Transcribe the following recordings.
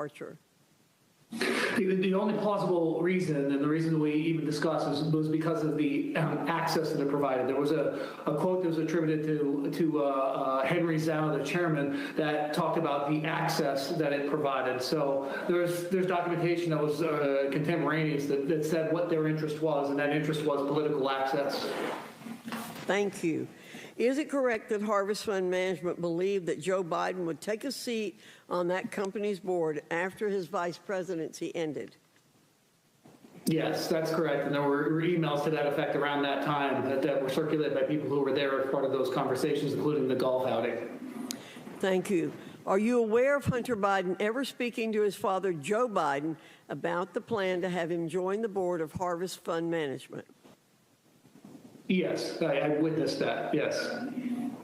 Archer? The only plausible reason, and the reason we even discussed, was because of the access that it provided. There was a quote that was attributed to Henry Zhao, the chairman, that talked about the access that it provided. So there's documentation that was contemporaneous that said what their interest was, and that interest was political access. Thank you. Is it correct that Harvest Fund Management believed that Joe Biden would take a seat on that company's board after his vice presidency ended? Yes, that's correct. And there were emails to that effect around that time that were circulated by people who were there as part of those conversations, including the golf outing. Thank you. Are you aware of Hunter Biden ever speaking to his father, Joe Biden, about the plan to have him join the board of Harvest Fund Management? Yes, I witnessed that, yes.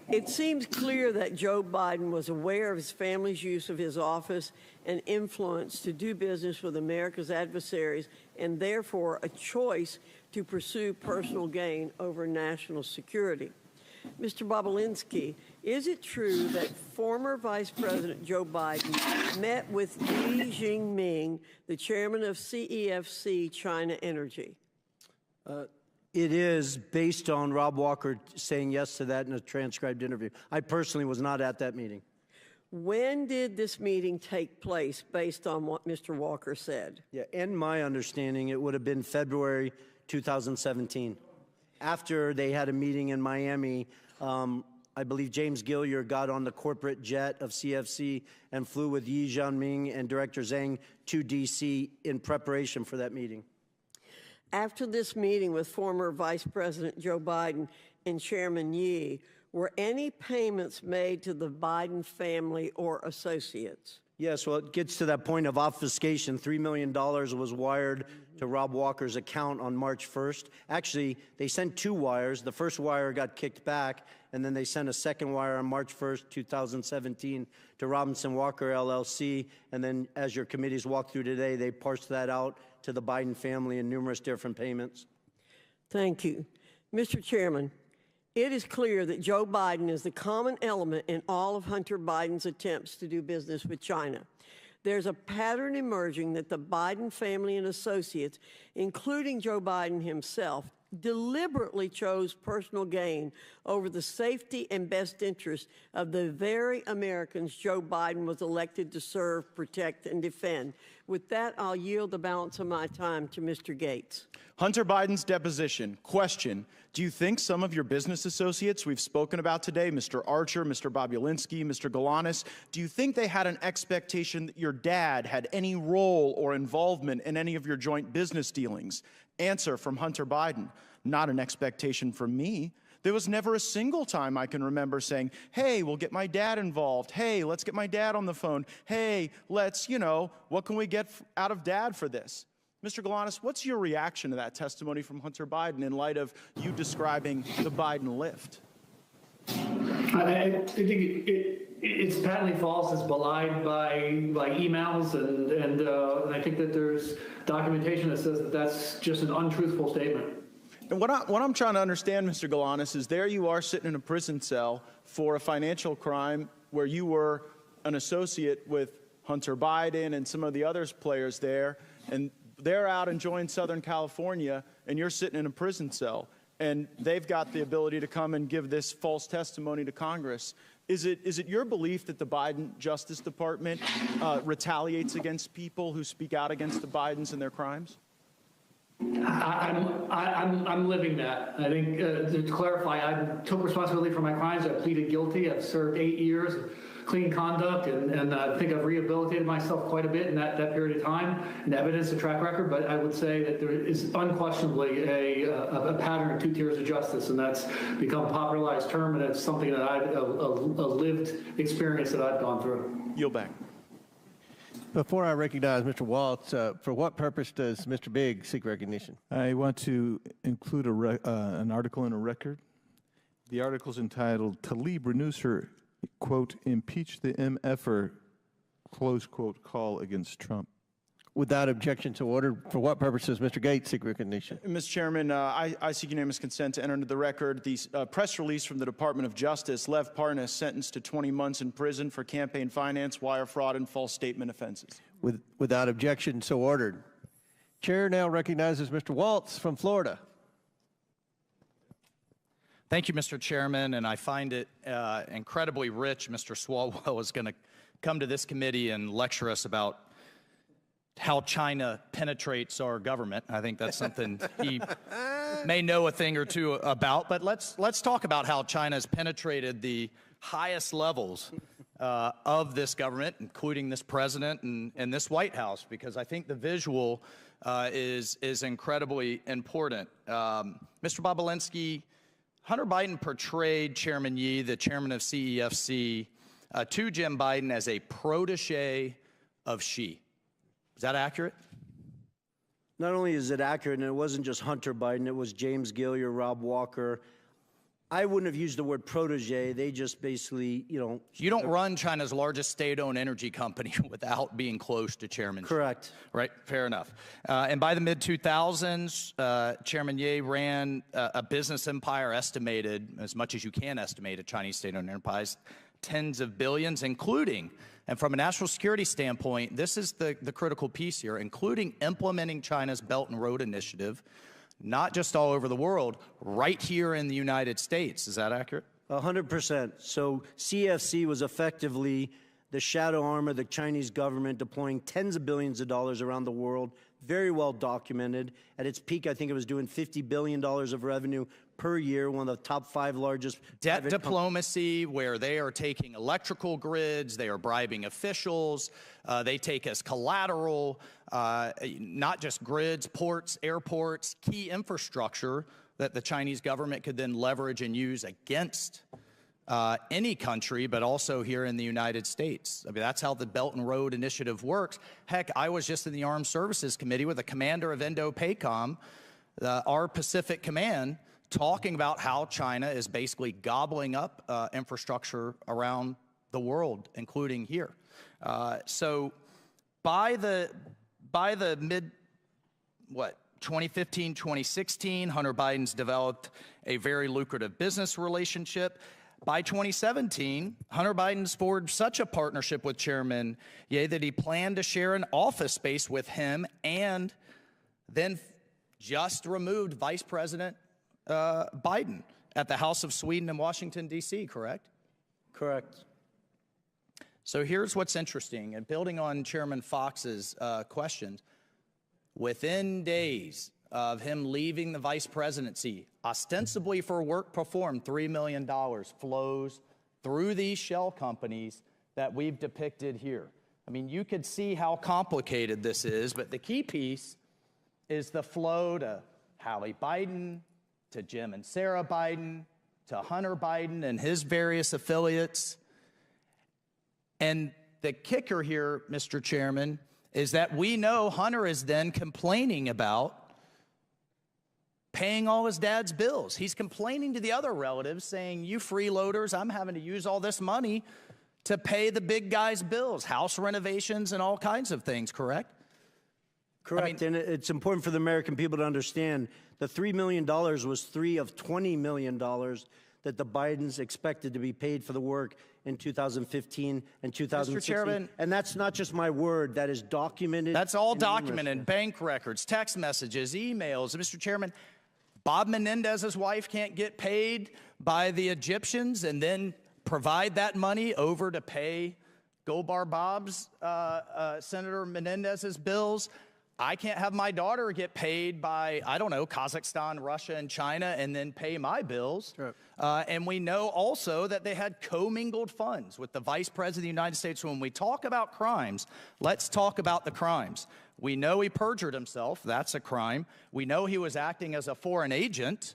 It seems clear that Joe Biden was aware of his family's use of his office and influence to do business with America's adversaries, and therefore a choice to pursue personal gain over national security. Mr. Bobulinski, is it true that former Vice President Joe Biden met with Li Jinping, the chairman of CEFC China Energy? It is based on Rob Walker saying yes to that in a transcribed interview. I personally was not at that meeting. When did this meeting take place based on what Mr. Walker said? Yeah, in my understanding, it would have been February 2017. After they had a meeting in Miami, I believe James Gillier got on the corporate jet of CFC and flew with Yi Jianming and Director Zhang to D.C. in preparation for that meeting. After this meeting with former Vice President Joe Biden and Chairman Yi, were any payments made to the Biden family or associates? Yes, well, it gets to that point of obfuscation. $3 million was wired to Rob Walker's account on March 1st. Actually, they sent two wires. The first wire got kicked back, and then they sent a second wire on March 1st, 2017 to Robinson Walker, LLC. And then, as your committees walked through today, they parsed that out to the Biden family in numerous different payments. Thank you. Mr. Chairman, it is clear that Joe Biden is the common element in all of Hunter Biden's attempts to do business with China. There's a pattern emerging that the Biden family and associates, including Joe Biden himself, deliberately chose personal gain over the safety and best interest of the very Americans Joe Biden was elected to serve, protect, and defend. With that, I'll yield the balance of my time to Mr. Gates. Hunter Biden's deposition. Question: do you think some of your business associates we've spoken about today, Mr. Archer, Mr. Bobulinski, Mr. Galanis, do you think they had an expectation that your dad had any role or involvement in any of your joint business dealings? Answer from Hunter Biden: not an expectation from me. There was never a single time I can remember saying, hey, we'll get my dad involved. Hey, let's get my dad on the phone. Hey, let's, what can we get out of dad for this? Mr. Galanis, what's your reaction to that testimony from Hunter Biden in light of you describing the Biden lift? I think it's patently false. It's belied by emails, and I think that there's documentation that says that that's just an untruthful statement. And what I'm trying to understand, Mr. Galanis, is there you are sitting in a prison cell for a financial crime where you were an associate with Hunter Biden and some of the other players there, and they're out enjoying Southern California, and you're sitting in a prison cell, and they've got the ability to come and give this false testimony to Congress. Is it your belief that the Biden Justice Department retaliates against people who speak out against the Bidens and their crimes? I'm living that. I think to clarify, I took responsibility for my crimes. I pleaded guilty. I've served 8 years of clean conduct, and I think I've rehabilitated myself quite a bit in that period of time, and evidence a track record. But I would say that there is unquestionably a pattern of two tiers of justice, and that's become a popularized term, and it's something that a lived experience that I've gone through. Yield back. Before I recognize Mr. Waltz, for what purpose does Mr. Biggs seek recognition? I want to include an article in a record. The article is entitled, Tlaib renews her, quote, impeach the MFer, close quote, call against Trump. Without objection to order, for what purpose does Mr. Gates seek recognition? Mr. Chairman, I seek unanimous consent to enter into the record the press release from the Department of Justice. Lev Parnas sentenced to 20 months in prison for campaign finance, wire fraud, and false statement offenses. Without objection, so ordered. Chair now recognizes Mr. Waltz from Florida. Thank you, Mr. Chairman, and I find it incredibly rich. Mr. Swalwell is going to come to this committee and lecture us about how China penetrates our government. I think that's something he may know a thing or two about, but let's talk about how China has penetrated the highest levels of this government, including this president and this White House, because I think the visual is incredibly important. Mr. Bobulinski, Hunter Biden portrayed Chairman Yi, the chairman of CEFC, to Jim Biden as a protege of Xi. Is that accurate? Not only is it accurate, and it wasn't just Hunter Biden, it was James Gilliar, Rob Walker. I wouldn't have used the word protege. They just basically, You don't run China's largest state-owned energy company without being close to Chairman Xi. Correct. Right, fair enough. And by the mid-2000s, Chairman Ye ran a business empire estimated, as much as you can estimate a Chinese state-owned enterprise, tens of billions, including, and from a national security standpoint, this is the critical piece here, including implementing China's Belt and Road Initiative, not just all over the world, right here in the United States. Is that accurate? 100%. So CFC was effectively the shadow arm of the Chinese government deploying tens of billions of dollars around the world, very well documented. At its peak, I think it was doing $50 billion of revenue per year, one of the top 5 largest. Debt diplomacy, where they are taking electrical grids, they are bribing officials, they take as collateral, not just grids, ports, airports, key infrastructure that the Chinese government could then leverage and use against any country, but also here in the United States. I mean, that's how the Belt and Road Initiative works. Heck, I was just in the Armed Services Committee with the commander of Indo-PACOM, our Pacific Command, talking about how China is basically gobbling up infrastructure around the world, including here. So by the mid, 2015, 2016, Hunter Biden's developed a very lucrative business relationship. By 2017, Hunter Biden's forged such a partnership with Chairman Ye that he planned to share an office space with him and then just removed Vice President Biden at the House of Sweden in Washington, D.C., correct? Correct. So here's what's interesting, and building on Chairman Fox's questions, within days of him leaving the vice presidency, ostensibly for work performed, $3 million flows through these shell companies that we've depicted here. I mean, you could see how complicated this is, but the key piece is the flow to Hallie Biden, to Jim and Sarah Biden, to Hunter Biden and his various affiliates. And the kicker here, Mr. Chairman, is that we know Hunter is then complaining about paying all his dad's bills. He's complaining to the other relatives saying, you freeloaders, I'm having to use all this money to pay the big guy's bills, house renovations and all kinds of things, correct? Correct, and it's important for the American people to understand the $3 million was 3 of $20 million that the Bidens expected to be paid for the work in 2015 and 2016. Mr. Chairman, and that's not just my word, that is documented. That's all documented, bank records, text messages, emails. Mr. Chairman, Bob Menendez's wife can't get paid by the Egyptians and then provide that money over to pay Goldbar Bob's, Senator Menendez's bills. I can't have my daughter get paid by, I don't know, Kazakhstan, Russia, and China and then pay my bills. Sure. And we know also that they had commingled funds with the Vice President of the United States. When we talk about crimes, let's talk about the crimes. We know he perjured himself. That's a crime. We know he was acting as a foreign agent.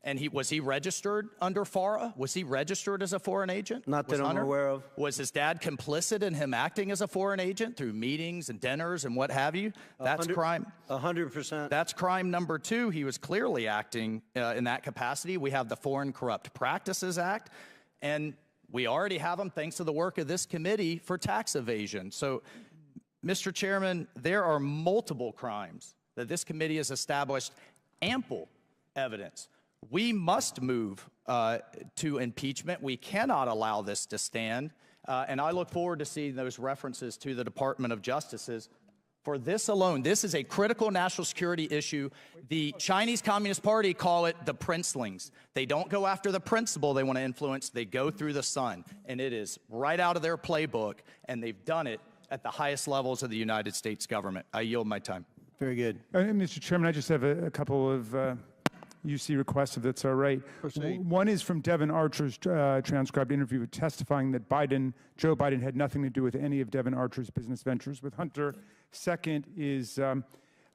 And was he registered under FARA? Was he registered as a foreign agent? Not that I'm aware of. Was his dad complicit in him acting as a foreign agent through meetings and dinners and what have you? That's crime. 100%. That's crime number 2. He was clearly acting in that capacity. We have the Foreign Corrupt Practices Act, and we already have them thanks to the work of this committee for tax evasion. So, Mr. Chairman, there are multiple crimes that this committee has established ample evidence. We must move to impeachment. We cannot allow this to stand. And I look forward to seeing those references to the Department of Justice's. For this alone, this is a critical national security issue. The Chinese Communist Party call it the princelings. They don't go after the principle they want to influence. They go through the sun. And it is right out of their playbook, and they've done it at the highest levels of the United States government. I yield my time. Very good. Mr. Chairman, I just have a couple of UC requests, if that's all right. Proceed. One is from Devin Archer's transcribed interview testifying that Joe Biden had nothing to do with any of Devin Archer's business ventures with Hunter. Second is the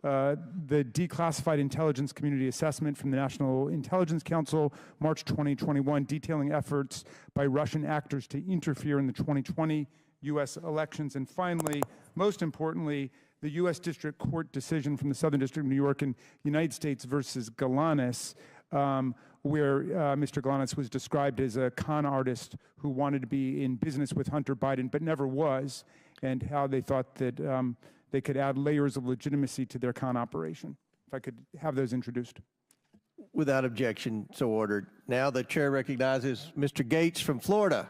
declassified intelligence community assessment from the National Intelligence Council, March 2021, detailing efforts by Russian actors to interfere in the 2020 U.S. elections. And finally, most importantly, the U.S. District Court decision from the Southern District of New York in United States versus Galanis, where Mr. Galanis was described as a con artist who wanted to be in business with Hunter Biden but never was, and how they thought that they could add layers of legitimacy to their con operation. If I could have those introduced. Without objection, so ordered. Now the chair recognizes Mr. Gates from Florida.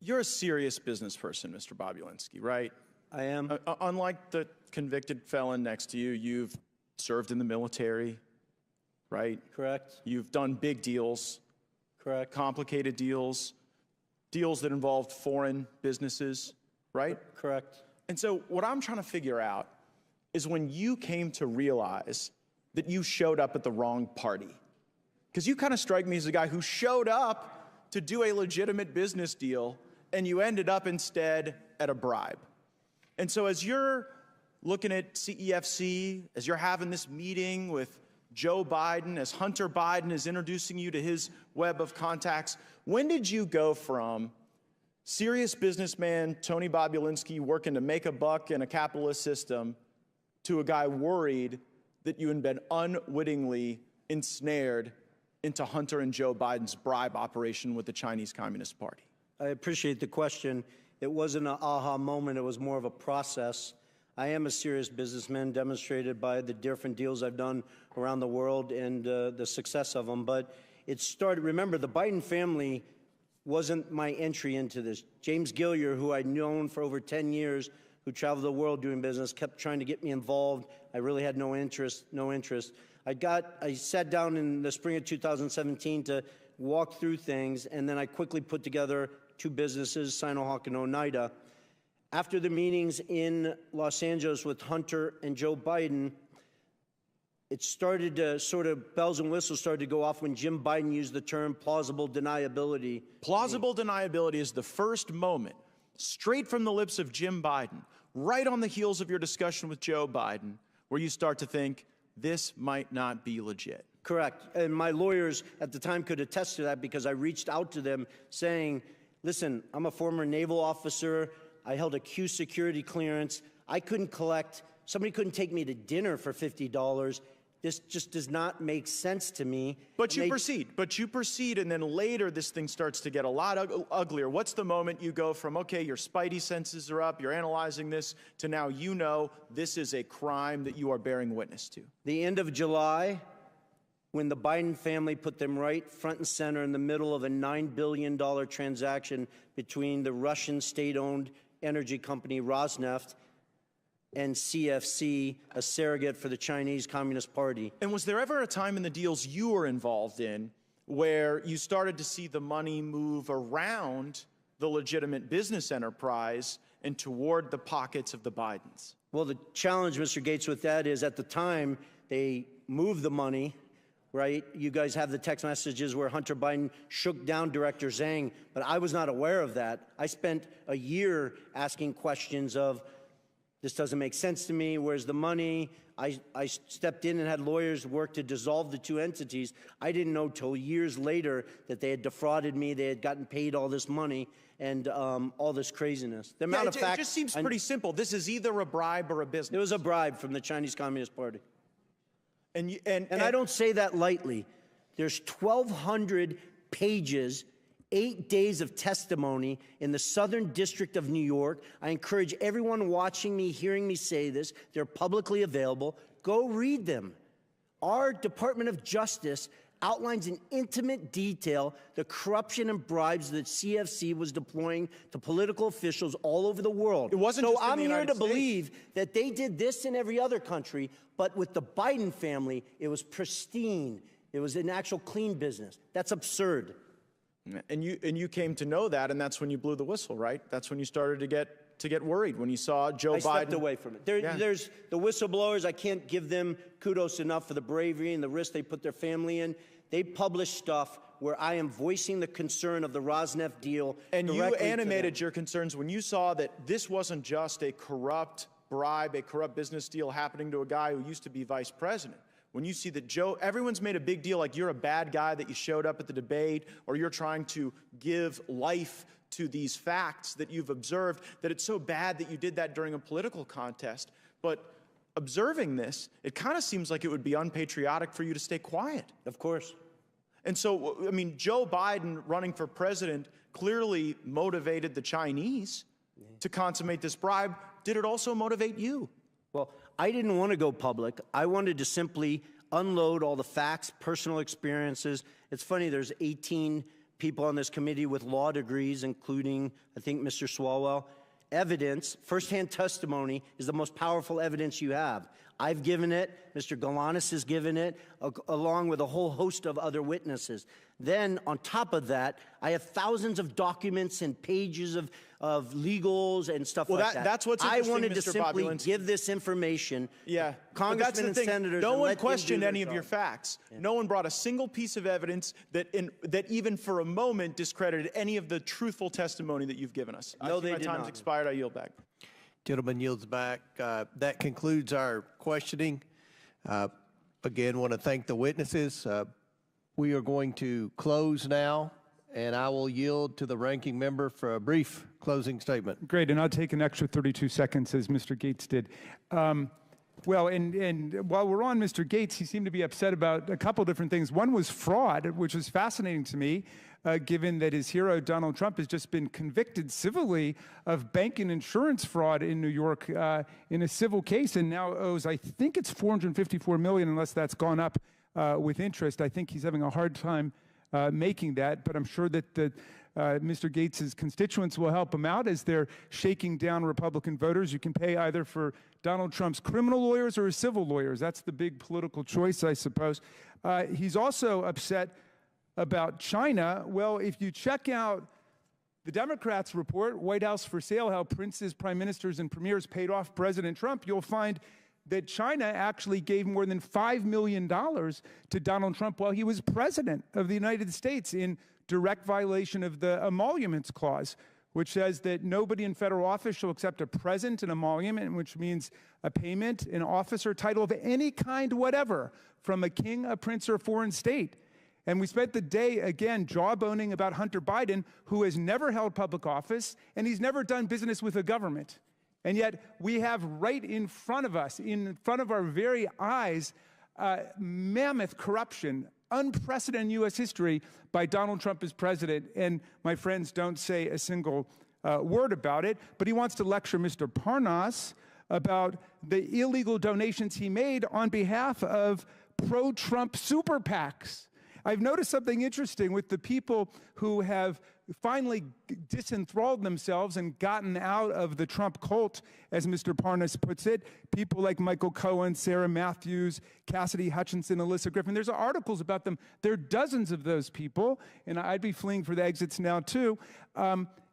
You're a serious business person, Mr. Bobulinski, right? I am. Unlike the convicted felon next to you, you've served in the military, right? Correct. You've done big deals. Correct. Complicated deals, deals that involved foreign businesses, right? Correct. And so what I'm trying to figure out is when you came to realize that you showed up at the wrong party. Because you kind of strike me as a guy who showed up to do a legitimate business deal, and you ended up instead at a bribe. And so as you're looking at CEFC, as you're having this meeting with Joe Biden, as Hunter Biden is introducing you to his web of contacts, when did you go from serious businessman Tony Bobulinski working to make a buck in a capitalist system to a guy worried that you had been unwittingly ensnared into Hunter and Joe Biden's bribe operation with the Chinese Communist Party? I appreciate the question. It wasn't an aha moment. It was more of a process. I am a serious businessman, demonstrated by the different deals I've done around the world and the success of them. But it started, remember, the Biden family wasn't my entry into this. James Gillier, who I'd known for over 10 years, who traveled the world doing business, kept trying to get me involved. I really had no interest. I sat down in the spring of 2017 to walk through things, and then I quickly put together two businesses, Sinohawk and Oneida. After the meetings in Los Angeles with Hunter and Joe Biden, it started to sort of, bells and whistles started to go off when Jim Biden used the term plausible deniability. Plausible deniability is the first moment, straight from the lips of Jim Biden, right on the heels of your discussion with Joe Biden, where you start to think, this might not be legit. Correct. And my lawyers at the time could attest to that because I reached out to them saying, listen, I'm a former naval officer. I held a Q security clearance. I couldn't collect, somebody couldn't take me to dinner for $50. This just does not make sense to me. But you proceed, and then later this thing starts to get a lot uglier. What's the moment you go from, okay, your spidey senses are up, you're analyzing this, to now you know this is a crime that you are bearing witness to? The end of July, when the Biden family put them right front and center in the middle of a $9 billion transaction between the Russian state-owned energy company Rosneft and CFC, a surrogate for the Chinese Communist Party. And was there ever a time in the deals you were involved in where you started to see the money move around the legitimate business enterprise and toward the pockets of the Bidens? Well, the challenge, Mr. Gates, with that is at the time they moved the money, right? You guys have the text messages where Hunter Biden shook down Director Zhang, but I was not aware of that. I spent a year asking questions of, this doesn't make sense to me, where's the money? I stepped in and had lawyers work to dissolve the two entities. I didn't know till years later that they had defrauded me, they had gotten paid all this money, and all this craziness. The amount of it just seems pretty simple. This is either a bribe or a business. It was a bribe from the Chinese Communist Party. And I don't say that lightly. There's 1,200 pages, 8 days of testimony in the Southern District of New York. I encourage everyone watching me, hearing me say this, they're publicly available. Go read them. Our Department of Justice outlines in intimate detail the corruption and bribes that CFC was deploying to political officials all over the world. It wasn't so just in I'm the here United to States. believe that they did this in every other country, but with the Biden family, it was pristine. It was an actual clean business. That's absurd. And you came to know that, and that's when you blew the whistle, right? That's when you started to get worried, when you saw Joe I Biden. stepped away from it. There's the whistleblowers. I can't give them kudos enough for the bravery and the risk they put their family in. They publish stuff where I am voicing the concern of the Rosneft deal. And you directly to animated them. your concerns when you saw that this wasn't just a corrupt bribe, a corrupt business deal happening to a guy who used to be vice president. When you see that Joe, everyone's made a big deal like you're a bad guy that you showed up at the debate, or you're trying to give life to these facts that you've observed, that it's so bad that you did that during a political contest. But observing this, it kind of seems like it would be unpatriotic for you to stay quiet. Of course. And so, I mean, Joe Biden running for president clearly motivated the Chinese to consummate this bribe. Did it also motivate you? Well, I didn't want to go public. I wanted to simply unload all the facts, personal experiences. It's funny, there's 18 people on this committee with law degrees, including, I think, Mr. Swalwell. Evidence, firsthand testimony, is the most powerful evidence you have. I've given it, Mr. Galanis has given it, along with a whole host of other witnesses. Then, on top of that, I have thousands of documents and pages of legals and stuff like that. That's what's I interesting, wanted to Mr. simply Bobulinski. give this information. Yeah, Congressmen and senators. No and one let them do questioned their any of your job. facts. Yeah. No one brought a single piece of evidence that even for a moment discredited any of the truthful testimony that you've given us. No, I see they my did time's not. expired. I yield back. Gentleman yields back. That concludes our questioning. Again, want to thank the witnesses. We are going to close now, and I will yield to the ranking member for a brief closing statement. Great, and I'll take an extra 32 seconds as Mr. Gates did. Well, and while we're on Mr. Gates, he seemed to be upset about a couple different things. One was fraud, which was fascinating to me, given that his hero, Donald Trump, has just been convicted civilly of bank and insurance fraud in New York in a civil case, and now owes, I think it's $454 million, unless that's gone up with interest. I think he's having a hard time making that, but I'm sure that Mr. Gates' constituents will help him out as they're shaking down Republican voters. You can pay either for Donald Trump's criminal lawyers or his civil lawyers. That's the big political choice, I suppose. He's also upset about China. Well, if you check out the Democrats' report, White House for Sale, how princes, prime ministers, and premiers paid off President Trump, you'll find that China actually gave more than $5 million to Donald Trump while he was president of the United States in direct violation of the Emoluments Clause, which says that nobody in federal office shall accept a present, an emolument, which means a payment, an office, or title of any kind whatever from a king, a prince, or a foreign state. And we spent the day, again, jawboning about Hunter Biden, who has never held public office, and he's never done business with the government. And yet we have right in front of us, in front of our very eyes, mammoth corruption, unprecedented U.S. history by Donald Trump as president. And my friends don't say a single word about it, but he wants to lecture Mr. Parnas about the illegal donations he made on behalf of pro-Trump super PACs. I've noticed something interesting with the people who have finally disenthralled themselves and gotten out of the Trump cult, as Mr. Parnas puts it. People like Michael Cohen, Sarah Matthews, Cassidy Hutchinson, Alyssa Griffin. There's articles about them. There are dozens of those people, and I'd be fleeing for the exits now, too.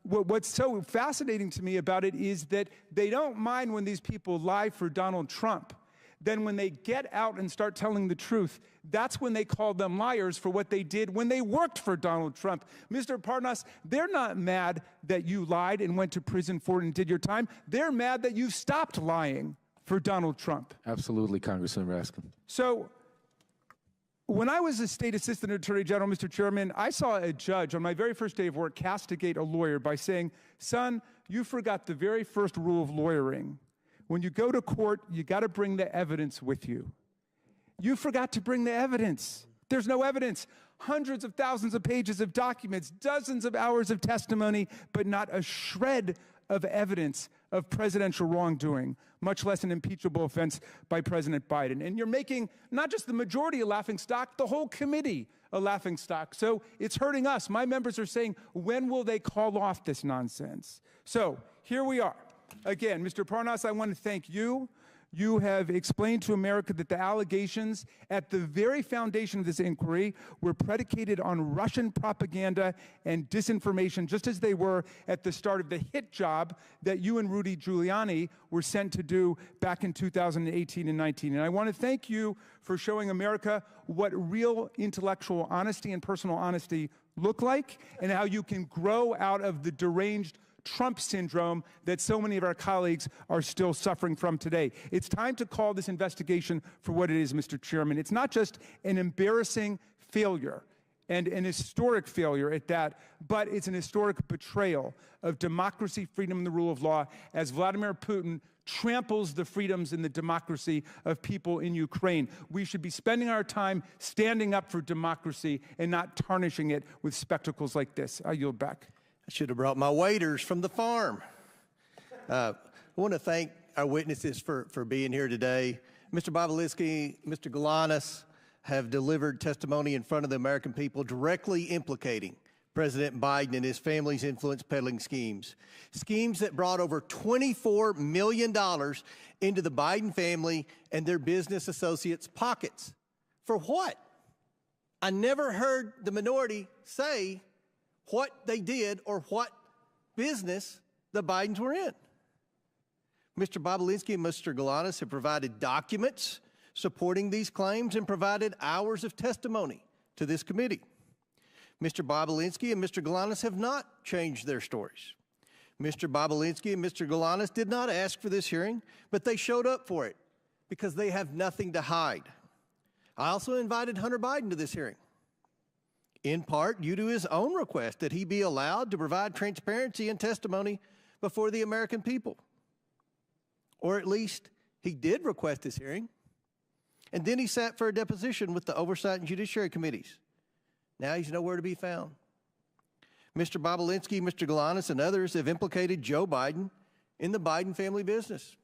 What's so fascinating to me about it is that they don't mind when these people lie for Donald Trump. Then when they get out and start telling the truth, that's when they call them liars for what they did when they worked for Donald Trump. Mr. Parnas, they're not mad that you lied and went to prison for it and did your time. They're mad that you stopped lying for Donald Trump. Absolutely, Congressman Raskin. So when I was a state assistant attorney general, Mr. Chairman, I saw a judge on my very first day of work castigate a lawyer by saying, son, you forgot the very first rule of lawyering. When you go to court, you got to bring the evidence with you. You forgot to bring the evidence. There's no evidence. Hundreds of thousands of pages of documents, dozens of hours of testimony, but not a shred of evidence of presidential wrongdoing, much less an impeachable offense by President Biden. And you're making not just the majority a laughingstock, the whole committee a laughingstock. So it's hurting us. My members are saying, when will they call off this nonsense? So here we are. Again, Mr. Parnas, I want to thank you. You have explained to America that the allegations at the very foundation of this inquiry were predicated on Russian propaganda and disinformation, just as they were at the start of the hit job that you and Rudy Giuliani were sent to do back in 2018 and 19. And I want to thank you for showing America what real intellectual honesty and personal honesty look like, and how you can grow out of the deranged Trump syndrome that so many of our colleagues are still suffering from today. It's time to call this investigation for what it is, Mr. Chairman. It's not just an embarrassing failure and an historic failure at that, but it's an historic betrayal of democracy, freedom, and the rule of law as Vladimir Putin tramples the freedoms and the democracy of people in Ukraine. We should be spending our time standing up for democracy and not tarnishing it with spectacles like this. I yield back. I should have brought my waiters from the farm. I want to thank our witnesses for being here today. Mr. Bobulinski, Mr. Galanis have delivered testimony in front of the American people directly implicating President Biden and his family's influence peddling schemes. Schemes that brought over $24 million into the Biden family and their business associates' pockets. For what? I never heard the minority say what they did or what business the Bidens were in. Mr. Bobulinski and Mr. Galanis have provided documents supporting these claims and provided hours of testimony to this committee. Mr. Bobulinski and Mr. Galanis have not changed their stories. Mr. Bobulinski and Mr. Galanis did not ask for this hearing, but they showed up for it because they have nothing to hide. I also invited Hunter Biden to this hearing, in part due to his own request that he be allowed to provide transparency and testimony before the American people. Or at least he did request this hearing, and then he sat for a deposition with the Oversight and Judiciary Committees. Now he's nowhere to be found. Mr. Bobulinski, Mr. Galanis, and others have implicated Joe Biden in the Biden family business.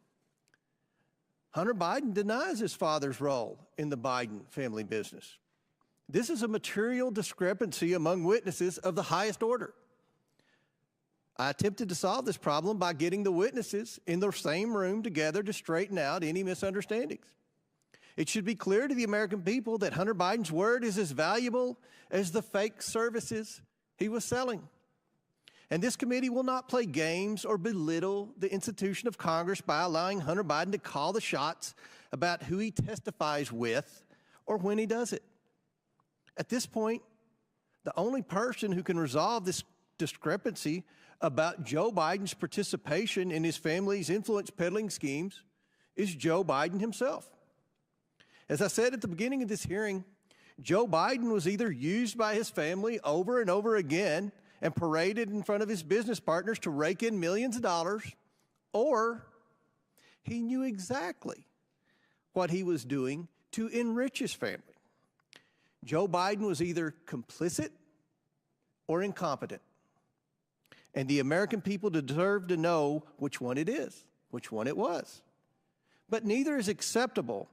Hunter Biden denies his father's role in the Biden family business. This is a material discrepancy among witnesses of the highest order. I attempted to solve this problem by getting the witnesses in the same room together to straighten out any misunderstandings. It should be clear to the American people that Hunter Biden's word is as valuable as the fake services he was selling. And this committee will not play games or belittle the institution of Congress by allowing Hunter Biden to call the shots about who he testifies with or when he does it. At this point, the only person who can resolve this discrepancy about Joe Biden's participation in his family's influence peddling schemes is Joe Biden himself. As I said at the beginning of this hearing, Joe Biden was either used by his family over and over again and paraded in front of his business partners to rake in millions of dollars, or he knew exactly what he was doing to enrich his family. Joe Biden was either complicit or incompetent. And the American people deserve to know which one it is, which one it was. But neither is acceptable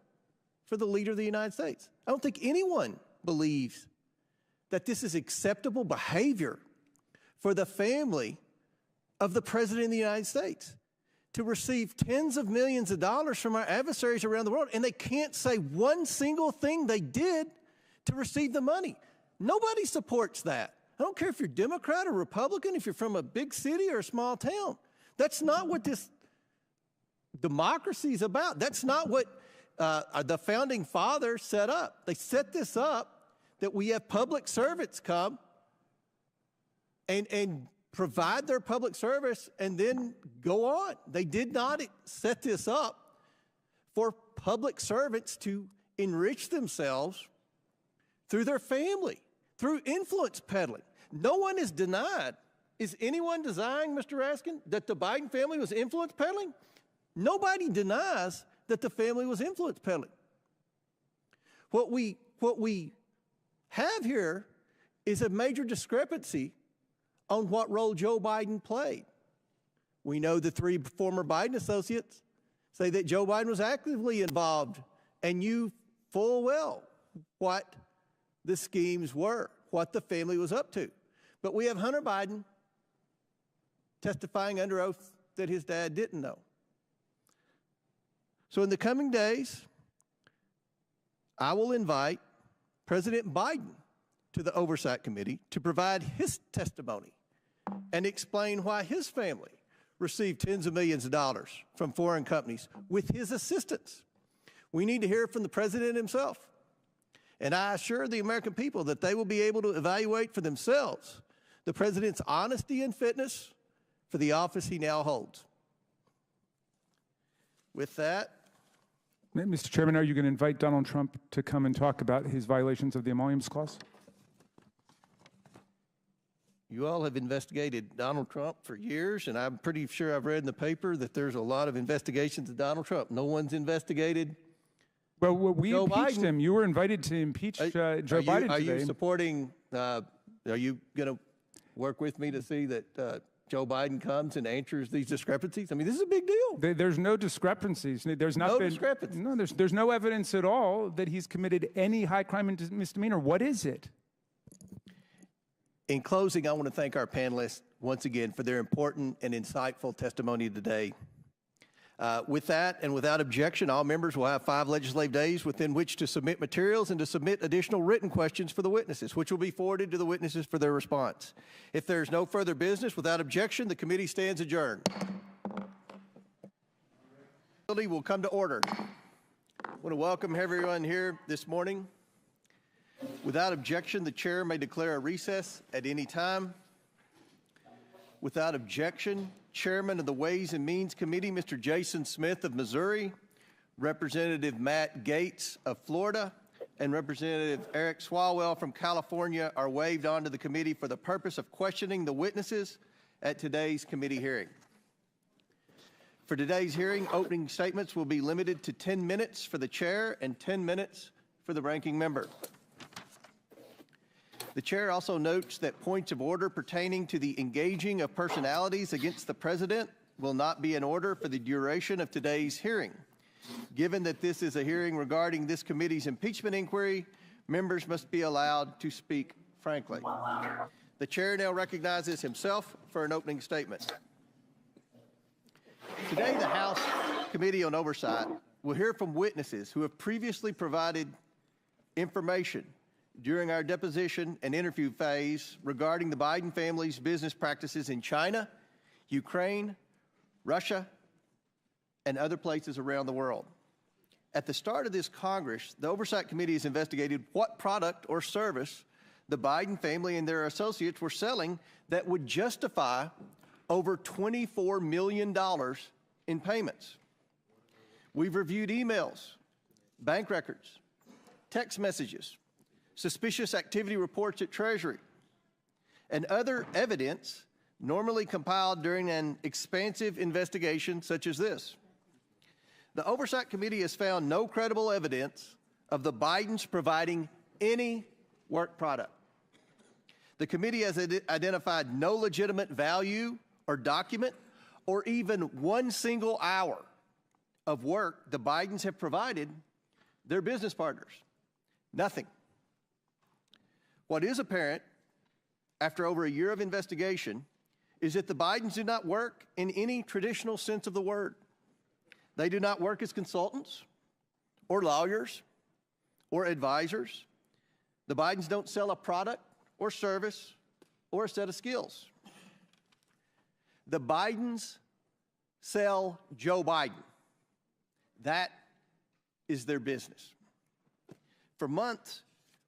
for the leader of the United States. I don't think anyone believes that this is acceptable behavior for the family of the President of the United States to receive tens of millions of dollars from our adversaries around the world, and they can't say one single thing they did to receive the money. Nobody supports that. I don't care if you're Democrat or Republican, if you're from a big city or a small town. That's not what this democracy is about. That's not what the founding fathers set up. They set this up that we have public servants come and provide their public service and then go on. They did not set this up for public servants to enrich themselves through their family, through influence peddling. No one is denied. Is anyone denying, Mr. Raskin, that the Biden family was influence peddling? Nobody denies that the family was influence peddling. What we have here is a major discrepancy on what role Joe Biden played. We know the 3 former Biden associates say that Joe Biden was actively involved and knew full well what the schemes were, what the family was up to. But we have Hunter Biden testifying under oath that his dad didn't know. So in the coming days, I will invite President Biden to the Oversight Committee to provide his testimony and explain why his family received tens of millions of dollars from foreign companies with his assistance. We need to hear from the president himself. And I assure the American people that they will be able to evaluate for themselves the president's honesty and fitness for the office he now holds. With that, Mr. Chairman, are you going to invite Donald Trump to come and talk about his violations of the Emoluments Clause? you all have investigated Donald Trump for years, and I'm pretty sure I've read in the paper that there's a lot of investigations of Donald Trump. No one's investigated Well, we Joe impeached Biden. him. You were invited to impeach Joe Biden Are today. you supporting, are you going to work with me to see that Joe Biden comes and answers these discrepancies? I mean, this is a big deal. There's no discrepancies. There's not No been discrepancies. No, there's no evidence at all that he's committed any high crime and misdemeanor. What is it? In closing, I want to thank our panelists once again for their important and insightful testimony today. With that and without objection, all members will have 5 legislative days within which to submit materials and to submit additional written questions for the witnesses, which will be forwarded to the witnesses for their response. If there is no further business, without objection, the committee stands adjourned. The meeting will come to order. I want to welcome everyone here this morning. Without objection, the chair may declare a recess at any time. Without objection, Chairman of the Ways and Means Committee, Mr. Jason Smith of Missouri, Representative Matt Gaetz of Florida, and Representative Eric Swalwell from California are waived onto the committee for the purpose of questioning the witnesses at today's committee hearing. For today's hearing, opening statements will be limited to 10 minutes for the chair and 10 minutes for the ranking member. The chair also notes that points of order pertaining to the engaging of personalities against the president will not be in order for the duration of today's hearing. Given that this is a hearing regarding this committee's impeachment inquiry, members must be allowed to speak frankly. The chair now recognizes himself for an opening statement. Today, the House Committee on Oversight will hear from witnesses who have previously provided information during our deposition and interview phase regarding the Biden family's business practices in China, Ukraine, Russia, and other places around the world. At the start of this Congress, the Oversight Committee has investigated what product or service the Biden family and their associates were selling that would justify over $24 million in payments. We've reviewed emails, bank records, text messages, suspicious activity reports at Treasury, and other evidence normally compiled during an expansive investigation such as this. The Oversight Committee has found no credible evidence of the Bidens providing any work product. The committee has identified no legitimate value or document or even one single hour of work the Bidens have provided their business partners. Nothing. What is apparent after over a year of investigation is that the Bidens do not work in any traditional sense of the word. They do not work as consultants or lawyers or advisors. The Bidens don't sell a product or service or a set of skills. The Bidens sell Joe Biden. That is their business. For months,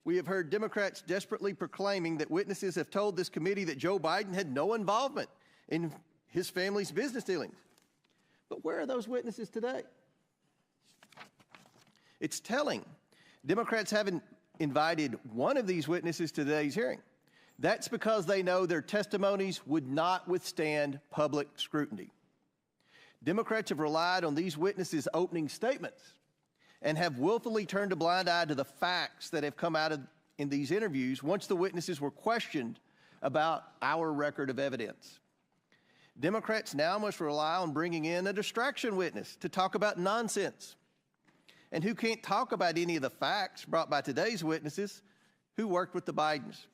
we have heard Democrats desperately proclaiming that witnesses have told this committee that Joe Biden had no involvement in his family's business dealings. But where are those witnesses today? It's telling. Democrats haven't invited one of these witnesses to today's hearing. That's because they know their testimonies would not withstand public scrutiny. Democrats have relied on these witnesses' opening statements and have willfully turned a blind eye to the facts that have come out in these interviews once the witnesses were questioned about our record of evidence. Democrats now must rely on bringing in a distraction witness to talk about nonsense, and who can't talk about any of the facts brought by today's witnesses who worked with the Bidens.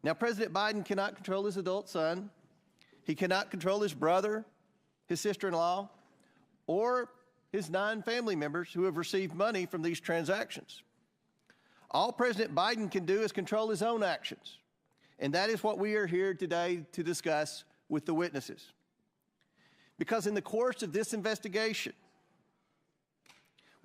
Now, President Biden cannot control his adult son. He cannot control his brother, his sister-in-law, or his 9 family members who have received money from these transactions. All President Biden can do is control his own actions, and that is what we are here today to discuss with the witnesses. Because in the course of this investigation,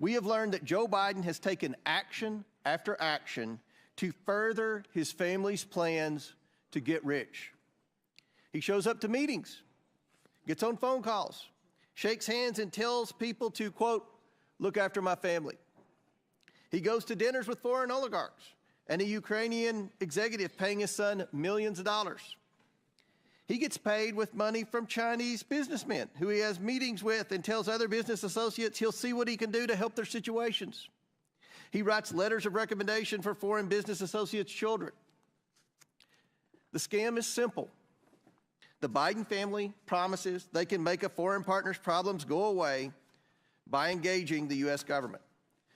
we have learned that Joe Biden has taken action after action to further his family's plans to get rich. He shows up to meetings, gets on phone calls, shakes hands and tells people to, quote, look after my family. He goes to dinners with foreign oligarchs and a Ukrainian executive paying his son millions of dollars. He gets paid with money from Chinese businessmen who he has meetings with and tells other business associates he'll see what he can do to help their situations. He writes letters of recommendation for foreign business associates' children. The scam is simple. The Biden family promises they can make a foreign partner's problems go away by engaging the U.S. government.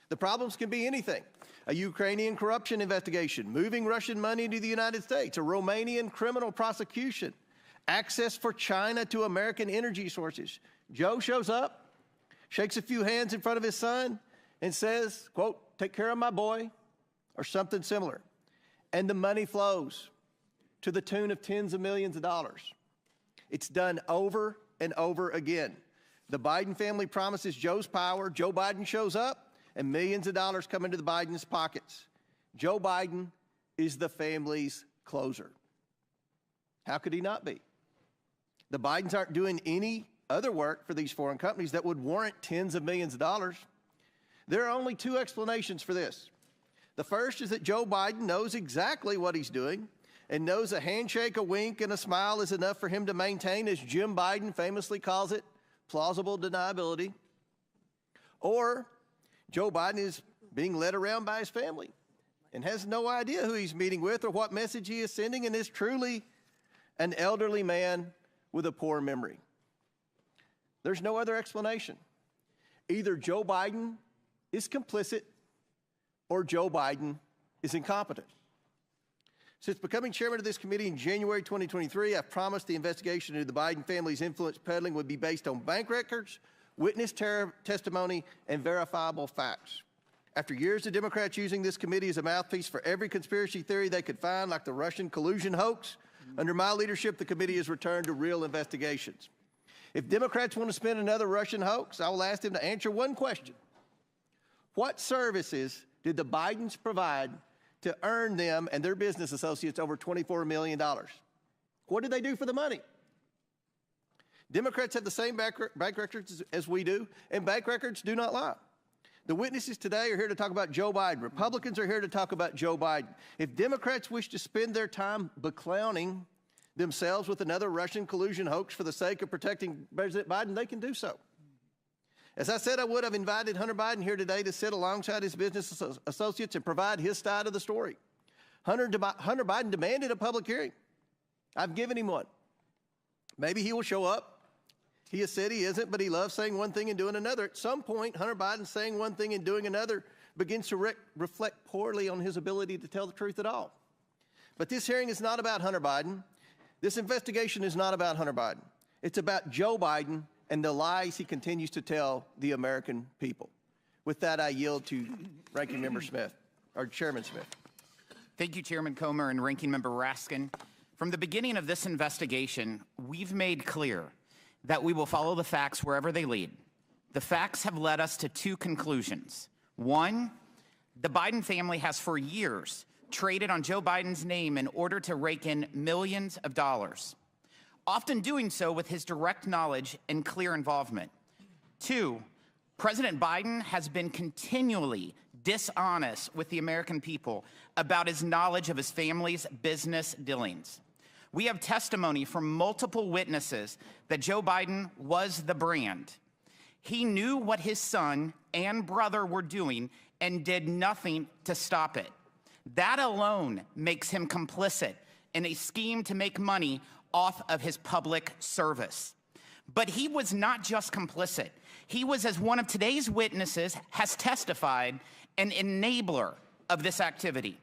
The problems can be anything: a Ukrainian corruption investigation, moving Russian money into the United States, a Romanian criminal prosecution, access for China to American energy sources. Joe shows up, shakes a few hands in front of his son, and says, quote, take care of my boy, or something similar. And the money flows to the tune of tens of millions of dollars. It's done over and over again. The Biden family promises Joe's power. Joe Biden shows up, and millions of dollars come into the Biden's pockets. Joe Biden is the family's closer. How could he not be? The Bidens aren't doing any other work for these foreign companies that would warrant tens of millions of dollars. There are only 2 explanations for this. The first is that Joe Biden knows exactly what he's doing and knows a handshake, a wink, and a smile is enough for him to maintain, as Jim Biden famously calls it, plausible deniability. Or Joe Biden is being led around by his family and has no idea who he's meeting with or what message he is sending, and is truly an elderly man with a poor memory. There's no other explanation. Either Joe Biden is complicit or Joe Biden is incompetent. Since becoming chairman of this committee in January 2023, I've promised the investigation into the Biden family's influence peddling would be based on bank records, witness testimony, and verifiable facts. After years of Democrats using this committee as a mouthpiece for every conspiracy theory they could find, like the Russian collusion hoax, under my leadership, the committee has returned to real investigations. If Democrats want to spin another Russian hoax, I will ask them to answer one question. What services did the Bidens provide to earn them and their business associates over $24 million? What did they do for the money? Democrats have the same bank records as we do, and bank records do not lie. The witnesses today are here to talk about Joe Biden. Republicans are here to talk about Joe Biden. If Democrats wish to spend their time beclowning themselves with another Russian collusion hoax for the sake of protecting President Biden, they can do so. As I said I would, I've invited Hunter Biden here today to sit alongside his business associates and provide his side of the story. Hunter Biden demanded a public hearing. I've given him one. Maybe he will show up. He has said he isn't, but he loves saying one thing and doing another. At some point, Hunter Biden saying one thing and doing another begins to reflect poorly on his ability to tell the truth at all. But this hearing is not about Hunter Biden. This investigation is not about Hunter Biden. It's about Joe Biden and the lies he continues to tell the American people. With that, I yield to Ranking Member Smith, or Chairman Smith. Thank you, Chairman Comer and Ranking Member Raskin. From the beginning of this investigation, we've made clear that we will follow the facts wherever they lead. The facts have led us to 2 conclusions. One, the Biden family has for years traded on Joe Biden's name in order to rake in millions of dollars, often doing so with his direct knowledge and clear involvement. 2, President Biden has been continually dishonest with the American people about his knowledge of his family's business dealings. We have testimony from multiple witnesses that Joe Biden was the brand. He knew what his son and brother were doing and did nothing to stop it. That alone makes him complicit in a scheme to make money off of his public service. But he was not just complicit. He was, as one of today's witnesses has testified, an enabler of this activity.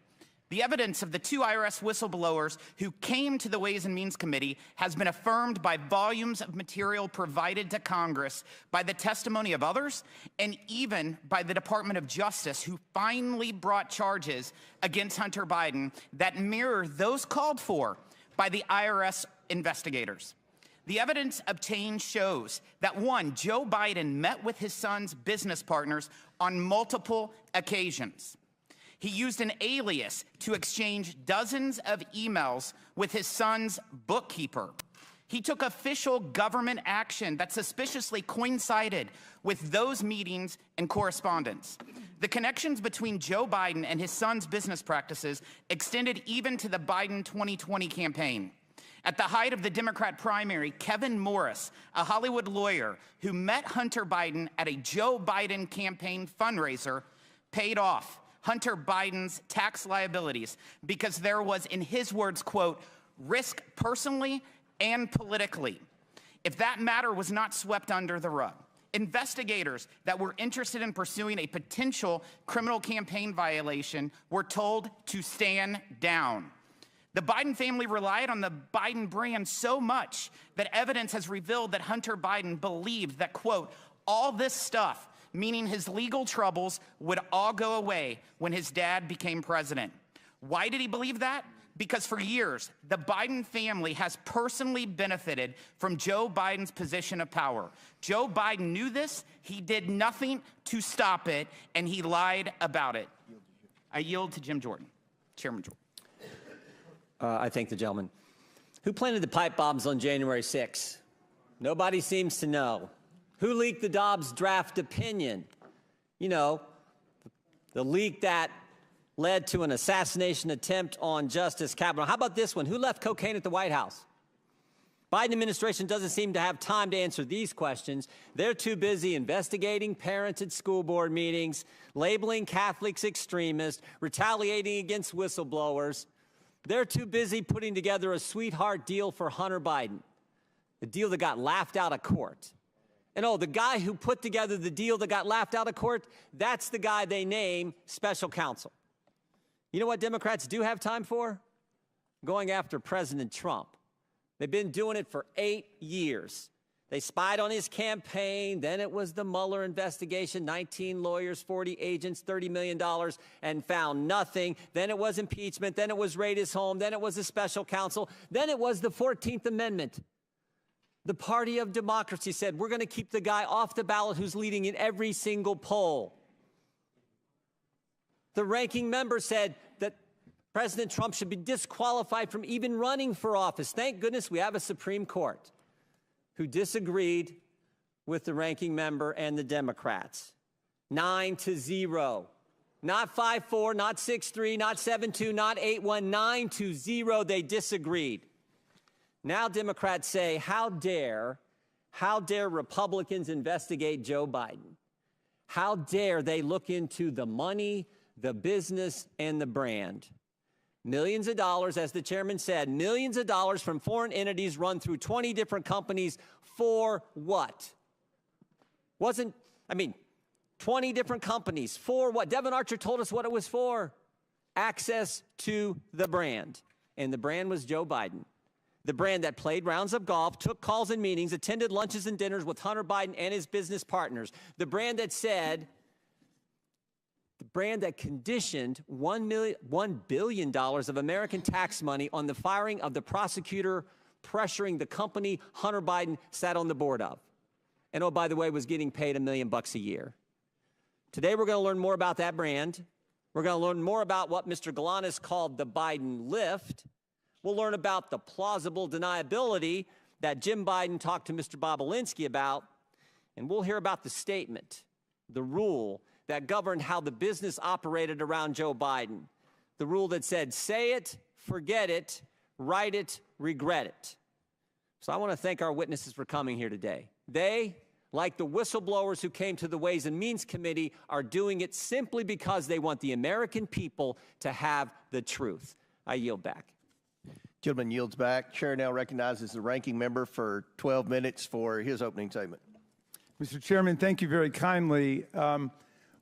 The evidence of the 2 IRS whistleblowers who came to the Ways and Means Committee has been affirmed by volumes of material provided to Congress, by the testimony of others, and even by the Department of Justice, who finally brought charges against Hunter Biden that mirror those called for by the IRS investigators. The evidence obtained shows that, 1, Joe Biden met with his son's business partners on multiple occasions. He used an alias to exchange dozens of emails with his son's bookkeeper. He took official government action that suspiciously coincided with those meetings and correspondence. The connections between Joe Biden and his son's business practices extended even to the Biden 2020 campaign. At the height of the Democrat primary, Kevin Morris, a Hollywood lawyer who met Hunter Biden at a Joe Biden campaign fundraiser, paid off Hunter Biden's tax liabilities because there was, in his words, quote, risk personally and politically. If that matter was not swept under the rug, investigators that were interested in pursuing a potential criminal campaign violation were told to stand down. The Biden family relied on the Biden brand so much that evidence has revealed that Hunter Biden believed that, quote, all this stuff, meaning his legal troubles, would all go away when his dad became president. Why did he believe that? Because for years, the Biden family has personally benefited from Joe Biden's position of power. Joe Biden knew this, he did nothing to stop it, and he lied about it. I yield to Jim Jordan. Chairman Jordan. I thank the gentleman. Who planted the pipe bombs on January 6? Nobody seems to know. Who leaked the Dobbs draft opinion? You know, the leak that led to an assassination attempt on Justice Kavanaugh. How about this one? Who left cocaine at the White House? Biden administration doesn't seem to have time to answer these questions. They're too busy investigating parents at school board meetings, labeling Catholics extremists, retaliating against whistleblowers. They're too busy putting together a sweetheart deal for Hunter Biden, a deal that got laughed out of court. And oh, the guy who put together the deal that got laughed out of court, that's the guy they name special counsel. You know what Democrats do have time for? Going after President Trump. They've been doing it for 8 years. They spied on his campaign, then it was the Mueller investigation, 19 lawyers, 40 agents, $30 million, and found nothing. Then it was impeachment, then it was raid his home, then it was a special counsel, then it was the 14th Amendment. The party of democracy said, we're going to keep the guy off the ballot who's leading in every single poll. The ranking member said that President Trump should be disqualified from even running for office. Thank goodness we have a Supreme Court who disagreed with the ranking member and the Democrats. 9-0. Not 5-4, not 6-3, not 7-2, not 8-1, 9-0. They disagreed. Now Democrats say, how dare Republicans investigate Joe Biden? How dare they look into the money, the business, and the brand? Millions of dollars, as the chairman said, millions of dollars from foreign entities run through 20 different companies for what? 20 different companies for what? Devin Archer told us what it was for. Access to the brand. And the brand was Joe Biden. The brand that played rounds of golf, took calls and meetings, attended lunches and dinners with Hunter Biden and his business partners. The brand that said, the brand that conditioned $1 billion of American tax money on the firing of the prosecutor pressuring the company Hunter Biden sat on the board of. And oh, by the way, was getting paid $1 million a year. Today, we're going to learn more about that brand. We're going to learn more about what Mr. Galanis called the Biden lift. We'll learn about the plausible deniability that Jim Biden talked to Mr. Bobulinski about. And we'll hear about the statement, the rule that governed how the business operated around Joe Biden. The rule that said, say it, forget it, write it, regret it. So I want to thank our witnesses for coming here today. They, like the whistleblowers who came to the Ways and Means Committee, are doing it simply because they want the American people to have the truth. I yield back. Gentleman yields back. Chair now recognizes the ranking member for 12 minutes for his opening statement. Mr. Chairman, thank you very kindly.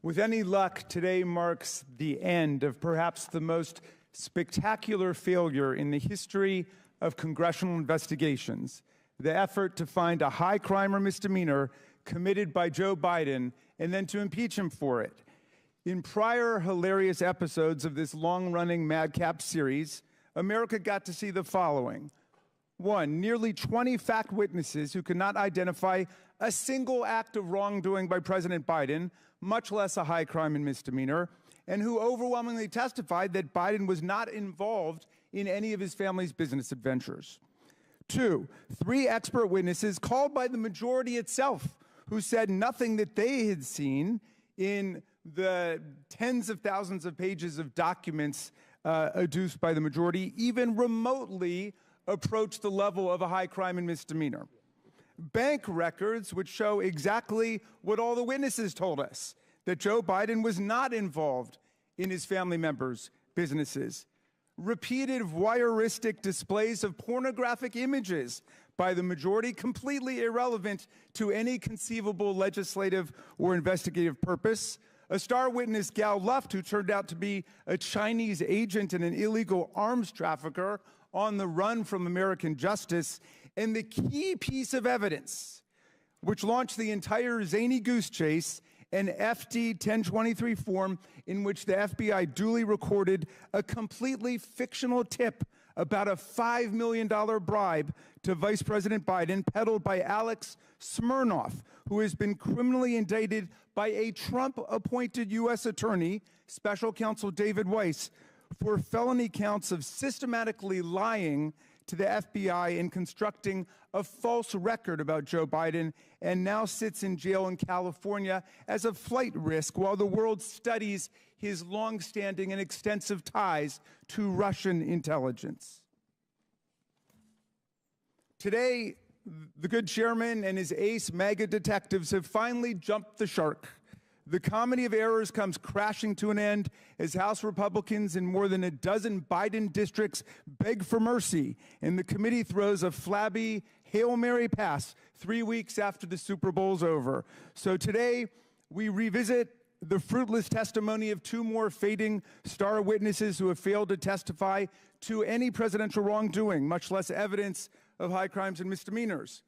With any luck, today marks the end of perhaps the most spectacular failure in the history of congressional investigations, the effort to find a high crime or misdemeanor committed by Joe Biden and then to impeach him for it. In prior hilarious episodes of this long-running madcap series, America got to see the following. One, nearly 20 fact witnesses who could not identify a single act of wrongdoing by President Biden, much less a high crime and misdemeanor, and who overwhelmingly testified that Biden was not involved in any of his family's business adventures. Two, 3 expert witnesses called by the majority itself who said nothing that they had seen in the tens of thousands of pages of documents adduced by the majority even remotely approached the level of a high crime and misdemeanor. Bank records which show exactly what all the witnesses told us, that Joe Biden was not involved in his family members' businesses. Repeated voyeuristic displays of pornographic images by the majority, completely irrelevant to any conceivable legislative or investigative purpose. A star witness, Gal Luft, who turned out to be a Chinese agent and an illegal arms trafficker on the run from American justice, and the key piece of evidence which launched the entire zany goose chase, an FD 1023 form in which the FBI duly recorded a completely fictional tip about a $5 million bribe to Vice President Biden, peddled by Alex Smirnoff, who has been criminally indicted by a Trump-appointed U.S. attorney, Special Counsel David Weiss, for felony counts of systematically lying to the FBI and constructing a false record about Joe Biden, and now sits in jail in California as a flight risk while the world studies his longstanding and extensive ties to Russian intelligence. Today, the good chairman and his ace MAGA detectives have finally jumped the shark. The comedy of errors comes crashing to an end as House Republicans in more than a dozen Biden districts beg for mercy, and the committee throws a flabby Hail Mary pass 3 weeks after the Super Bowl's over. So today, we revisit the fruitless testimony of 2 more fading star witnesses who have failed to testify to any presidential wrongdoing, much less evidence of high crimes and misdemeanors.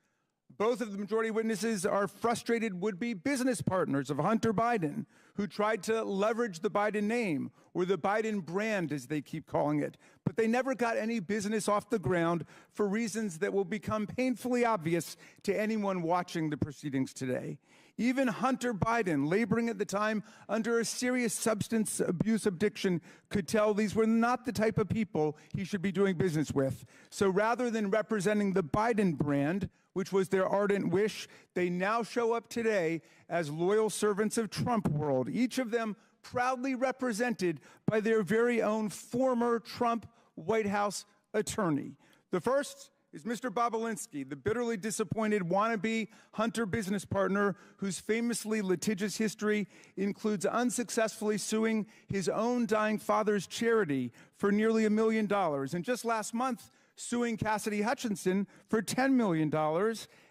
Both of the majority witnesses are frustrated would-be business partners of Hunter Biden, who tried to leverage the Biden name, or the Biden brand, as they keep calling it. But they never got any business off the ground for reasons that will become painfully obvious to anyone watching the proceedings today. Even Hunter Biden, laboring at the time under a serious substance abuse addiction, could tell these were not the type of people he should be doing business with. So rather than representing the Biden brand, which was their ardent wish, they now show up today as loyal servants of Trump world, each of them proudly represented by their very own former Trump White House attorney. The first is Mr. Bobulinski, the bitterly disappointed wannabe Hunter business partner whose famously litigious history includes unsuccessfully suing his own dying father's charity for nearly $1 million, and just last month suing Cassidy Hutchinson for $10 million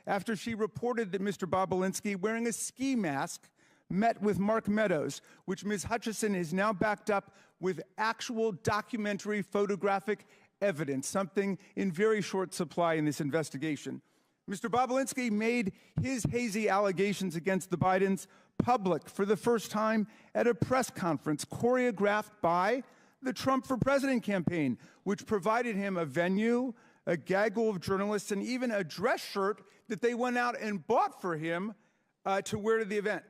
after she reported that Mr. Bobulinski, wearing a ski mask, met with Mark Meadows, which Ms. Hutchinson is now backed up with actual documentary photographic evidence, something in very short supply in this investigation. Mr. Bobulinski made his hazy allegations against the Bidens public for the first time at a press conference choreographed by the Trump for President campaign, which provided him a venue, a gaggle of journalists, and even a dress shirt that they went out and bought for him to wear to the event.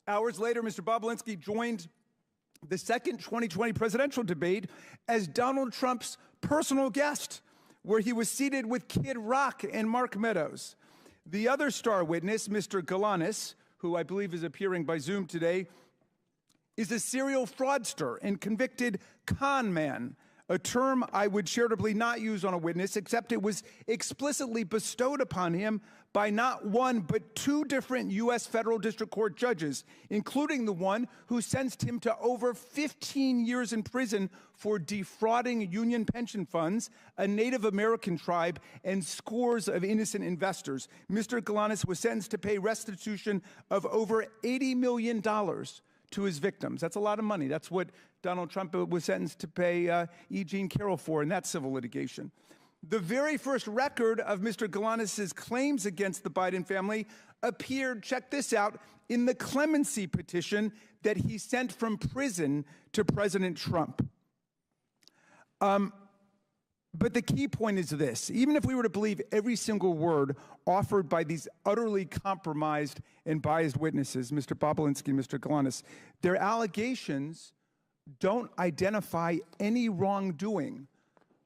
Hours later, Mr. Bobulinski joined the second 2020 presidential debate as Donald Trump's personal guest, where he was seated with Kid Rock and Mark Meadows. The other star witness, Mr. Galanis, who I believe is appearing by Zoom today, is a serial fraudster and convicted con man, a term I would charitably not use on a witness, except it was explicitly bestowed upon him by not one, but two different U.S. federal district court judges, including the one who sentenced him to over 15 years in prison for defrauding union pension funds, a Native American tribe, and scores of innocent investors. Mr. Galanis was sentenced to pay restitution of over $80 million to his victims. That's a lot of money. That's what Donald Trump was sentenced to pay E. Jean Carroll for in that civil litigation. The very first record of Mr. Galanis' claims against the Biden family appeared, check this out, in the clemency petition that he sent from prison to President Trump. But the key point is this: even if we were to believe every single word offered by these utterly compromised and biased witnesses, Mr. Bobulinski and Mr. Galanis, their allegations don't identify any wrongdoing,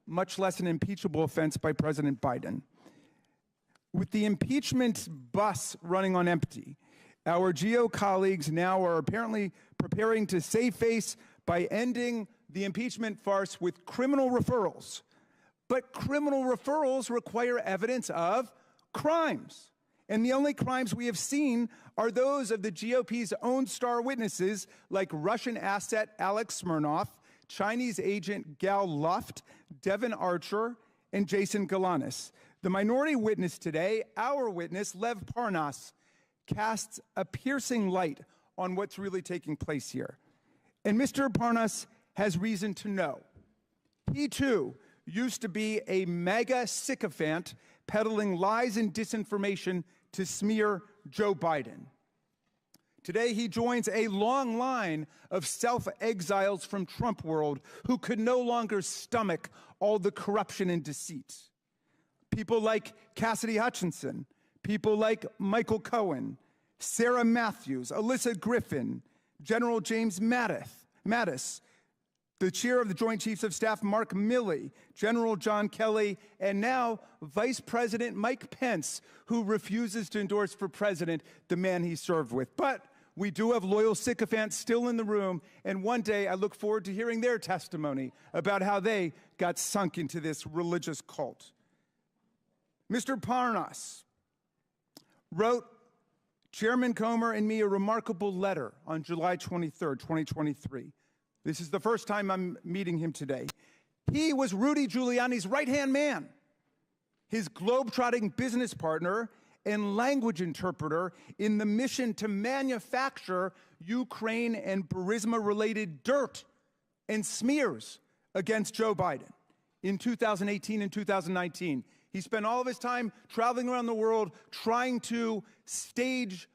much less an impeachable offense by President Biden. With the impeachment bus running on empty, our GO colleagues now are apparently preparing to save face by ending the impeachment farce with criminal referrals. But criminal referrals require evidence of crimes. And the only crimes we have seen are those of the GOP's own star witnesses, like Russian asset Alex Smirnov, Chinese agent Gal Luft, Devin Archer, and Jason Galanis. The minority witness today, our witness, Lev Parnas, casts a piercing light on what's really taking place here. And Mr. Parnas has reason to know. He, too, used to be a mega sycophant peddling lies and disinformation to smear Joe Biden. Today, he joins a long line of self-exiles from Trump world who could no longer stomach all the corruption and deceit. People like Cassidy Hutchinson, people like Michael Cohen, Sarah Matthews, Alyssa Griffin, General James Mattis, the chair of the Joint Chiefs of Staff, Mark Milley, General John Kelly, and now Vice President Mike Pence, who refuses to endorse for president the man he served with. But we do have loyal sycophants still in the room, and one day I look forward to hearing their testimony about how they got sunk into this religious cult. Mr. Parnas wrote Chairman Comer and me a remarkable letter on July 23rd, 2023. This is the first time I'm meeting him today. He was Rudy Giuliani's right-hand man, his globe-trotting business partner and language interpreter in the mission to manufacture Ukraine and Burisma-related dirt and smears against Joe Biden in 2018 and 2019. He spent all of his time traveling around the world trying to stage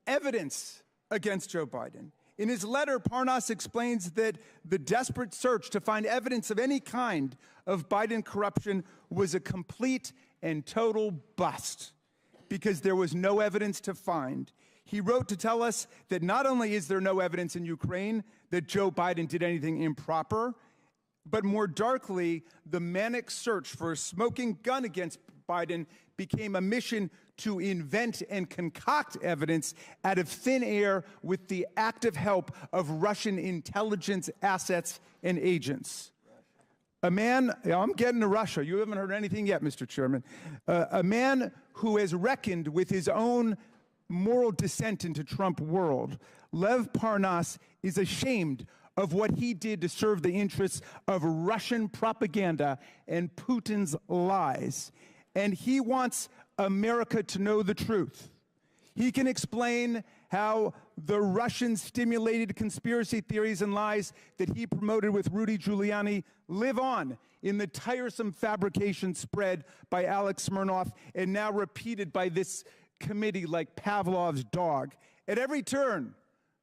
evidence against Joe Biden. In his letter, Parnas explains that the desperate search to find evidence of any kind of Biden corruption was a complete and total bust because there was no evidence to find. He wrote to tell us that not only is there no evidence in Ukraine that Joe Biden did anything improper, but more darkly, the manic search for a smoking gun against Biden became a mission to invent and concoct evidence out of thin air with the active help of Russian intelligence assets and agents. A man, I'm getting to Russia. You haven't heard anything yet, Mr. Chairman. A man who has reckoned with his own moral descent into Trump world. Lev Parnas is ashamed of what he did to serve the interests of Russian propaganda and Putin's lies. And he wants America to know the truth. He can explain how the Russian-stimulated conspiracy theories and lies that he promoted with Rudy Giuliani live on in the tiresome fabrication spread by Alex Smirnov and now repeated by this committee like Pavlov's dog. At every turn,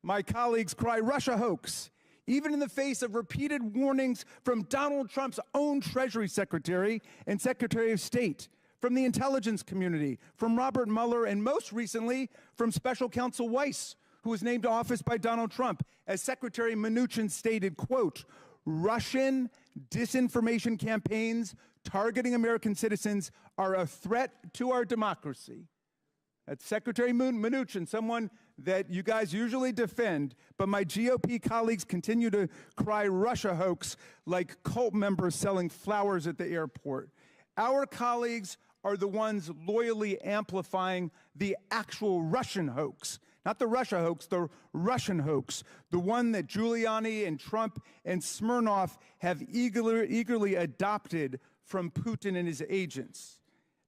my colleagues cry Russia hoax, even in the face of repeated warnings from Donald Trump's own Treasury Secretary and Secretary of State, from the intelligence community, from Robert Mueller, and most recently from Special Counsel Weiss, who was named to office by Donald Trump. As Secretary Mnuchin stated, quote, Russian disinformation campaigns targeting American citizens are a threat to our democracy. That's Secretary Mnuchin, someone that you guys usually defend, but my GOP colleagues continue to cry Russia hoax like cult members selling flowers at the airport. Our colleagues are the ones loyally amplifying the actual Russian hoax. Not the Russia hoax, the Russian hoax, the one that Giuliani and Trump and Smirnov have eagerly adopted from Putin and his agents.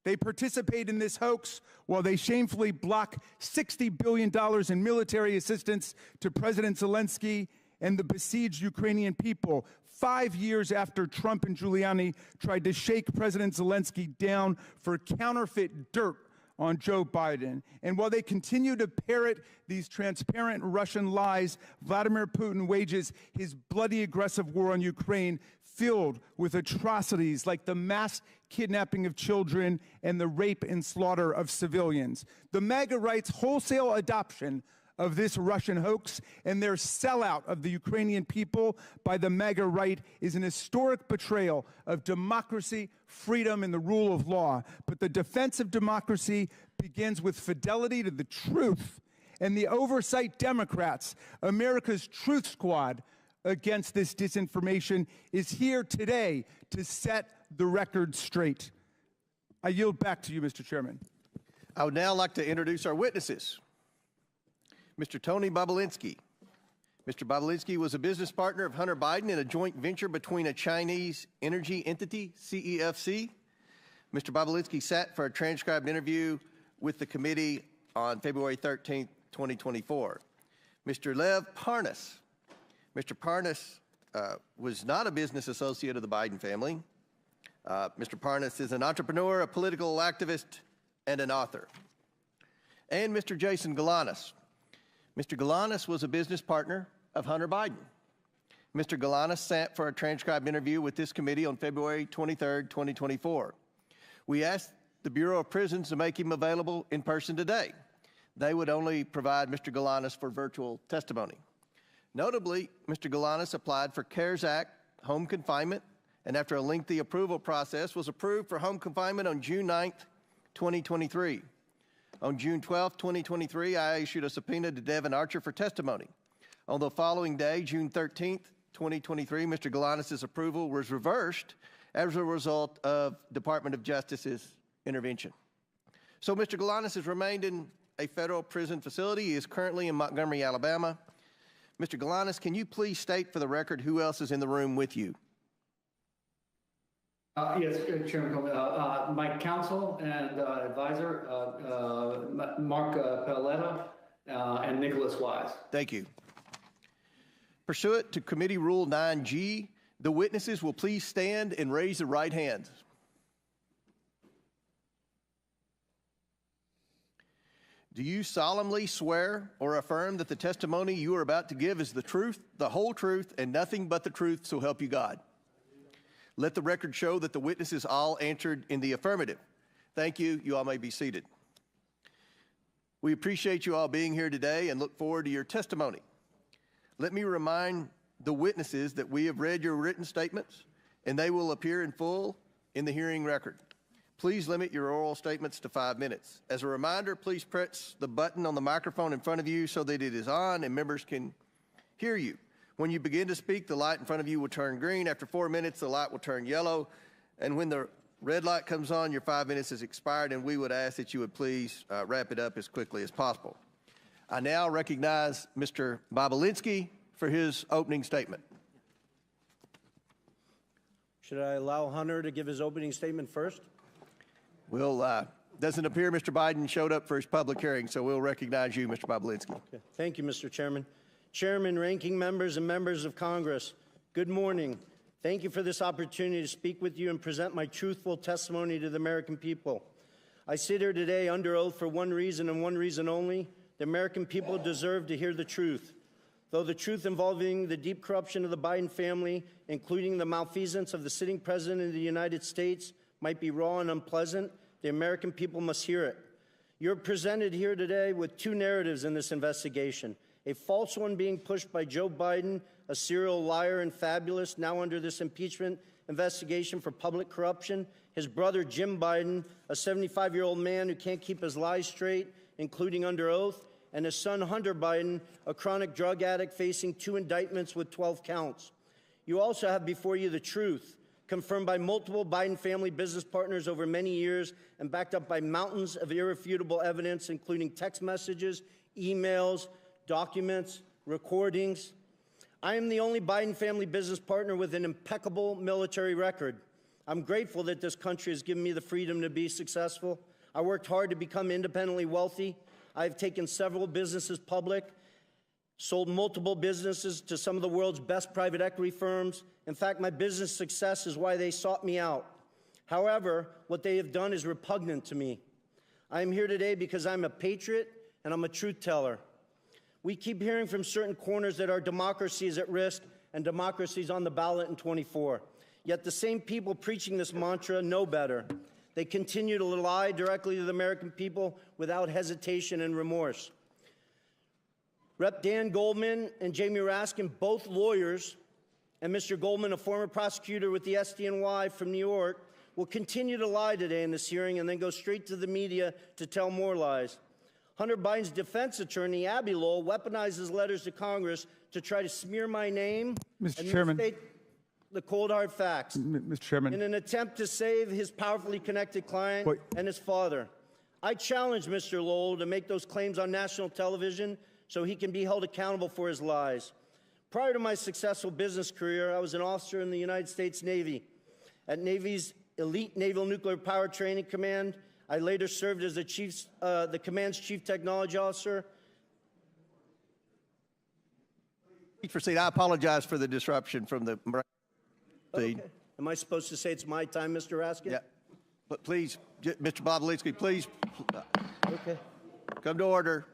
They participate in this hoax while they shamefully block $60 billion in military assistance to President Zelensky and the besieged Ukrainian people 5 years after Trump and Giuliani tried to shake President Zelensky down for counterfeit dirt on Joe Biden. And while they continue to parrot these transparent Russian lies, Vladimir Putin wages his bloody aggressive war on Ukraine filled with atrocities like the mass kidnapping of children and the rape and slaughter of civilians. The MAGA right's wholesale adoption of this Russian hoax and their sellout of the Ukrainian people by the MAGA right is an historic betrayal of democracy, freedom, and the rule of law. But the defense of democracy begins with fidelity to the truth, and the oversight Democrats, America's Truth Squad, against this disinformation is here today to set the record straight. I yield back to you, Mr. Chairman. I would now like to introduce our witnesses. Mr. Tony Bobulinski. Mr. Bobulinski was a business partner of Hunter Biden in a joint venture between a Chinese energy entity, CEFC. Mr. Bobulinski sat for a transcribed interview with the committee on February 13, 2024. Mr. Lev Parnas. Mr. Parnas was not a business associate of the Biden family. Mr. Parnas is an entrepreneur, a political activist, and an author. And Mr. Jason Galanis. Mr. Galanis was a business partner of Hunter Biden. Mr. Galanis sat for a transcribed interview with this committee on February 23, 2024. We asked the Bureau of Prisons to make him available in person today. They would only provide Mr. Galanis for virtual testimony. Notably, Mr. Galanis applied for CARES Act home confinement, and after a lengthy approval process, was approved for home confinement on June 9, 2023. On June 12, 2023, I issued a subpoena to Devin Archer for testimony. On the following day, June 13, 2023, Mr. Galanis' approval was reversed as a result of Department of Justice's intervention. So Mr. Galanis has remained in a federal prison facility. He is currently in Montgomery, Alabama. Mr. Galanis, can you please state for the record who else is in the room with you? Yes, Chairman Coleman. My counsel and advisor, Mark Paletta, and Nicholas Wise. Thank you. Pursuant to Committee Rule 9G, the witnesses will please stand and raise their right hands. Do you solemnly swear or affirm that the testimony you are about to give is the truth, the whole truth, and nothing but the truth, so help you God? Let the record show that the witnesses all answered in the affirmative. Thank you. You all may be seated. We appreciate you all being here today and look forward to your testimony. Let me remind the witnesses that we have read your written statements and they will appear in full in the hearing record. Please limit your oral statements to 5 minutes. As a reminder, please press the button on the microphone in front of you so that it is on and members can hear you. When you begin to speak, the light in front of you will turn green. After 4 minutes, the light will turn yellow. And when the red light comes on, your 5 minutes is expired, and we would ask that you would please wrap it up as quickly as possible. I now recognize Mr. Bobulinski for his opening statement. Should I allow Hunter to give his opening statement first? Doesn't appear Mr. Biden showed up for his public hearing, so we'll recognize you, Mr. Bobulinski. Okay. Thank you, Mr. Chairman. Chairman, ranking members, and members of Congress, good morning. Thank you for this opportunity to speak with you and present my truthful testimony to the American people. I sit here today under oath for one reason and one reason only. The American people deserve to hear the truth. Though the truth involving the deep corruption of the Biden family, including the malfeasance of the sitting president of the United States, might be raw and unpleasant, the American people must hear it. You're presented here today with two narratives in this investigation. A false one being pushed by Joe Biden, a serial liar and fabulous, now under this impeachment investigation for public corruption. His brother, Jim Biden, a 75-year-old man who can't keep his lies straight, including under oath. And his son, Hunter Biden, a chronic drug addict facing 2 indictments with 12 counts. You also have before you the truth confirmed by multiple Biden family business partners over many years and backed up by mountains of irrefutable evidence, including text messages, emails, documents, recordings. I am the only Biden family business partner with an impeccable military record. I'm grateful that this country has given me the freedom to be successful. I worked hard to become independently wealthy. I've taken several businesses public, sold multiple businesses to some of the world's best private equity firms. In fact, my business success is why they sought me out. However, what they have done is repugnant to me. I am here today because I'm a patriot and I'm a truth teller. We keep hearing from certain corners that our democracy is at risk and democracy is on the ballot in 24. Yet the same people preaching this mantra know better. They continue to lie directly to the American people without hesitation and remorse. Rep. Dan Goldman and Jamie Raskin, both lawyers, and Mr. Goldman, a former prosecutor with the SDNY from New York, will continue to lie today in this hearing and then go straight to the media to tell more lies. Hunter Biden's defense attorney, Abby Lowell, weaponizes letters to Congress to try to smear my name Mr. Chairman. misstate the cold hard facts Mr. Chairman. in an attempt to save his powerfully connected client and his father. I challenge Mr. Lowell to make those claims on national television so he can be held accountable for his lies. Prior to my successful business career, I was an officer in the United States Navy. At Navy's elite Naval Nuclear Power Training Command, I later served as the command's chief technology officer. Please proceed. I apologize for the disruption from the... Okay. Am I supposed to say it's my time, Mr. Raskin? Yeah. But please, Mr. Bobulinski, please Okay. come to order.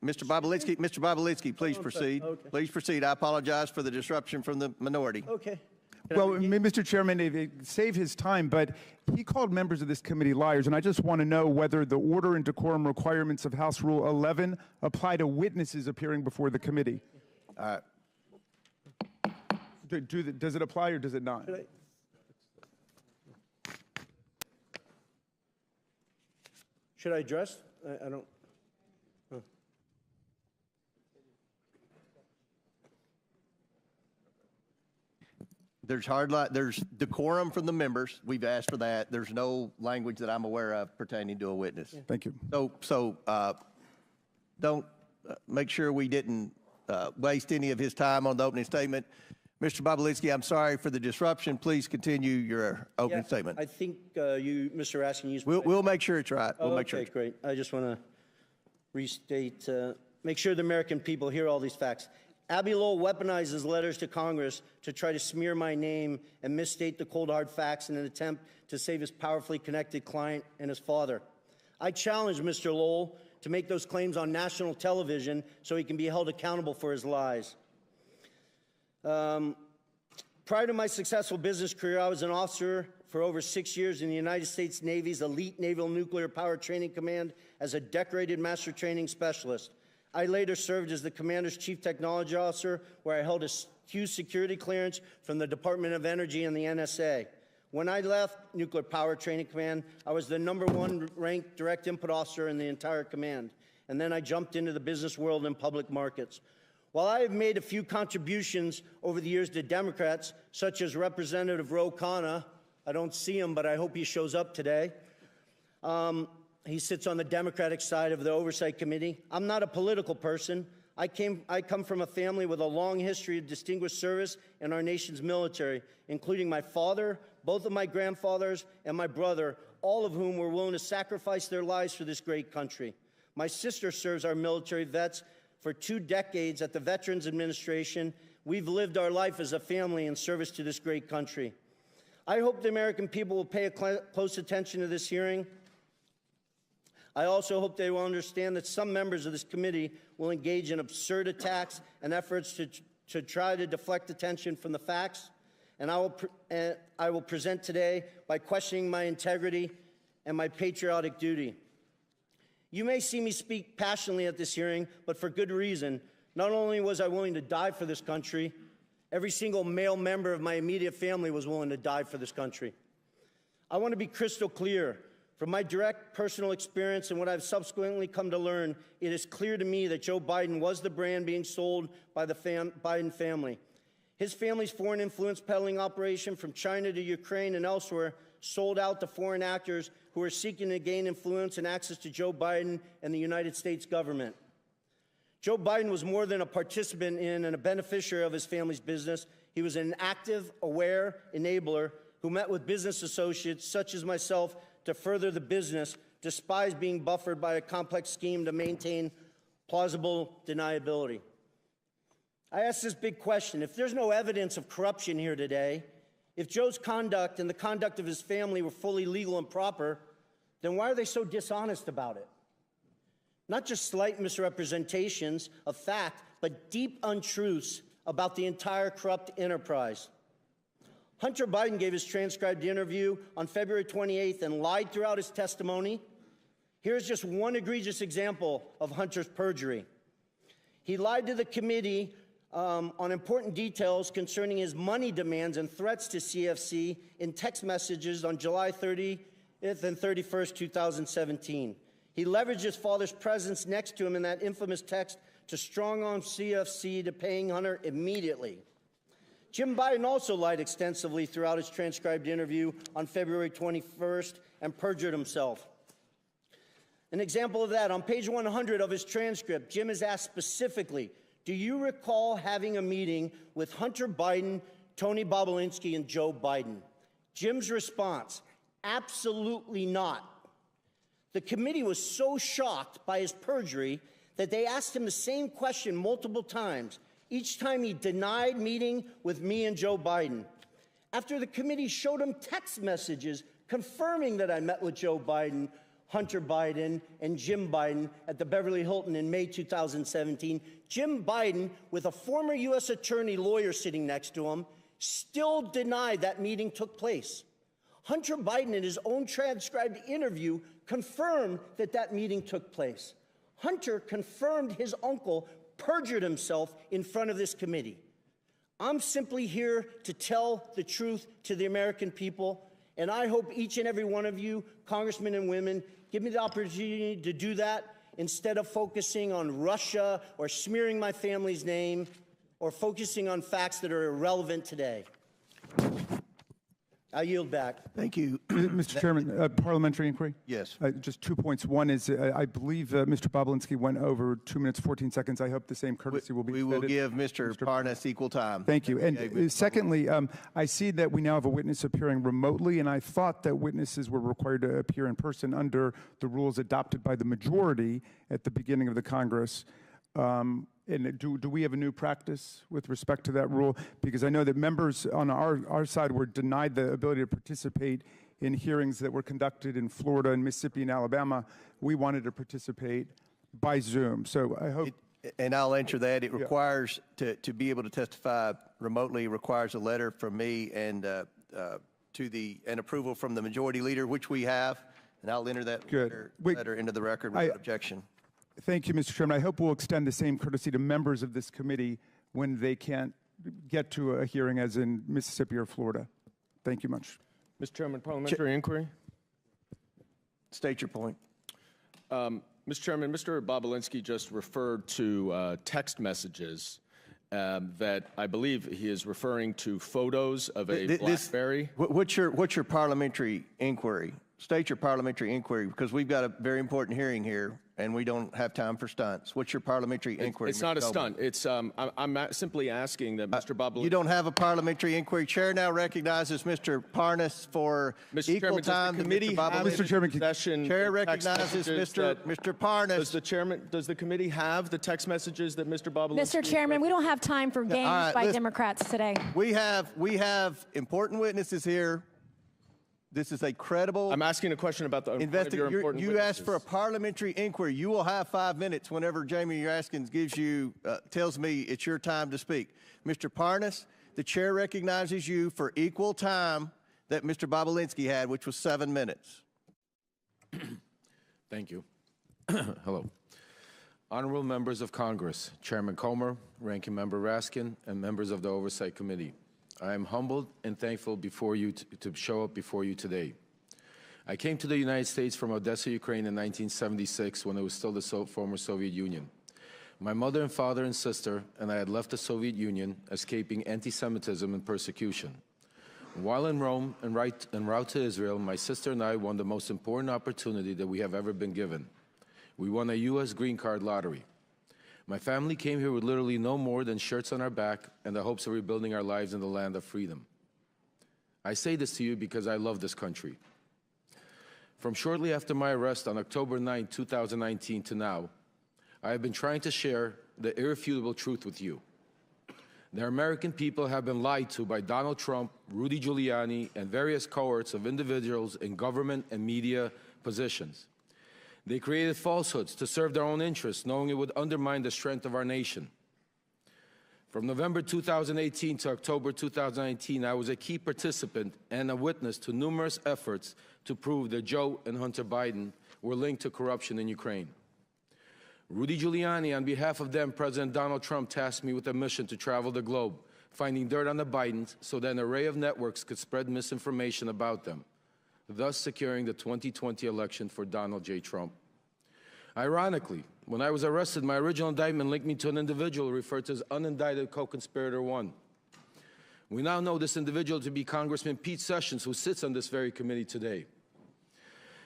Mr. Bobulinski, please proceed. Okay. Please proceed. I apologize for the disruption from the minority. Okay. Well, Mr. Chairman, it saved his time, but he called members of this committee liars, and I just want to know whether the order and decorum requirements of House Rule 11 apply to witnesses appearing before the committee. Does it apply or does it not? Should I address? I don't. There's decorum from the members. We've asked for that. There's no language that I'm aware of pertaining to a witness. Thank you. So don't make sure we didn't waste any of his time on the opening statement. Mr. Bobulinski, I'm sorry for the disruption. Please continue your opening statement. I think you, Mr. Raskin, used. We'll make sure it's right. We'll make sure. Okay, great. I just want to restate, make sure the American people hear all these facts. Abby Lowell weaponizes letters to Congress to try to smear my name and misstate the cold hard facts in an attempt to save his powerfully connected client and his father. I challenge Mr. Lowell to make those claims on national television so he can be held accountable for his lies. Prior to my successful business career, I was an officer for over 6 years in the United States Navy's elite Naval Nuclear Power Training Command as a decorated master training specialist. I later served as the commander's chief technology officer, where I held a huge security clearance from the Department of Energy and the NSA. When I left Nuclear Power Training Command, I was the #1 ranked direct input officer in the entire command. And then I jumped into the business world and public markets. While I have made a few contributions over the years to Democrats, such as Representative Ro Khanna, I don't see him, but I hope he shows up today. He sits on the Democratic side of the Oversight Committee. I'm not a political person. I come from a family with a long history of distinguished service in our nation's military, including my father, both of my grandfathers, and my brother, all of whom were willing to sacrifice their lives for this great country. My sister serves our military vets for 2 decades at the Veterans Administration. We've lived our life as a family in service to this great country. I hope the American people will pay close attention to this hearing. I also hope they will understand that some members of this committee will engage in absurd attacks and efforts to try to deflect attention from the facts. And I will present today by questioning my integrity and my patriotic duty. You may see me speak passionately at this hearing, but for good reason. Not only was I willing to die for this country, every single male member of my immediate family was willing to die for this country. I want to be crystal clear. From my direct personal experience and what I've subsequently come to learn, it is clear to me that Joe Biden was the brand being sold by the Biden family. His family's foreign influence peddling operation from China to Ukraine and elsewhere sold out to foreign actors who are seeking to gain influence and access to Joe Biden and the United States government. Joe Biden was more than a participant in and a beneficiary of his family's business. He was an active, aware enabler who met with business associates such as myself to further the business, despite being buffered by a complex scheme to maintain plausible deniability. I ask this big question. If there's no evidence of corruption here today, if Joe's conduct and the conduct of his family were fully legal and proper, then why are they so dishonest about it? Not just slight misrepresentations of fact, but deep untruths about the entire corrupt enterprise. Hunter Biden gave his transcribed interview on February 28th and lied throughout his testimony. Here's just one egregious example of Hunter's perjury. He lied to the committee on important details concerning his money demands and threats to CFC in text messages on July 30th and 31st, 2017. He leveraged his father's presence next to him in that infamous text to strong-arm CFC to paying Hunter immediately. Jim Biden also lied extensively throughout his transcribed interview on February 21st and perjured himself. An example of that, on page 100 of his transcript, Jim is asked specifically, do you recall having a meeting with Hunter Biden, Tony Bobulinski, and Joe Biden? Jim's response, absolutely not. The committee was so shocked by his perjury that they asked him the same question multiple times. Each time he denied meeting with me and Joe Biden. After the committee showed him text messages confirming that I met with Joe Biden, Hunter Biden, and Jim Biden at the Beverly Hilton in May 2017, Jim Biden, with a former U.S. attorney lawyer sitting next to him, still denied that meeting took place. Hunter Biden, in his own transcribed interview, confirmed that that meeting took place. Hunter confirmed his uncle perjured himself in front of this committee. I'm simply here to tell the truth to the American people, and I hope each and every one of you, congressmen and women, give me the opportunity to do that instead of focusing on Russia or smearing my family's name or focusing on facts that are irrelevant today. I yield back. Thank you. Mr. Chairman, parliamentary inquiry? Yes. Just 2 points. One is, I believe Mr. Bobulinski went over 2 minutes, 14 seconds. I hope the same courtesy will be We will give Mr. Parnas equal time. Thank you. And secondly, I see that we now have a witness appearing remotely, and I thought that witnesses were required to appear in person under the rules adopted by the majority at the beginning of the Congress. And do we have a new practice with respect to that rule? Because I know that members on our side were denied the ability to participate in hearings that were conducted in Florida and Mississippi and Alabama. We wanted to participate by Zoom. So I hope... And I'll answer that. It requires, to be able to testify remotely, requires a letter from me and and approval from the majority leader, which we have. And I'll enter that letter into the record without objection. Thank you, Mr. Chairman. I hope we'll extend the same courtesy to members of this committee when they can't get to a hearing as in Mississippi or Florida. Thank you much. Mr. Chairman, parliamentary inquiry. State your point. Mr. Chairman, Mr. Bobulinski just referred to text messages that I believe he is referring to photos of a BlackBerry. What's your parliamentary inquiry? State your parliamentary inquiry, because we've got a very important hearing here, and we don't have time for stunts. What's your parliamentary inquiry? It's not a stunt. It's I'm simply asking that Mr. Bobulinski. You don't have a parliamentary inquiry. Chair now recognizes Mr. Parnas for equal time. Mr. Chairman, Chair recognizes Mr. Parnas. Does the committee have the text messages that Mr. Bobulinski? Mr. Chairman, we don't have time for games by Democrats today. We have important witnesses here. This is a credible... I'm asking a question about the important You asked for a parliamentary inquiry. You will have 5 minutes whenever Jamie Raskins gives you, tells me it's your time to speak. Mr. Parnas, the chair recognizes you for equal time that Mr. Bobulinski had, which was 7 minutes. Thank you. Hello. Honorable members of Congress, Chairman Comer, Ranking Member Raskin, and members of the Oversight Committee. I am humbled and thankful before you to show up before you today. I came to the United States from Odessa, Ukraine in 1976 when it was still the former Soviet Union. My mother and father and sister and I had left the Soviet Union, escaping anti-Semitism and persecution. While in Rome en route to Israel, my sister and I won the most important opportunity that we have ever been given. We won a U.S. green card lottery. My family came here with literally no more than shirts on our back and the hopes of rebuilding our lives in the land of freedom. I say this to you because I love this country. From shortly after my arrest on October 9, 2019 to now, I have been trying to share the irrefutable truth with you. The American people have been lied to by Donald Trump, Rudy Giuliani, and various cohorts of individuals in government and media positions. They created falsehoods to serve their own interests, knowing it would undermine the strength of our nation. From November 2018 to October 2019, I was a key participant and a witness to numerous efforts to prove that Joe and Hunter Biden were linked to corruption in Ukraine. Rudy Giuliani, on behalf of then President Donald Trump, tasked me with a mission to travel the globe, finding dirt on the Bidens so that an array of networks could spread misinformation about them, thus securing the 2020 election for Donald J. Trump. Ironically, when I was arrested, my original indictment linked me to an individual referred to as unindicted co-conspirator 1. We now know this individual to be Congressman Pete Sessions, who sits on this very committee today.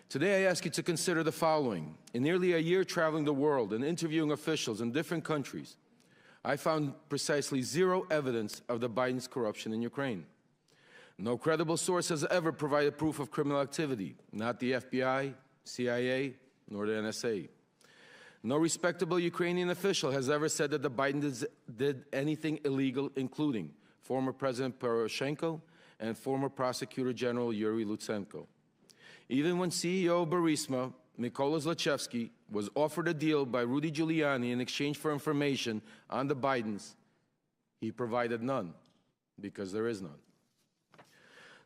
Today, I ask you to consider the following. In nearly a year traveling the world and interviewing officials in different countries, I found precisely zero evidence of the Biden's corruption in Ukraine. No credible source has ever provided proof of criminal activity, not the FBI, CIA, nor the NSA. No respectable Ukrainian official has ever said that the Bidens did anything illegal, including former President Poroshenko and former Prosecutor General Yuri Lutsenko. Even when CEO of Burisma, Mykola Zlochevsky, was offered a deal by Rudy Giuliani in exchange for information on the Bidens, he provided none, because there is none.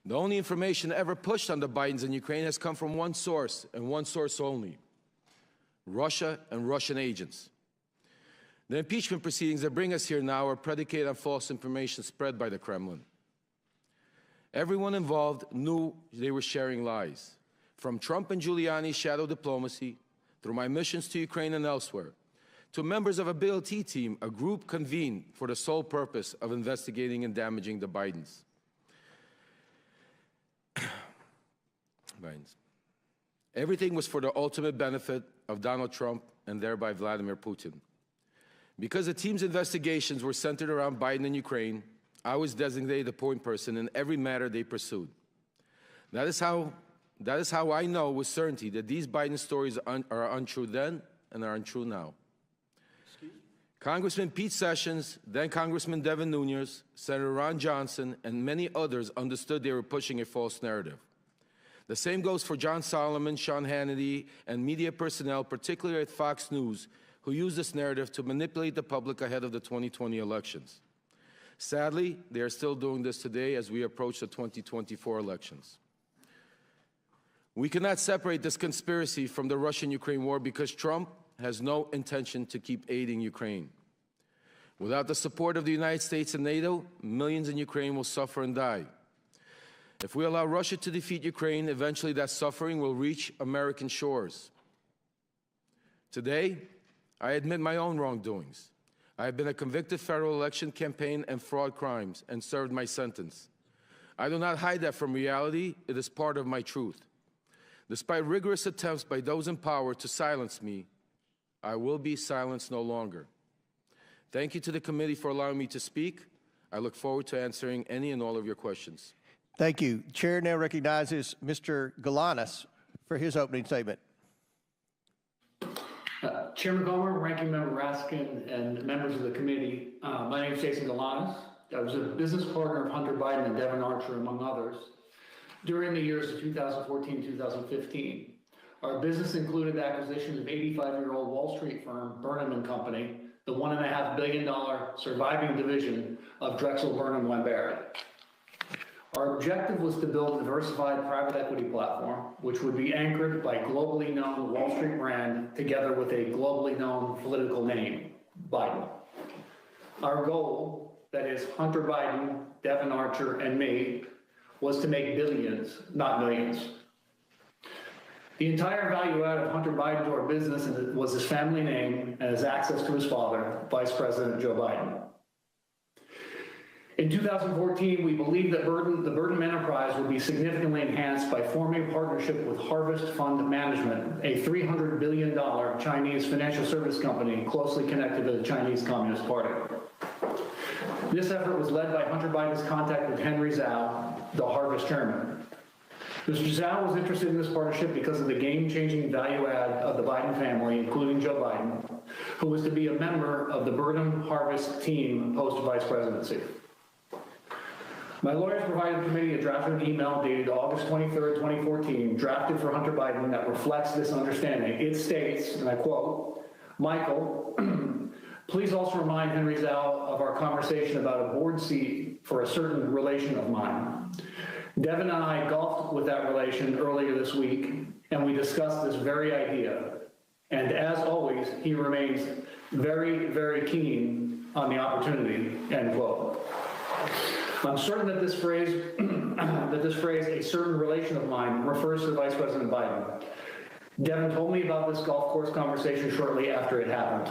The only information ever pushed on the Bidens in Ukraine has come from one source, and one source only: Russia and Russian agents. The impeachment proceedings that bring us here now are predicated on false information spread by the Kremlin. Everyone involved knew they were sharing lies. From Trump and Giuliani's shadow diplomacy, through my missions to Ukraine and elsewhere, to members of a BLT team, a group convened for the sole purpose of investigating and damaging the Bidens. Everything was for the ultimate benefit of Donald Trump and thereby Vladimir Putin. Because the team's investigations were centered around Biden and Ukraine, I was designated the point person in every matter they pursued. That is how I know with certainty that these Biden stories are untrue then and are untrue now. Congressman Pete Sessions, then Congressman Devin Nunes, Senator Ron Johnson, and many others understood they were pushing a false narrative. The same goes for John Solomon, Sean Hannity, and media personnel, particularly at Fox News, who used this narrative to manipulate the public ahead of the 2020 elections. Sadly, they are still doing this today as we approach the 2024 elections. We cannot separate this conspiracy from the Russian-Ukraine war because Trump has no intention to keep aiding Ukraine. Without the support of the United States and NATO, millions in Ukraine will suffer and die. If we allow Russia to defeat Ukraine, eventually that suffering will reach American shores. Today, I admit my own wrongdoings. I have been a convicted federal election campaign and fraud crimes and served my sentence. I do not hide that from reality. It is part of my truth. Despite rigorous attempts by those in power to silence me, I will be silenced no longer. Thank you to the committee for allowing me to speak. I look forward to answering any and all of your questions. Thank you. Chair now recognizes Mr. Galanis for his opening statement. Chairman Comer, Ranking Member Raskin, and members of the committee, my name is Jason Galanis. I was a business partner of Hunter Biden and Devin Archer, among others, during the years of 2014-2015. Our business included acquisitions of 85-year-old Wall Street firm Burnham & Company, the $1.5 billion surviving division of Drexel Burnham Lambert. Our objective was to build a diversified private equity platform, which would be anchored by globally known Wall Street brand together with a globally known political name, Biden. Our goal, that is Hunter Biden, Devin Archer, and me, was to make billions, not millions. The entire value add of Hunter Biden to our business was his family name and his access to his father, Vice President Joe Biden. In 2014, we believed that the Burden enterprise would be significantly enhanced by forming a partnership with Harvest Fund Management, a $300 billion Chinese financial service company closely connected to the Chinese Communist Party. This effort was led by Hunter Biden's contact with Henry Zhao, the Harvest chairman. Mr. Zhao was interested in this partnership because of the game-changing value add of the Biden family, including Joe Biden, who was to be a member of the Burden Harvest team post-vice presidency. My lawyers provided the committee a drafted email dated August 23rd, 2014, drafted for Hunter Biden that reflects this understanding. It states, and I quote, "Michael, please also remind Henry Zhao of our conversation about a board seat for a certain relation of mine. Devin and I golfed with that relation earlier this week, and we discussed this very idea. And as always, he remains very, very keen on the opportunity," end quote. I'm certain that this phrase, a certain relation of mine, refers to Vice President Biden. Devin told me about this golf course conversation shortly after it happened.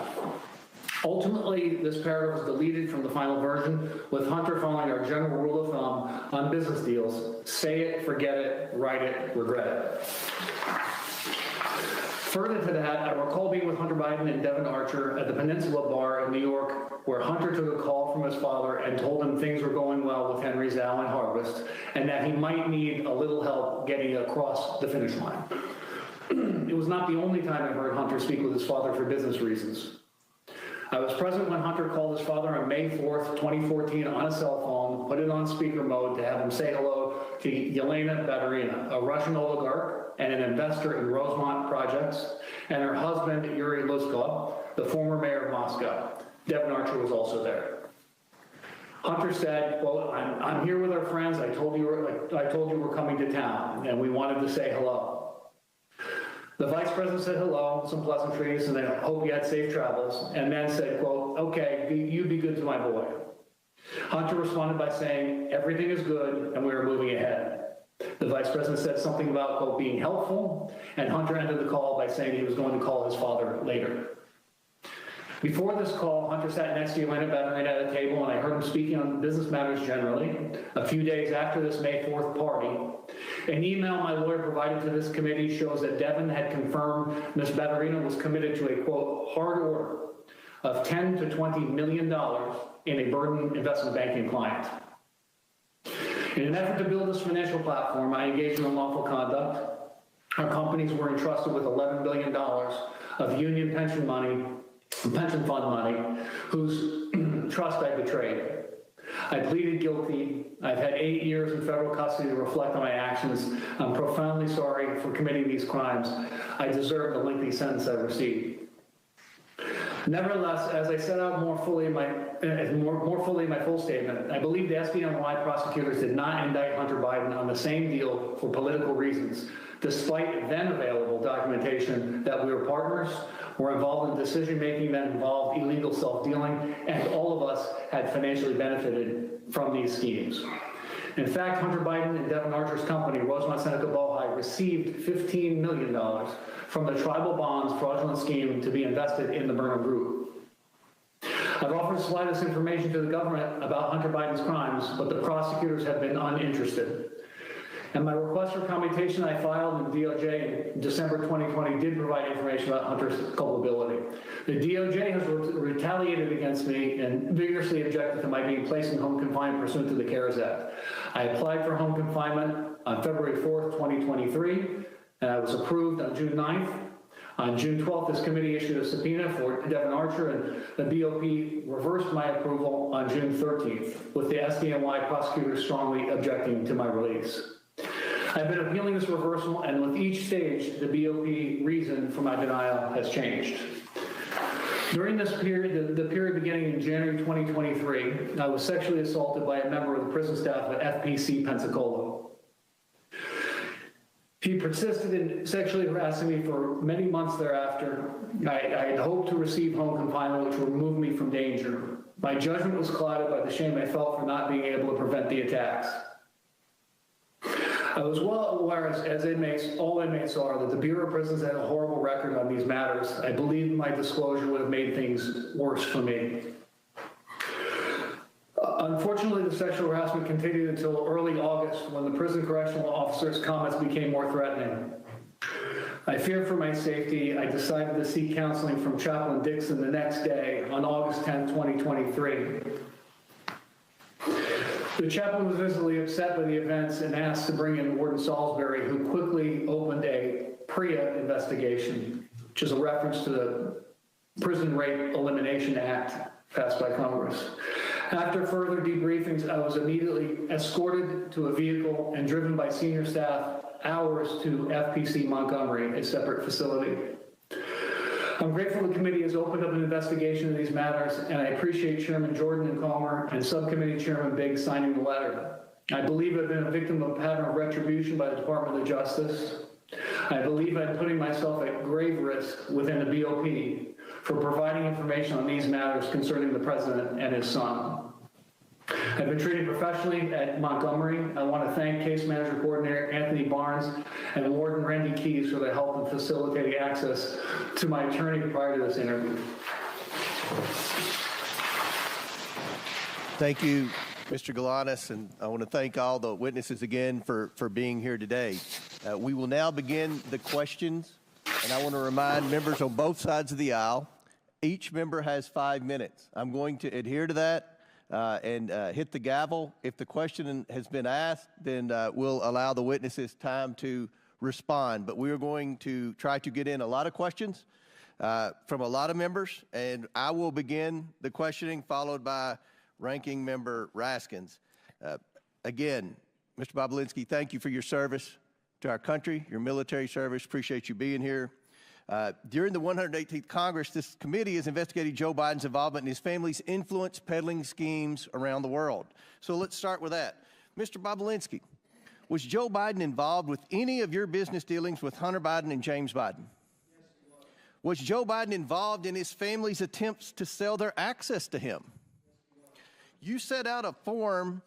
Ultimately, this paragraph was deleted from the final version, with Hunter following our general rule of thumb on business deals: say it, forget it, write it, regret it. Further to that, I recall being with Hunter Biden and Devin Archer at the Peninsula Bar in New York, where Hunter took a call from his father and told him things were going well with Henry Zhao and Harvest, and that he might need a little help getting across the finish line. It was not the only time I heard Hunter speak with his father for business reasons. I was present when Hunter called his father on May 4th, 2014 on a cell phone, put it on speaker mode to have him say hello to Yelena Baturina, a Russian oligarch and an investor in Rosemont projects, and her husband, Yuri Luzkov, the former mayor of Moscow. Devin Archer was also there. Hunter said, quote, I'm here with our friends. I told you we're coming to town, and we wanted to say hello. The vice president said hello, some pleasantries, and I hope you had safe travels, and then said, quote, okay, you be good to my boy. Hunter responded by saying, everything is good, and we are moving ahead. The vice president said something about, quote, being helpful, and Hunter ended the call by saying he was going to call his father later. Before this call, Hunter sat next to Yelena Baturina at a table, and I heard him speaking on business matters generally. A few days after this May 4th party, an email my lawyer provided to this committee shows that Devin had confirmed Ms. Baturina was committed to a, quote, hard order of $10 to $20 million in a Burden investment banking client. In an effort to build this financial platform, I engaged in unlawful conduct. Our companies were entrusted with $11 billion of union pension fund money, whose trust I betrayed. I pleaded guilty. I've had 8 years in federal custody to reflect on my actions. I'm profoundly sorry for committing these crimes. I deserve the lengthy sentence I received. Nevertheless, as I set out more fully in my full statement, I believe the SDNY prosecutors did not indict Hunter Biden on the same deal for political reasons, despite then available documentation that we were partners, were involved in decision-making that involved illegal self-dealing, and all of us had financially benefited from these schemes. In fact, Hunter Biden and Devin Archer's company, Rosemont Seneca Bohai, received $15 million from the tribal bonds fraudulent scheme to be invested in the Burnham Group. I've offered to supply this information to the government about Hunter Biden's crimes, but the prosecutors have been uninterested. And my request for commutation I filed in DOJ in December 2020 did provide information about Hunter's culpability. The DOJ has retaliated against me and vigorously objected to my being placed in home confinement pursuant to the CARES Act. I applied for home confinement on February 4th, 2023, and I was approved on June 9th. On June 12th, this committee issued a subpoena for Devin Archer, and the BOP reversed my approval on June 13th, with the SDNY prosecutors strongly objecting to my release. I've been appealing this reversal, and with each stage, the BOP reason for my denial has changed. During this period, the period beginning in January 2023, I was sexually assaulted by a member of the prison staff at FPC Pensacola. He persisted in sexually harassing me for many months thereafter. I had hoped to receive home confinement, which would remove me from danger. My judgment was clouded by the shame I felt for not being able to prevent the attacks. I was well aware, as inmates, all inmates are, that the Bureau of Prisons had a horrible record on these matters. I believe my disclosure would have made things worse for me. Unfortunately, the sexual harassment continued until early August, when the prison correctional officer's comments became more threatening. I feared for my safety. I decided to seek counseling from Chaplain Dixon the next day, on August 10, 2023. The chaplain was visibly upset by the events and asked to bring in Warden Salisbury, who quickly opened a PREA investigation, which is a reference to the Prison Rape Elimination Act passed by Congress. After further debriefings, I was immediately escorted to a vehicle and driven by senior staff hours to FPC Montgomery, a separate facility. I'm grateful the committee has opened up an investigation of these matters, and I appreciate Chairman Jordan and Comer and Subcommittee Chairman Biggs signing the letter. I believe I've been a victim of a pattern of retribution by the Department of Justice. I believe I'm putting myself at grave risk within the BOP for providing information on these matters concerning the president and his son. I've been treated professionally at Montgomery. I want to thank Case Manager Coordinator Anthony Barnes and Warden Randy Keys for their help in facilitating access to my attorney prior to this interview. Thank you, Mr. Galanis, and I want to thank all the witnesses again for being here today. We will now begin the questions, and I want to remind members on both sides of the aisle, each member has 5 minutes. I'm going to adhere to that. And hit the gavel. If the question has been asked, then we'll allow the witnesses time to respond. But we are going to try to get in a lot of questions from a lot of members, and I will begin the questioning, followed by Ranking Member Raskins. Again, Mr. Bobulinski, thank you for your service to our country, your military service. Appreciate you being here. During the 118th Congress, this committee has investigated Joe Biden's involvement in his family's influence peddling schemes around the world. So let's start with that. Mr. Bobulinski, was Joe Biden involved with any of your business dealings with Hunter Biden and James Biden? Was Joe Biden involved in his family's attempts to sell their access to him? You set out a form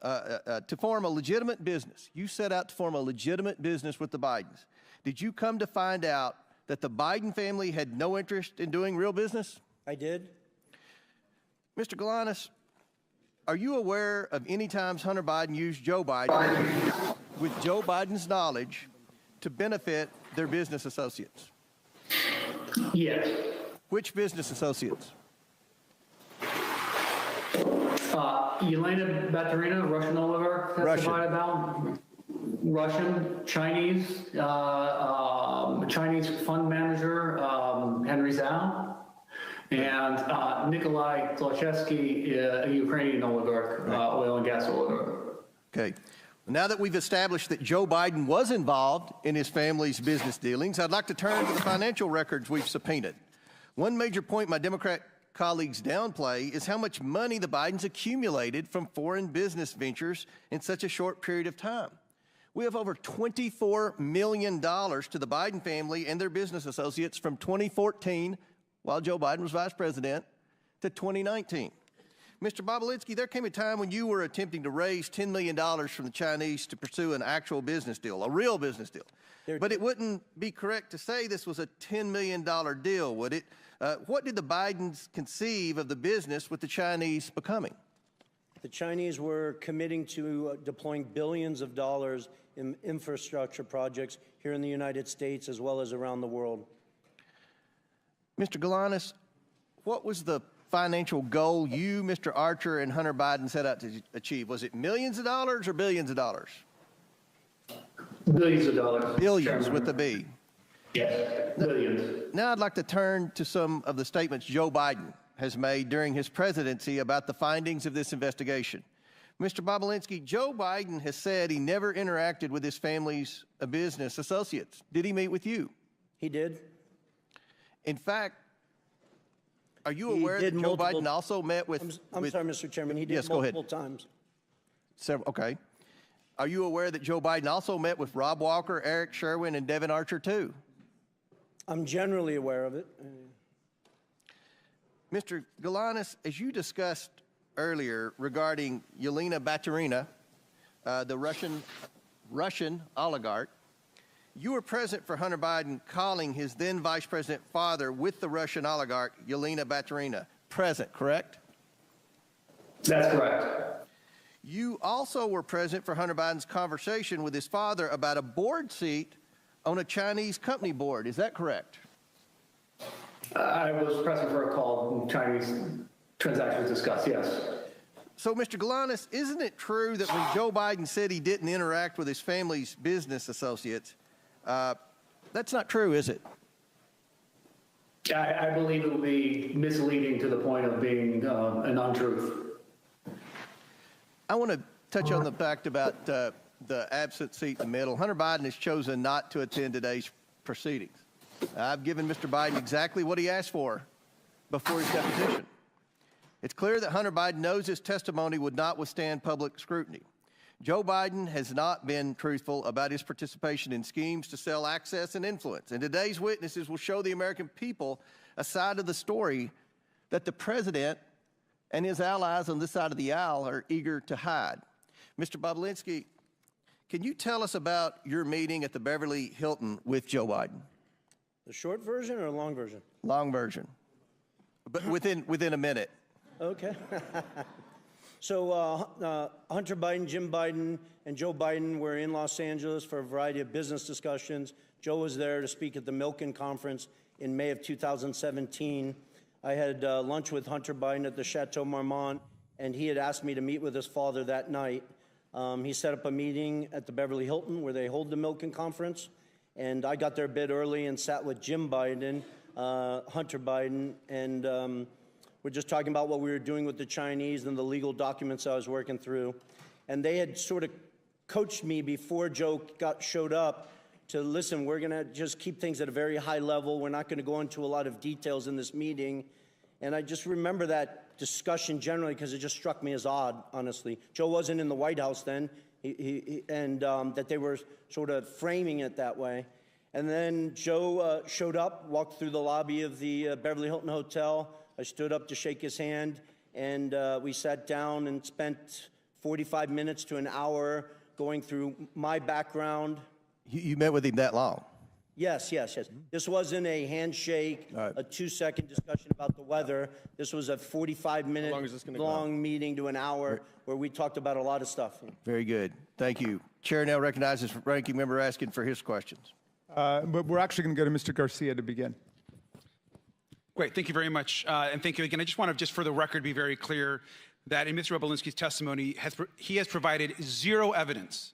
to form a legitimate business. You set out to form a legitimate business with the Bidens. Did you come to find out that the Biden family had no interest in doing real business? I did. Mr. Galanis, are you aware of any times Hunter Biden used Joe Biden with Joe Biden's knowledge to benefit their business associates? Yes. Which business associates? Elena Baturina, Russian oligarch, testified about. Russian, Chinese, Chinese fund manager, Henry Zhao, and Nikolai Zlochevsky, a Ukrainian oligarch, oil and gas oligarch. Okay. Now that we've established that Joe Biden was involved in his family's business dealings, I'd like to turn to the financial records we've subpoenaed. One major point my Democrat colleagues downplay is how much money the Bidens accumulated from foreign business ventures in such a short period of time. We have over $24 million to the Biden family and their business associates from 2014, while Joe Biden was vice president, to 2019. Mr. Bobulinski, there came a time when you were attempting to raise $10 million from the Chinese to pursue an actual business deal, a real business deal. But it wouldn't be correct to say this was a $10 million deal, would it? What did the Bidens conceive of the business with the Chinese becoming? The Chinese were committing to deploying billions of dollars in infrastructure projects here in the United States as well as around the world. Mr. Galanis, what was the financial goal you, Mr. Archer, and Hunter Biden set out to achieve? Was it millions of dollars or billions of dollars? Billions of dollars. Billions with a B. Yes, billions. Now I'd like to turn to some of the statements Joe Biden has made during his presidency about the findings of this investigation. Mr. Bobulinski, Joe Biden has said he never interacted with his family's business associates. Did he meet with you? He did. In fact, are you aware that Joe Biden also met with... I'm sorry, Mr. Chairman. He did multiple times. Okay. Are you aware that Joe Biden also met with Rob Walker, Eric Sherwin, and Devin Archer, too? I'm generally aware of it. Mr. Galanis, as you discussed earlier regarding Yelena Baturina, the Russian oligarch. You were present for Hunter Biden calling his then Vice President father with the Russian oligarch, Yelena Baturina. Present, correct? That's correct. You also were present for Hunter Biden's conversation with his father about a board seat on a Chinese company board. Is that correct? I was present for a call when Chinese transactions discussed, yes. So, Mr. Galanis, isn't it true that when Joe Biden said he didn't interact with his family's business associates, that's not true, is it? I believe it would be misleading to the point of being an untruth. I want to touch on the fact about the absent seat in the middle. Hunter Biden has chosen not to attend today's proceedings. I've given Mr. Biden exactly what he asked for before his deposition. It's clear that Hunter Biden knows his testimony would not withstand public scrutiny. Joe Biden has not been truthful about his participation in schemes to sell access and influence. And today's witnesses will show the American people a side of the story that the president and his allies on this side of the aisle are eager to hide. Mr. Bobulinski, can you tell us about your meeting at the Beverly Hilton with Joe Biden? The short version or a long version? Long version, but within a minute. Okay. So Hunter Biden, Jim Biden, and Joe Biden were in Los Angeles for a variety of business discussions. Joe was there to speak at the Milken Conference in May of 2017. I had lunch with Hunter Biden at the Chateau Marmont, and he had asked me to meet with his father that night. He set up a meeting at the Beverly Hilton where they hold the Milken Conference, and I got there a bit early and sat with Jim Biden, Hunter Biden, and we're just talking about what we were doing with the Chinese and the legal documents I was working through. And they had sort of coached me before Joe showed up to, listen, we're going to just keep things at a very high level. We're not going to go into a lot of details in this meeting. And I just remember that discussion generally because it just struck me as odd, honestly. Joe wasn't in the White House then, and that they were sort of framing it that way. And then Joe showed up, walked through the lobby of the Beverly Hilton Hotel. I stood up to shake his hand, and we sat down and spent 45 minutes to an hour going through my background. You met with him that long? Yes. This wasn't a handshake, a 2-second discussion about the weather. This was a 45-minute long meeting to an hour where we talked about a lot of stuff. Very good. Thank you. Chair now recognizes Ranking Member Raskin for his questions. But we're actually going to go to Mr. Garcia to begin. Great, thank you very much, and thank you again. I just want to, just for the record, be very clear that in Mr. Bobulinski's testimony, he has provided zero evidence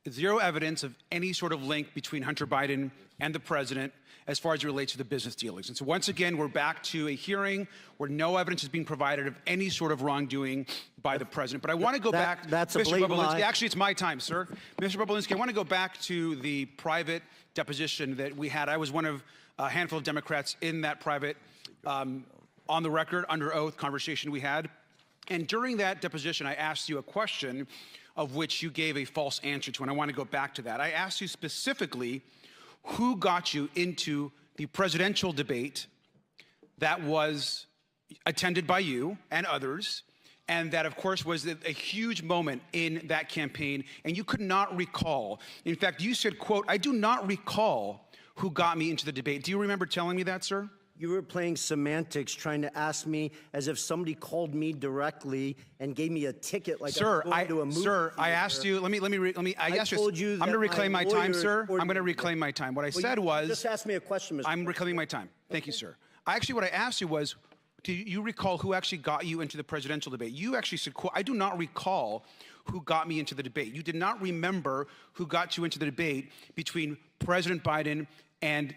of any sort of link between Hunter Biden and the president as far as it relates to the business dealings. And so once again, we're back to a hearing where no evidence is being provided of any sort of wrongdoing by the president. But I want to go back, that's Mr. a blatant Bobulinski. lie. Actually, it's my time, sir. Mr. Bobulinski, I want to go back to the private deposition that we had. I was one of a handful of Democrats in that private, on the record, under oath conversation we had. And during that deposition, I asked you a question of which you gave a false answer to, and I want to go back to that. I asked you specifically who got you into the presidential debate that was attended by you and others, and that, of course, was a huge moment in that campaign, and you could not recall. In fact, you said, quote, "I do not recall who got me into the debate." Do you remember telling me that, sir? You were playing semantics, trying to ask me as if somebody called me directly and gave me a ticket like Sir, I was going to a movie sir, I theater. asked you, I told you I'm that going to reclaim my time, lawyers sir. I'm ordered going to me. reclaim my time. What I Well, said you was, just asked me a question, Mr. I'm reclaiming my time. Thank you, sir. What I asked you was, do you recall who actually got you into the presidential debate? You actually said, quote, "I do not recall who got me into the debate." You did not remember who got you into the debate between President Biden and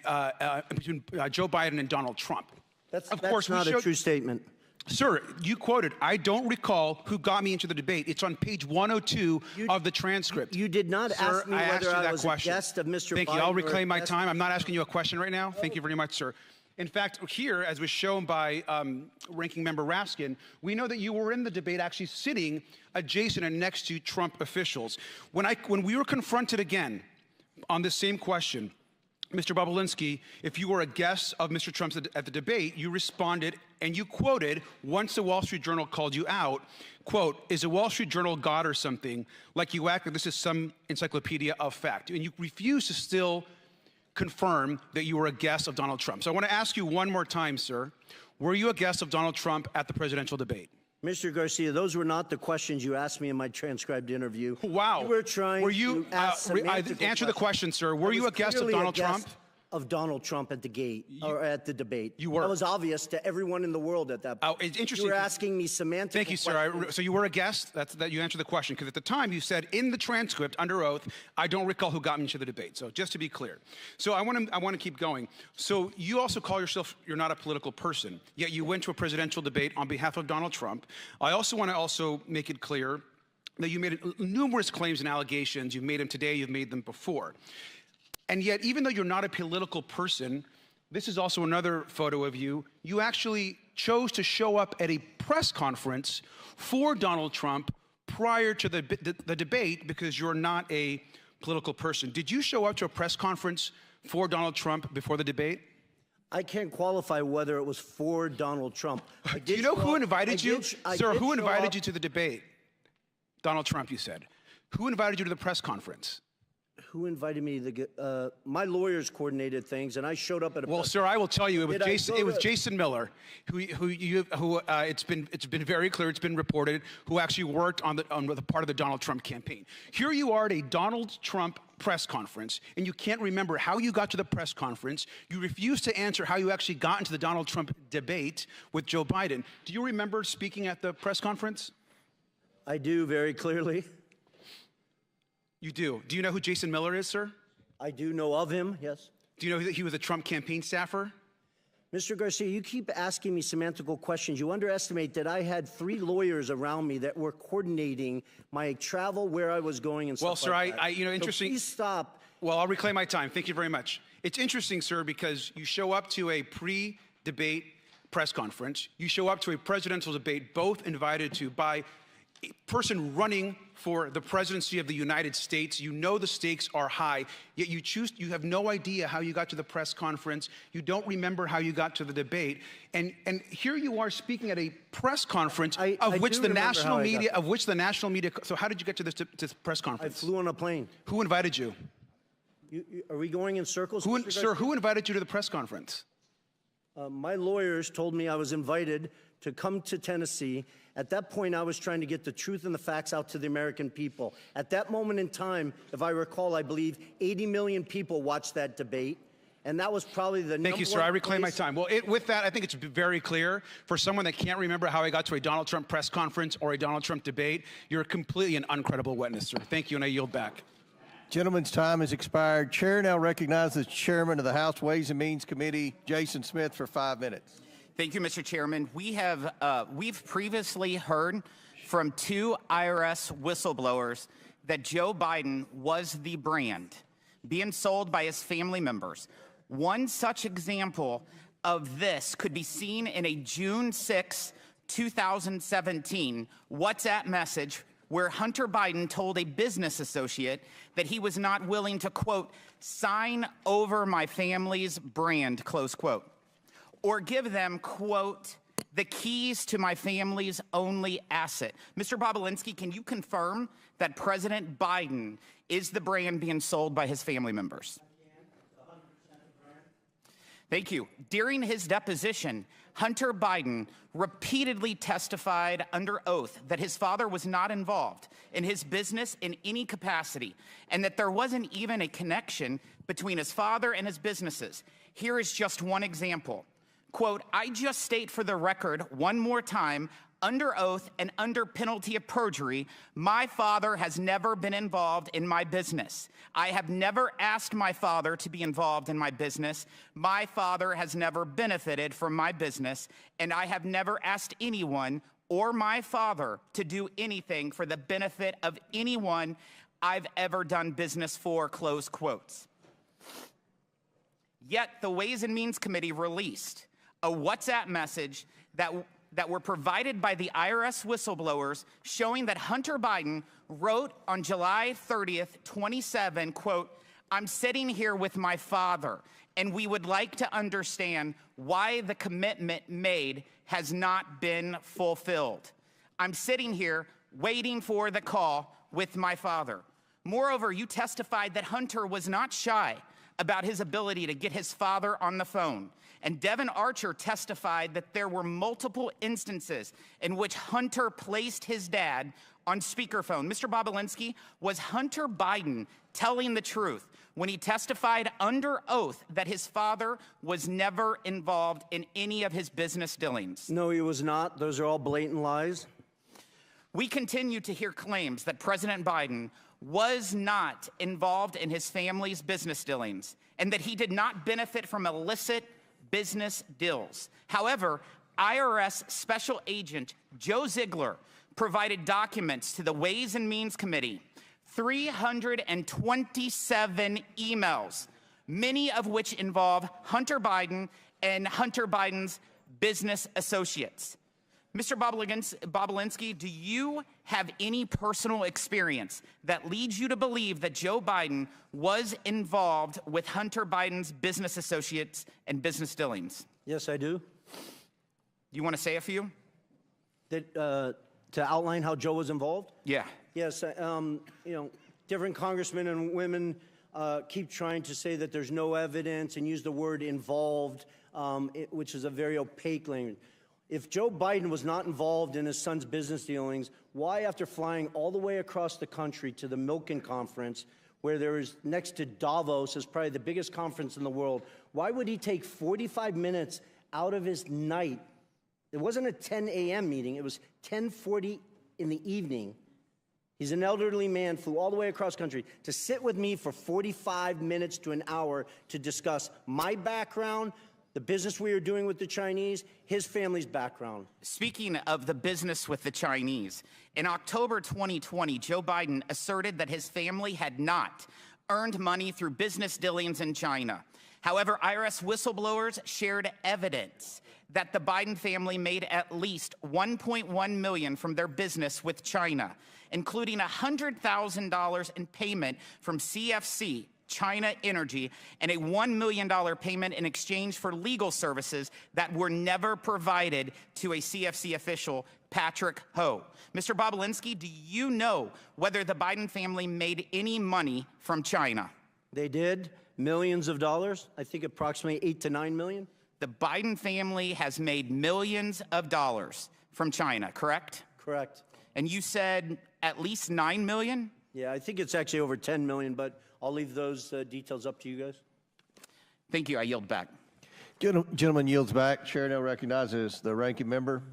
between Joe Biden and Donald Trump. That's not a true statement. Sir, you quoted, "I don't recall who got me into the debate." It's on page 102 of the transcript. You did not ask me whether I was a guest of Mr. Biden. Thank you. I'll reclaim my time. I'm not asking you a question right now. Thank you very much, sir. In fact, here, as was shown by Ranking Member Raskin, we know that you were in the debate actually sitting adjacent and next to Trump officials. When we were confronted again on this same question Mr. Bobulinski, if you were a guest of Mr. Trump's at the debate, you responded and you quoted, once the Wall Street Journal called you out, quote, "Is the Wall Street Journal God or something? Like you act like this is some encyclopedia of fact." And you refuse to still confirm that you were a guest of Donald Trump. So I want to ask you one more time, sir. Were you a guest of Donald Trump at the presidential debate? Mr. Garcia, those were not the questions you asked me in my transcribed interview. Wow. You were trying to ask answer the question, sir. Were you a guest of Donald Trump? Of Donald Trump at the gate or at the debate. You were. That was obvious to everyone in the world at that point. Oh, it's interesting. You were asking me semantic. Thank you, sir. So you were a guest. That you answered the question because at the time you said in the transcript under oath, "I don't recall who got me into the debate." So just to be clear. So I want to keep going. So you also call yourself you're not a political person, yet you went to a presidential debate on behalf of Donald Trump. I also want to make it clear that you made numerous claims and allegations. You've made them today. You've made them before. And yet, even though you're not a political person, this is also another photo of you. You actually chose to show up at a press conference for Donald Trump prior to the debate because you're not a political person. Did you show up to a press conference for Donald Trump before the debate? I can't qualify whether it was for Donald Trump. Do you know who invited you? Sir, who invited you to the debate? Donald Trump, you said. Who invited you to the press conference? Who invited me to my lawyers coordinated things, and I showed up at a. Well, sir, I will tell you, it was Jason Miller, who it's been very clear, it's been reported, who actually worked on the part of the Donald Trump campaign. Here you are at a Donald Trump press conference, and you can't remember how you got to the press conference. You refuse to answer how you actually got into the Donald Trump debate with Joe Biden. Do you remember speaking at the press conference? I do very clearly. You do. Do you know who Jason Miller is, sir? I do know of him, yes. Do you know that he was a Trump campaign staffer? Mr. Garcia, you keep asking me semantical questions. You underestimate that I had 3 lawyers around me that were coordinating my travel, where I was going, and stuff like that. Well, sir, interesting. So please stop. Well, I'll reclaim my time. Thank you very much. It's interesting, sir, because you show up to a pre-debate press conference. You show up to a presidential debate, both invited to by a person running for the presidency of the United States. You know the stakes are high, yet you have no idea how you got to the press conference. You don't remember how you got to the debate. And here you are speaking at a press conference of which the national media, so how did you get to this press conference? I flew on a plane. Who invited you? Are we going in circles? Sir, who invited you to the press conference? My lawyers told me I was invited to come to Tennessee. At that point, I was trying to get the truth and the facts out to the American people. At that moment in time, if I recall, I believe 80 million people watched that debate. And that was probably the Thank you, sir. I reclaim my time. Well, with that, I think it's very clear for someone that can't remember how I got to a Donald Trump press conference or a Donald Trump debate, you're completely an uncredible witness, sir. Thank you, and I yield back. Gentleman's time has expired. Chair now recognizes the Chairman of the House Ways and Means Committee, Jason Smith, for 5 minutes. Thank you, Mr. Chairman. We've previously heard from 2 IRS whistleblowers that Joe Biden was the brand being sold by his family members. One such example of this could be seen in a June 6, 2017 WhatsApp message where Hunter Biden told a business associate that he was not willing to, quote, sign over my family's brand, close quote, or give them, quote, the keys to my family's only asset. Mr. Bobulinski, can you confirm that President Biden is the brand being sold by his family members? Thank you. During his deposition, Hunter Biden repeatedly testified under oath that his father was not involved in his business in any capacity, and that there wasn't even a connection between his father and his businesses. Here is just one example. Quote, I just state for the record one more time, under oath and under penalty of perjury, my father has never been involved in my business. I have never asked my father to be involved in my business. My father has never benefited from my business, and I have never asked anyone or my father to do anything for the benefit of anyone I've ever done business for, close quotes. Yet the Ways and Means Committee released a WhatsApp message that were provided by the IRS whistleblowers showing that Hunter Biden wrote on July 30th, 27, quote, I'm sitting here with my father, and we would like to understand why the commitment made has not been fulfilled. I'm sitting here waiting for the call with my father. Moreover, you testified that Hunter was not shy about his ability to get his father on the phone. And Devin Archer testified that there were multiple instances in which Hunter placed his dad on speakerphone. Mr. Bobulinski, was Hunter Biden telling the truth when he testified under oath that his father was never involved in any of his business dealings? No, he was not. Those are all blatant lies. We continue to hear claims that President Biden was not involved in his family's business dealings and that he did not benefit from illicit business deals. However, IRS Special Agent Joe Ziegler provided documents to the Ways and Means Committee, 327 emails, many of which involve Hunter Biden and Hunter Biden's business associates. Mr. Bobulinski, do you have any personal experience that leads you to believe that Joe Biden was involved with Hunter Biden's business associates and business dealings? Yes, I do. You want to say a few? To outline how Joe was involved? Yeah. Yes, different congressmen and women keep trying to say that there's no evidence and use the word involved, which is a very opaque language. If Joe Biden was not involved in his son's business dealings, why, after flying all the way across the country to the Milken Conference, where there is next to Davos, is probably the biggest conference in the world, why would he take 45 minutes out of his night? It wasn't a 10 a.m. meeting. It was 10:40 in the evening. He's an elderly man, flew all the way across country to sit with me for 45 minutes to an hour to discuss my background, the business we are doing with the Chinese, his family's background. Speaking of the business with the Chinese, in October 2020, Joe Biden asserted that his family had not earned money through business dealings in China. However, IRS whistleblowers shared evidence that the Biden family made at least $1.1 million from their business with China, including $100,000 in payment from CFC, China Energy, and a $1 million payment in exchange for legal services that were never provided to a CFC official, Patrick Ho. Mr. Bobulinski, do you know whether the Biden family made any money from China? They did, millions of dollars, I think approximately 8 to 9 million. The Biden family has made millions of dollars from China, correct? Correct. And you said at least 9 million? Yeah, I think it's actually over 10 million, but I'll leave those details up to you guys. Thank you. I yield back. Gentleman yields back. Chair now recognizes the ranking member.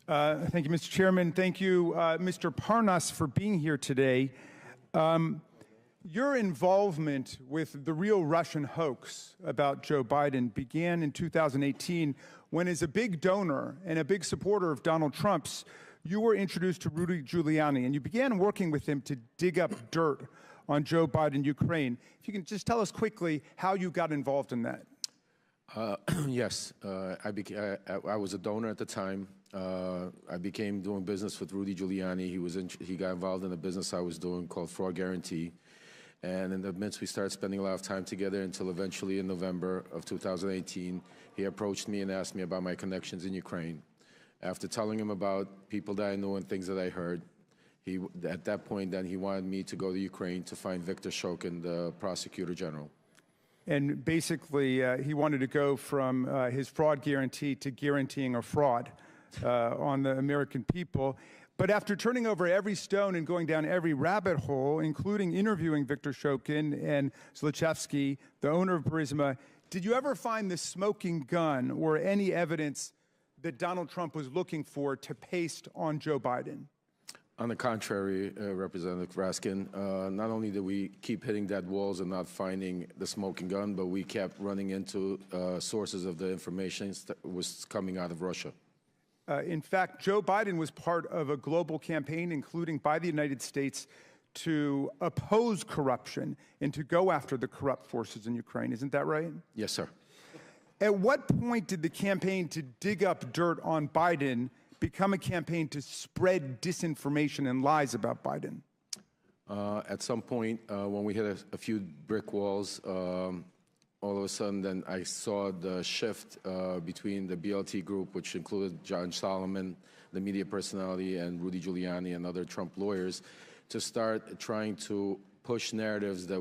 Thank you, Mr. Chairman. Thank you, Mr. Parnas, for being here today. Your involvement with the real Russian hoax about Joe Biden began in 2018 when, as a big donor and a big supporter of Donald Trump's, you were introduced to Rudy Giuliani, and you began working with him to dig up dirt on Joe Biden, Ukraine. If you can just tell us quickly how you got involved in that. Yes, I was a donor at the time. I became doing business with Rudy Giuliani. He got involved in a business I was doing called Fraud Guarantee. And in the midst, we started spending a lot of time together until eventually in November of 2018, he approached me and asked me about my connections in Ukraine. After telling him about people that I knew and things that I heard, at that point, then he wanted me to go to Ukraine to find Viktor Shokin, the prosecutor general. And basically, he wanted to go from his fraud guarantee to guaranteeing a fraud on the American people. But after turning over every stone and going down every rabbit hole, including interviewing Viktor Shokin and Zlochevsky, the owner of Burisma, did you ever find the smoking gun or any evidence that Donald Trump was looking for to paste on Joe Biden? On the contrary, Representative Raskin, not only did we keep hitting dead walls and not finding the smoking gun, but we kept running into sources of the information that was coming out of Russia. In fact, Joe Biden was part of a global campaign, including by the United States, to oppose corruption and to go after the corrupt forces in Ukraine. Isn't that right? Yes, sir. At what point did the campaign to dig up dirt on Biden become a campaign to spread disinformation and lies about Biden? At some point, when we hit a few brick walls, all of a sudden, then I saw the shift between the BLT group, which included John Solomon, the media personality, and Rudy Giuliani and other Trump lawyers, to start trying to push narratives that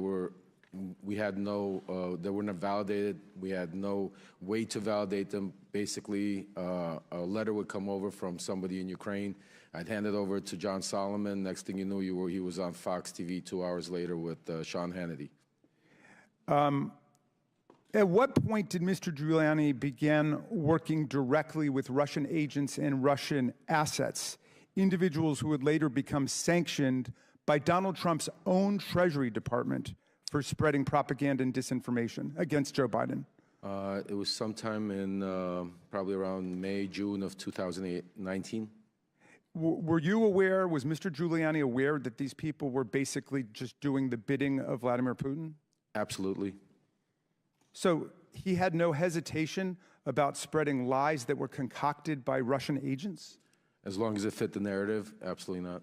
we had no, that were not validated. We had no way to validate them. Basically, a letter would come over from somebody in Ukraine. I'd hand it over to John Solomon. Next thing you knew, he was on Fox TV 2 hours later with Sean Hannity. At what point did Mr. Giuliani begin working directly with Russian agents and Russian assets, individuals who would later become sanctioned by Donald Trump's own Treasury Department for spreading propaganda and disinformation against Joe Biden? It was sometime in probably around May, June of 2019. Were you aware, was Mr. Giuliani aware that these people were basically just doing the bidding of Vladimir Putin? Absolutely. So he had no hesitation about spreading lies that were concocted by Russian agents? As long as it fit the narrative, absolutely not.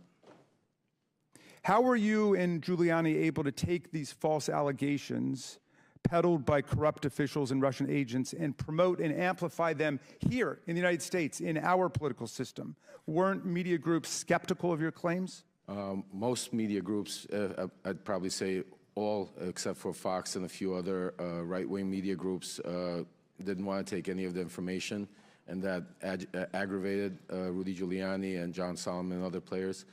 How were you and Giuliani able to take these false allegations peddled by corrupt officials and Russian agents and promote and amplify them here in the United States, in our political system? Weren't media groups skeptical of your claims? Most media groups, I'd probably say all except for Fox and a few other right-wing media groups, didn't want to take any of the information, and that aggravated Rudy Giuliani and John Solomon and other players.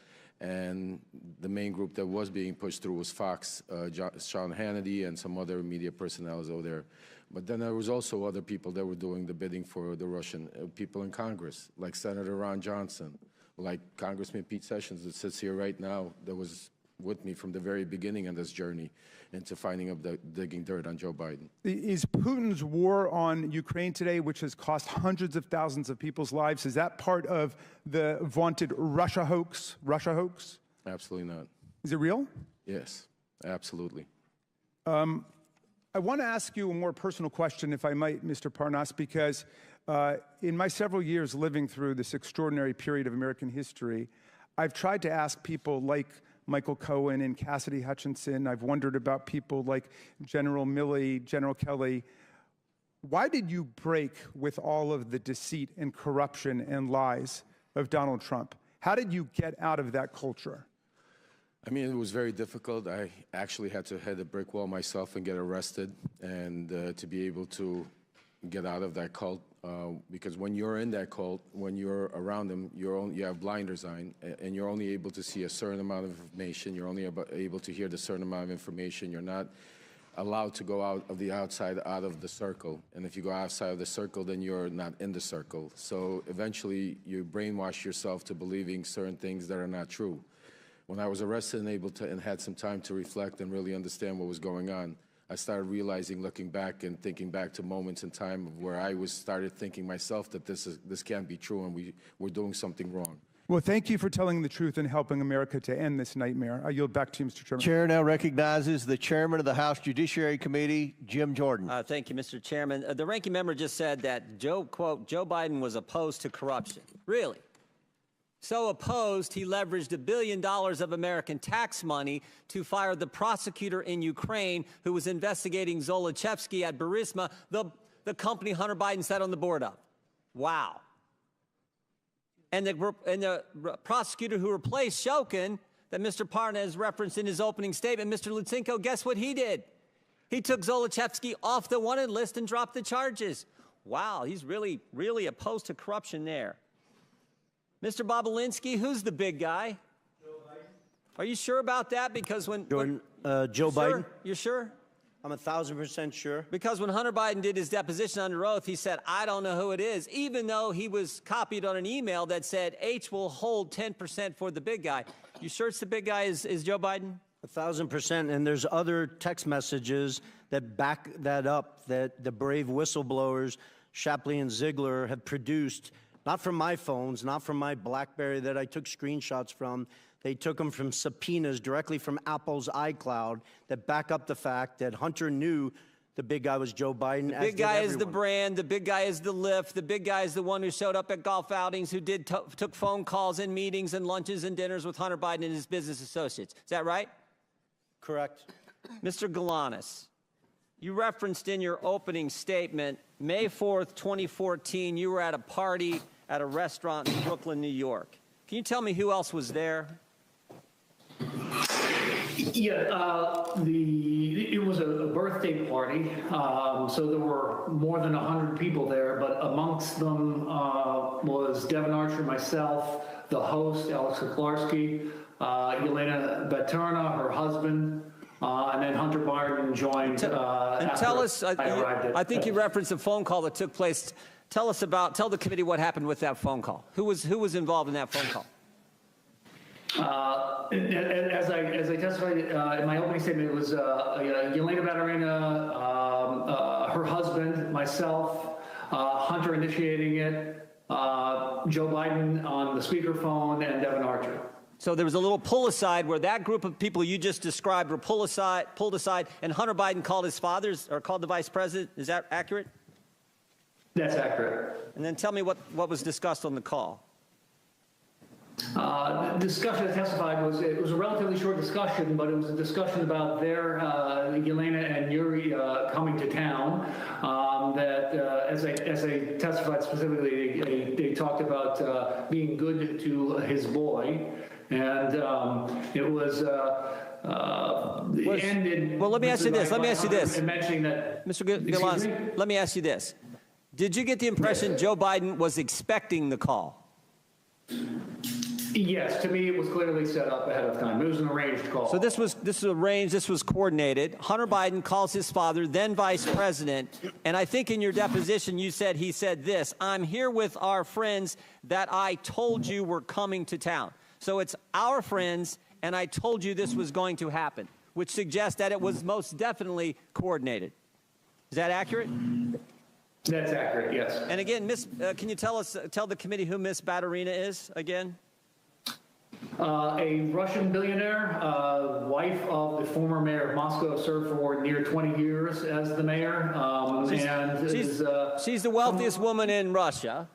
And the main group that was being pushed through was Fox, Sean Hannity, and some other media personnel over there. But then there was also other people that were doing the bidding for the Russian people in Congress, like Senator Ron Johnson, like Congressman Pete Sessions that sits here right now, that was with me from the very beginning on this journey into finding up digging dirt on Joe Biden. Is Putin's war on Ukraine today, which has cost hundreds of thousands of people's lives, is that part of the vaunted Russia hoax? Russia hoax? Absolutely not. Is it real? Yes, absolutely. I want to ask you a more personal question, if I might, Mr. Parnas, because in my several years living through this extraordinary period of American history, I've tried to ask people like Michael Cohen and Cassidy Hutchinson. I've wondered about people like General Milley, General Kelly. Why did you break with all of the deceit and corruption and lies of Donald Trump? How did you get out of that culture? I mean, it was very difficult. I actually had to hit a brick wall myself and get arrested, and to be able to get out of that cult. Because when you're in that cult, when you're around them, you have blinders on, and you're only able to see a certain amount of information. You're only able to hear the certain amount of information. You're not allowed to go out of the outside, out of the circle. And if you go outside of the circle, then you're not in the circle. So eventually, you brainwash yourself to believing certain things that are not true. When I was arrested and had some time to reflect and really understand what was going on, I started realizing, looking back and thinking back to moments in time of where I started thinking myself that this can't be true and we're doing something wrong. Well, thank you for telling the truth and helping America to end this nightmare. I yield back to you, Mr. Chairman. Chair now recognizes the chairman of the House Judiciary Committee, Jim Jordan. Thank you, Mr. Chairman. The ranking member just said that quote, Joe Biden was opposed to corruption. Really? So opposed, he leveraged $1 billion of American tax money to fire the prosecutor in Ukraine who was investigating Zolochevsky at Burisma, the company Hunter Biden sat on the board of. Wow. And the prosecutor who replaced Shokin, that Mr. Parnas referenced in his opening statement, Mr. Lutsenko, guess what he did? He took Zolochevsky off the wanted list and dropped the charges. Wow, he's really, really opposed to corruption there. Mr. Bobulinski, who's the big guy? Joe Biden. Are you sure about that? Because when Joe Biden. You're sure? I'm 1,000% sure. Because when Hunter Biden did his deposition under oath, he said, I don't know who it is, even though he was copied on an email that said H will hold 10% for the big guy. You sure it's the big guy is Joe Biden? 1,000%. And there's other text messages that back that up, that the brave whistleblowers, Shapley and Ziegler, have produced. Not from my phones, not from my BlackBerry that I took screenshots from. They took them from subpoenas directly from Apple's iCloud that back up the fact that Hunter knew the big guy was Joe Biden. The big guy is the brand. The big guy is the lift. The big guy is the one who showed up at golf outings, who took phone calls and meetings and lunches and dinners with Hunter Biden and his business associates. Is that right? Correct. Mr. Galanis, you referenced in your opening statement, May 4th, 2014, you were at a party at a restaurant in Brooklyn, New York. Can you tell me who else was there? Yeah, it was a birthday party, so there were more than 100 people there, but amongst them was Devin Archer, myself, the host, Alex Kuklarski, Yelena Baturna, her husband, and then Hunter Biden joined and tell us, I think you referenced a phone call that took place. Tell the committee what happened with that phone call. Who was involved in that phone call? As I testified in my opening statement, it was Yelena Baturna, her husband, myself, Hunter initiating it, Joe Biden on the speakerphone, and Devin Archer. So there was a little pull aside where that group of people you just described were pulled aside, and Hunter Biden called his father's or called the vice president. Is that accurate? That's accurate. And then tell me what was discussed on the call. The discussion I testified was a relatively short discussion, but it was a discussion about Yelena and Yuri coming to town. As I testified specifically, they talked about being good to his boy, and it was. Well, let me ask you this. Mentioning that, Mr. Galanis, let me ask you this. Did you get the impression Joe Biden was expecting the call? Yes, to me it was clearly set up ahead of time. It was an arranged call. So this was arranged, this was coordinated. Hunter Biden calls his father, then vice president, and I think in your deposition he said this, "I'm here with our friends that I told you were coming to town." So it's our friends, and I told you this was going to happen, which suggests that it was most definitely coordinated. Is that accurate? That's accurate, yes. And again, can you tell the committee who Miss Baturina is again? A Russian billionaire, wife of the former mayor of Moscow, served for near 20 years as the mayor. She's the wealthiest woman in Russia.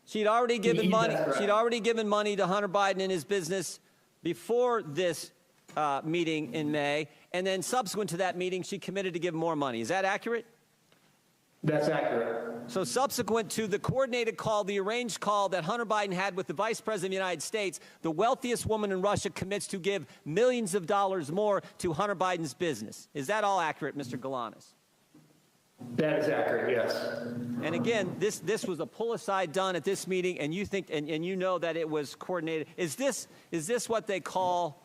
She'd already given money. She'd already given money to Hunter Biden and his business before this meeting in May, and then subsequent to that meeting, she committed to give more money. Is that accurate? That's accurate. So subsequent to the coordinated call, the arranged call that Hunter Biden had with the Vice President of the United States, the wealthiest woman in Russia commits to give millions of dollars more to Hunter Biden's business. Is that all accurate, Mr. Galanis? That is accurate, yes. And again, this was a pull-aside done at this meeting, and you think and you know that it was coordinated. Is this what they call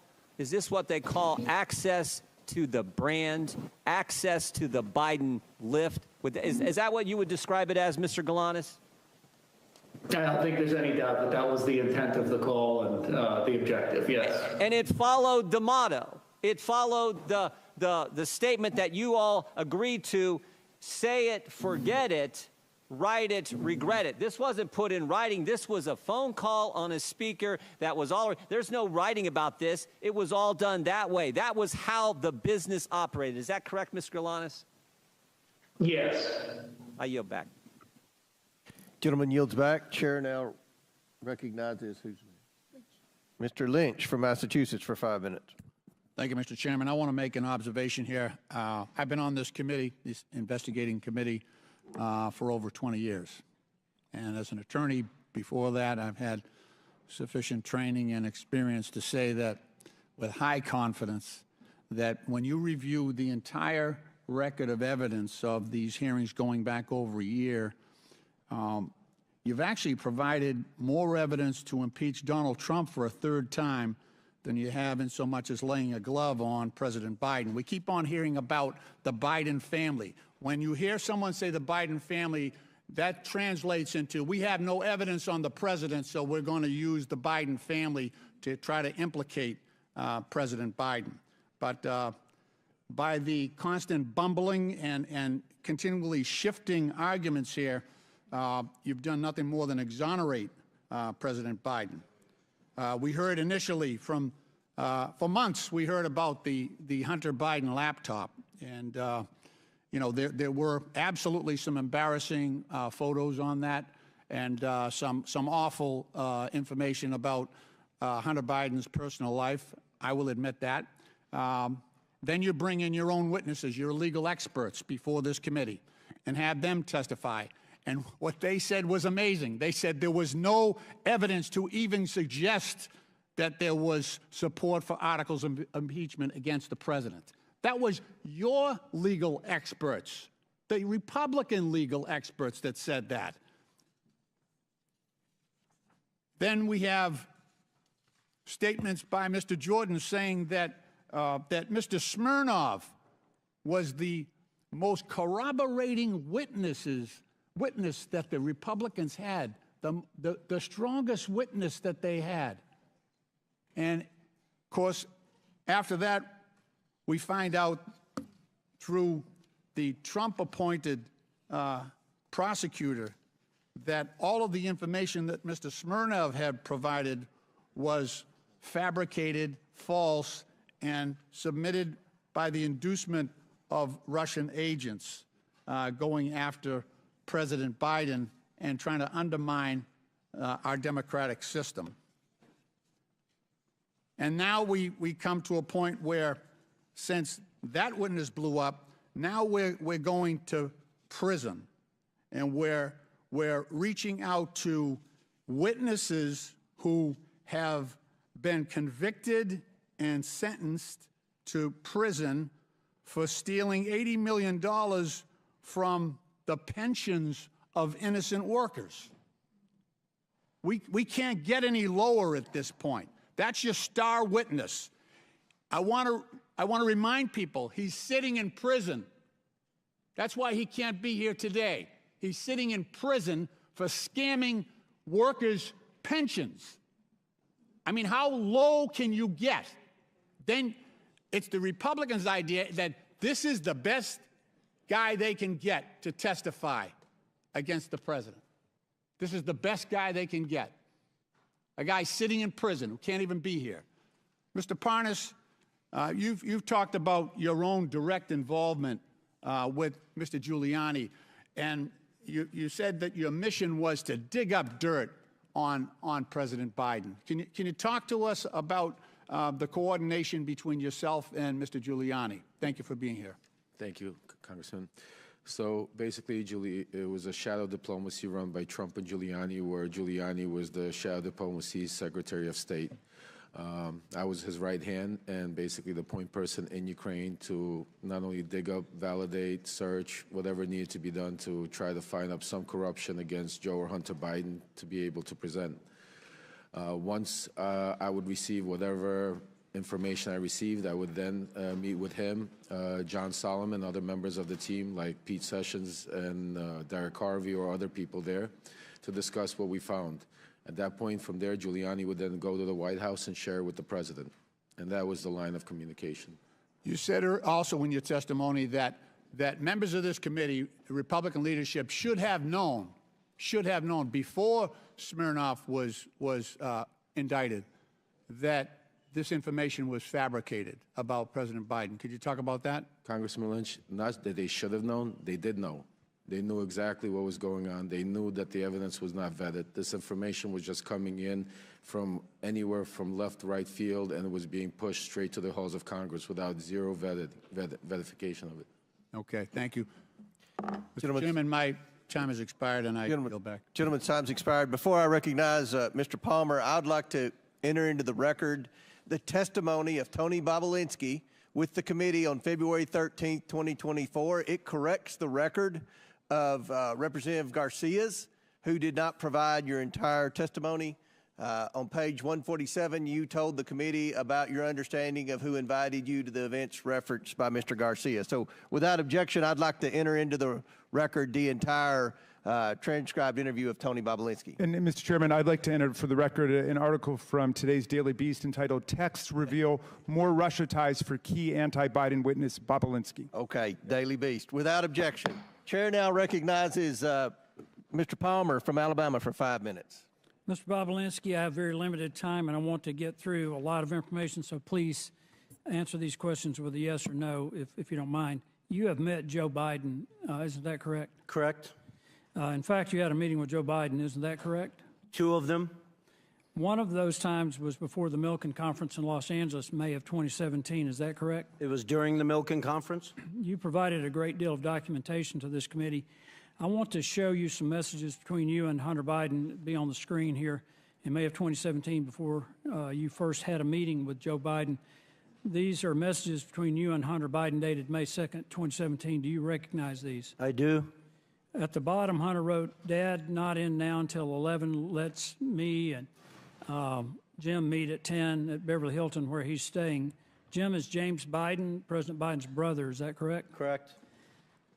access to the brand, access to the Biden lift? Is that what you would describe it as, Mr. Galanis? I don't think there's any doubt that was the intent of the call and the objective, yes. And it followed the motto. It followed the statement that you all agreed to: say it, forget it, write it, regret it. This wasn't put in writing. This was a phone call on a speaker that was all. There's no writing about this. It was all done that way. That was how the business operated. Is that correct, Mr. Galanis? Yes. I yield back. Gentleman yields back. Chair now recognizes Mr. Lynch from Massachusetts for 5 minutes. Thank you, Mr. Chairman. I want to make an observation here. I've been on this committee, this investigating committee, for over 20 years. And as an attorney before that, I've had sufficient training and experience to say that with high confidence that when you review the entire record of evidence of these hearings going back over a year, you've actually provided more evidence to impeach Donald Trump for a third time than you have in so much as laying a glove on President Biden. We keep on hearing about the Biden family. When you hear someone say the Biden family, that translates into we have no evidence on the president, so we're going to use the Biden family to try to implicate President Biden. But by the constant bumbling and continually shifting arguments here, you've done nothing more than exonerate President Biden. We heard initially for months, we heard about the Hunter Biden laptop. And you know, there were absolutely some embarrassing photos on that, and some awful information about Hunter Biden's personal life. I will admit that. Then you bring in your own witnesses, your legal experts, before this committee, and have them testify. And what they said was amazing. They said there was no evidence to even suggest that there was support for articles of impeachment against the president. That was your legal experts, the Republican legal experts, that said that. Then we have statements by Mr. Jordan saying that that Mr. Smirnov was the most corroborating witness that the Republicans had, the strongest witness that they had. And, of course, after that, we find out through the Trump-appointed prosecutor that all of the information that Mr. Smirnov had provided was fabricated, false, and submitted by the inducement of Russian agents going after President Biden and trying to undermine our democratic system. And now we come to a point where, since that witness blew up, now we're going to prison, and we're reaching out to witnesses who have been convicted and sentenced to prison for stealing $80 million from the pensions of innocent workers. We can't get any lower at this point. That's your star witness. I want to remind people, he's sitting in prison. That's why he can't be here today. He's sitting in prison for scamming workers' pensions. I mean, how low can you get? Then it's the Republicans' idea that this is the best guy they can get to testify against the president. This is the best guy they can get. A guy sitting in prison who can't even be here. Mr. Parnas, you've talked about your own direct involvement with Mr. Giuliani, and you said that your mission was to dig up dirt on President Biden. Can you talk to us about the coordination between yourself and Mr. Giuliani? Thank you for being here. Thank you, Congressman. So basically, it was a shadow diplomacy run by Trump and Giuliani, where Giuliani was the shadow diplomacy Secretary of State. I was his right hand and basically the point person in Ukraine to not only dig up, validate, search, whatever needed to be done to try to find up some corruption against Joe or Hunter Biden to be able to present. Once I would receive whatever information I received, I would then meet with him, John Solomon, other members of the team like Pete Sessions and Derek Harvey or other people there to discuss what we found. At that point, from there, Giuliani would then go to the White House and share with the president. And that was the line of communication. You said also in your testimony that members of this committee, the Republican leadership, should have known before Smirnov was indicted that this information was fabricated about President Biden. Could you talk about that? Congressman Lynch, not that they should have known, they did know. They knew exactly what was going on. They knew that the evidence was not vetted. This information was just coming in from anywhere from left to right field, and it was being pushed straight to the halls of Congress without zero verification of it. Okay, thank you. Mr. Chairman, my time has expired, and I yield back. Gentleman's time's expired. Before I recognize Mr. Palmer, I'd like to enter into the record the testimony of Tony Bobulinski with the committee on February 13th, 2024. It corrects the record of Representative Garcia's, who did not provide your entire testimony. On page 147, you told the committee about your understanding of who invited you to the events referenced by Mr. Garcia. So without objection, I'd like to enter into the record the entire transcribed interview of Tony Bobulinski. And Mr. Chairman, I'd like to enter for the record an article from today's Daily Beast entitled "Texts Reveal More Russia Ties for Key Anti-Biden Witness Bobulinski." Okay, Daily Beast. Without objection. Chair now recognizes Mr. Palmer from Alabama for 5 minutes. Mr. Bobulinski, I have very limited time, and I want to get through a lot of information, so please answer these questions with a yes or no, if you don't mind. you have met Joe Biden. Isn't that correct? Correct. In fact, you had a meeting with Joe Biden. Isn't that correct? 2 of them. One of those times was before the Milken Conference in Los Angeles, May of 2017. Is that correct? It was during the Milken Conference. You provided a great deal of documentation to this committee. I want to show you some messages between you and Hunter Biden, be on the screen here, in May of 2017 before you first had a meeting with Joe Biden. These are messages between you and Hunter Biden dated May 2nd, 2017. Do you recognize these? I do. At the bottom, Hunter wrote, "Dad, not in now until 11. Let's me and Jim meet at 10 at Beverly Hilton where he's staying." Jim is James Biden, President Biden's brother. Is that correct? Correct.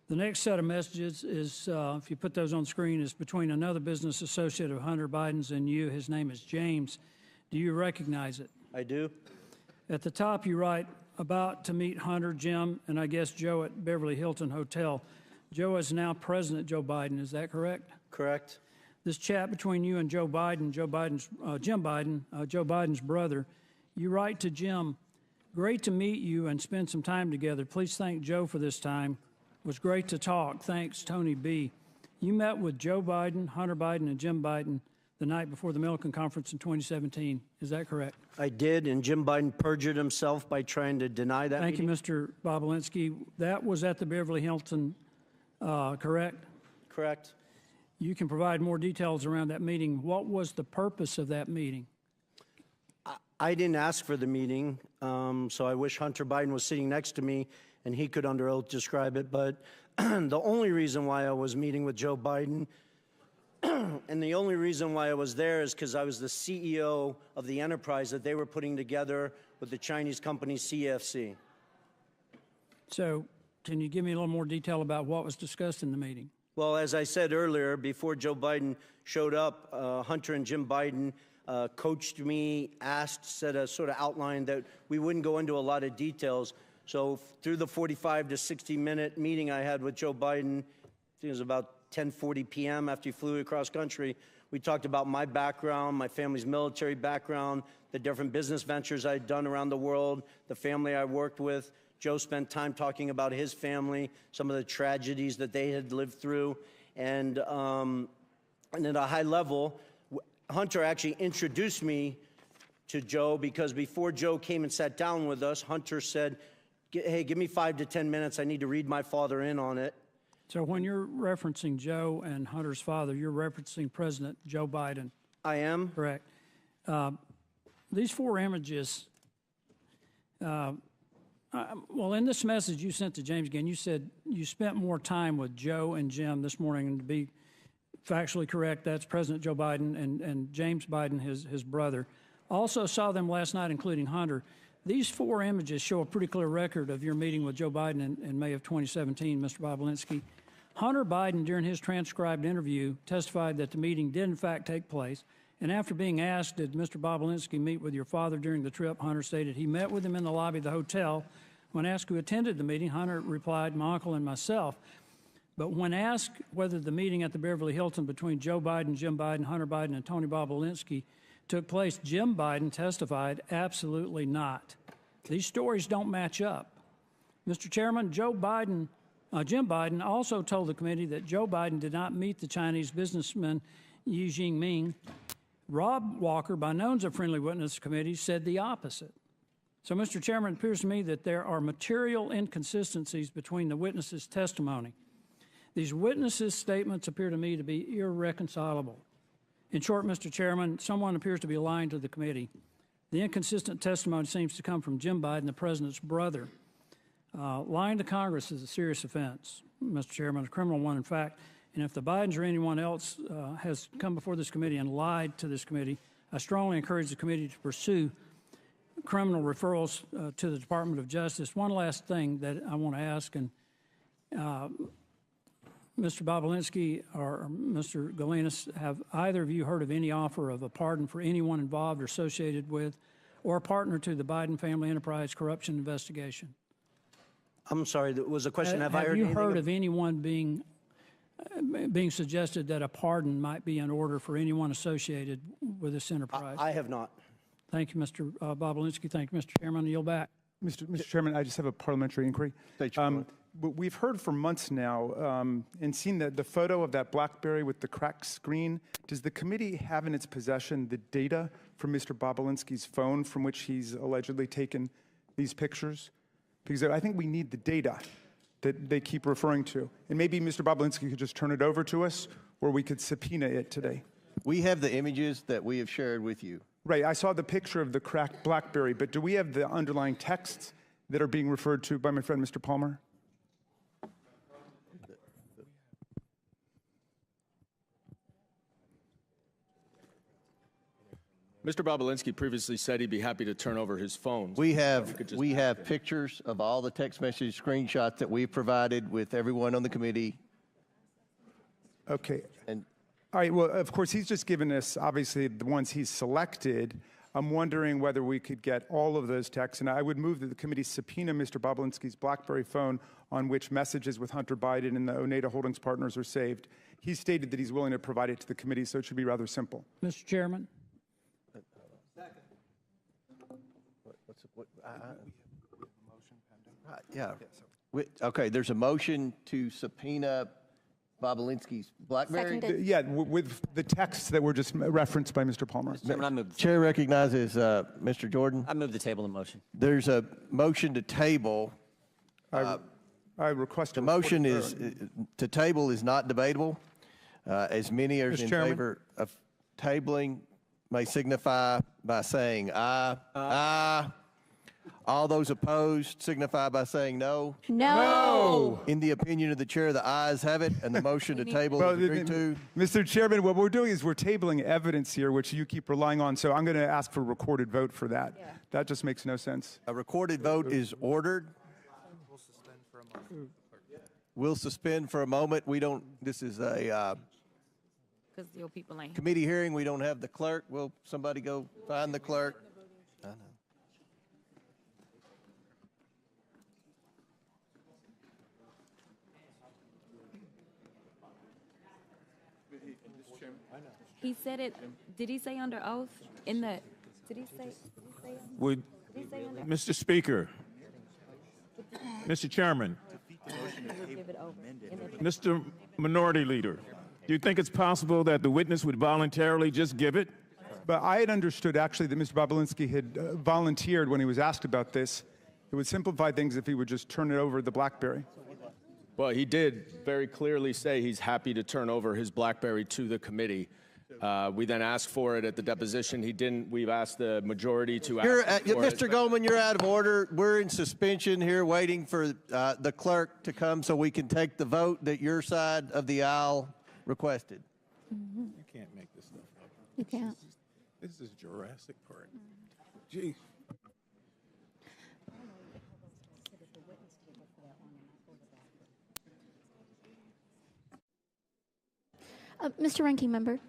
The next set of messages is, if you put those on screen, is between another business associate of Hunter Biden's and you. His name is James. Do you recognize it? I do. At the top, you write, "About to meet Hunter, Jim, and I guess Joe at Beverly Hilton Hotel." Joe is now President Joe Biden. Is that correct? Correct. This chat between you and Joe Biden, Jim Biden, Joe Biden's brother, you write to Jim, "Great to meet you and spend some time together. Please thank Joe for this time. It was great to talk. Thanks, Tony B." You met with Joe Biden, Hunter Biden, and Jim Biden the night before the Milken Conference in 2017. Is that correct? I did, and Jim Biden perjured himself by trying to deny that Thank meeting. you, Mr. Bobulinski. That was at the Beverly Hilton, correct? Correct. You can provide more details around that meeting. What was the purpose of that meeting? I didn't ask for the meeting, so I wish Hunter Biden was sitting next to me and he could under oath describe it. But the only reason why I was meeting with Joe Biden and the only reason why I was there is because I was the CEO of the enterprise that they were putting together with the Chinese company CFC. So can you give me a little more detail about what was discussed in the meeting? Well, as I said earlier, before Joe Biden showed up, Hunter and Jim Biden coached me, said a sort of outline that we wouldn't go into a lot of details. So through the 45 to 60-minute meeting I had with Joe Biden, I think it was about 10:40 p.m. after he flew across country, we talked about my background, my family's military background, the different business ventures I'd done around the world, the family I worked with. Joe spent time talking about his family, some of the tragedies that they had lived through. And at a high level, Hunter actually introduced me to Joe because before Joe came and sat down with us, Hunter said, "Hey, give me 5 to 10 minutes. I need to read my father in on it." So when you're referencing Joe and Hunter's father, you're referencing President Joe Biden. I am. Correct. These 4 images, well, in this message you sent to James again, you said you spent more time with Joe and Jim this morning. And to be factually correct, that's President Joe Biden and James Biden, his brother. Also saw them last night, including Hunter. These 4 images show a pretty clear record of your meeting with Joe Biden in May of 2017, Mr. Bobulinski. Hunter Biden, during his transcribed interview, testified that the meeting did in fact take place. And after being asked, did Mr. Bobulinski meet with your father during the trip, Hunter stated he met with him in the lobby of the hotel. When asked who attended the meeting, Hunter replied, "My uncle and myself." But when asked whether the meeting at the Beverly Hilton between Joe Biden, Jim Biden, Hunter Biden, and Tony Bobulinski took place, Jim Biden testified, "Absolutely not." These stories don't match up. Mr. Chairman, Jim Biden also told the committee that Joe Biden did not meet the Chinese businessman Xi Jinping. Rob Walker, by known as a friendly witness committee, said the opposite. So, Mr. Chairman, it appears to me that there are material inconsistencies between the witnesses' testimony. These witnesses' statements appear to me to be irreconcilable. In short, Mr. Chairman, someone appears to be lying to the committee. The inconsistent testimony seems to come from Jim Biden, the president's brother. Lying to Congress is a serious offense, Mr. Chairman, a criminal one, in fact. And if the Bidens or anyone else has come before this committee and lied to this committee, I strongly encourage the committee to pursue criminal referrals to the Department of Justice. One last thing that I want to ask, and Mr. Bobulinski or Mr. Galinas, have either of you heard of any offer of a pardon for anyone involved or associated with or a partner to the Biden family enterprise corruption investigation? I'm sorry, that was a question. Have I you heard of anyone being suggested that a pardon might be in order for anyone associated with this enterprise? I have not. Thank you, Mr. Bobulinski. Thank you, Mr. Chairman. I yield back. Mr. Chairman, I just have a parliamentary inquiry. We've heard for months now and seen the photo of that BlackBerry with the cracked screen. Does the committee have in its possession the data from Mr. Bobulinski's phone from which he's allegedly taken these pictures? Because I think we need the data that they keep referring to. And maybe Mr. Bobulinski could just turn it over to us, or we could subpoena it today. We have the images that we have shared with you. Right, I saw the picture of the cracked BlackBerry, but do we have the underlying texts that are being referred to by my friend Mr. Palmer? Mr. Bobulinski previously said he'd be happy to turn over his phone. We have pictures of all the text message screenshots that we've provided with everyone on the committee. Okay. And all right, well, of course, he's just given us, obviously, the ones he's selected. I'm wondering whether we could get all of those texts, and I would move that the committee subpoena Mr. Bobulinski's BlackBerry phone on which messages with Hunter Biden and the Oneida Holdings partners are saved. He stated that he's willing to provide it to the committee, so it should be rather simple. Mr. Chairman. Yeah. Okay, there's a motion to subpoena Bobulinski's BlackBerry. Yeah, with the texts that were just referenced by Mr. Palmer. Chair recognizes Mr. Jordan. I move the table in motion. There's a motion to table. I request the motion is to table is not debatable. As many are in favor of tabling may signify by saying aye. Aye. All those opposed signify by saying no. No. In the opinion of the chair, the ayes have it, and the motion to table is agreed to. Mr. Chairman, what we're doing is we're tabling evidence here, which you keep relying on, so I'm going to ask for a recorded vote for that. Yeah. That just makes no sense. A recorded vote is ordered. We'll suspend for a moment. We don't, this is a committee hearing. We don't have the clerk. Will somebody go find the clerk? I know. He said it. Did he say under oath? In the. Did he say? Would, Mr. Speaker, Mr. Chairman, Mr. Minority Leader, do you think it's possible that the witness would voluntarily just give it? But I had understood actually that Mr. Bobulinski had volunteered when he was asked about this. It would simplify things if he would just turn it over the BlackBerry. Well, he did very clearly say he's happy to turn over his BlackBerry to the committee. We then asked for it at the deposition. He didn't. We've asked the majority to ask for Mr. it. Goldman, you're out of order. We're in suspension here waiting for the clerk to come so we can take the vote that your side of the aisle requested. You can't make this stuff up. You can't. This is Jurassic Park. Gee. Mr. Ranking Member.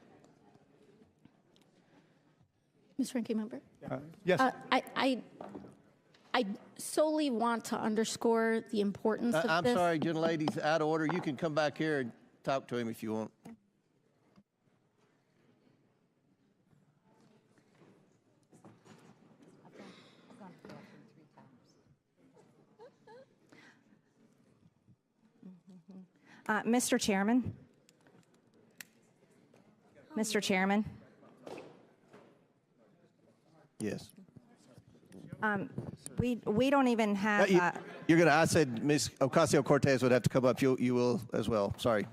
Mr. Ranking Member. Yes. I solely want to underscore the importance of I'm this. sorry, gentlelady's out of order. You can come back here and talk to him if you want. Mr. Chairman. Mr. Chairman. Yes. We don't even have. You're going to. I said Ms. Ocasio-Cortez would have to come up. You will as well. Sorry.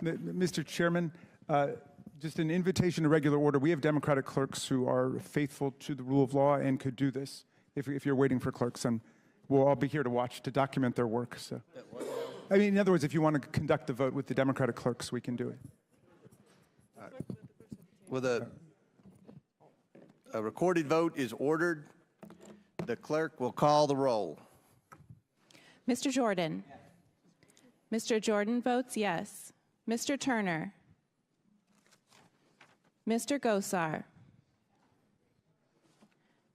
Mr. Chairman, just an invitation to regular order. We have Democratic clerks who are faithful to the rule of law and could do this if you're waiting for clerks. And we'll all be here to watch, to document their work. So, I mean, in other words, if you want to conduct the vote with the Democratic clerks, we can do it. With a recorded vote is ordered. The clerk will call the roll. Mr. Jordan. Mr. Jordan votes yes. Mr. Turner. Mr. Gosar.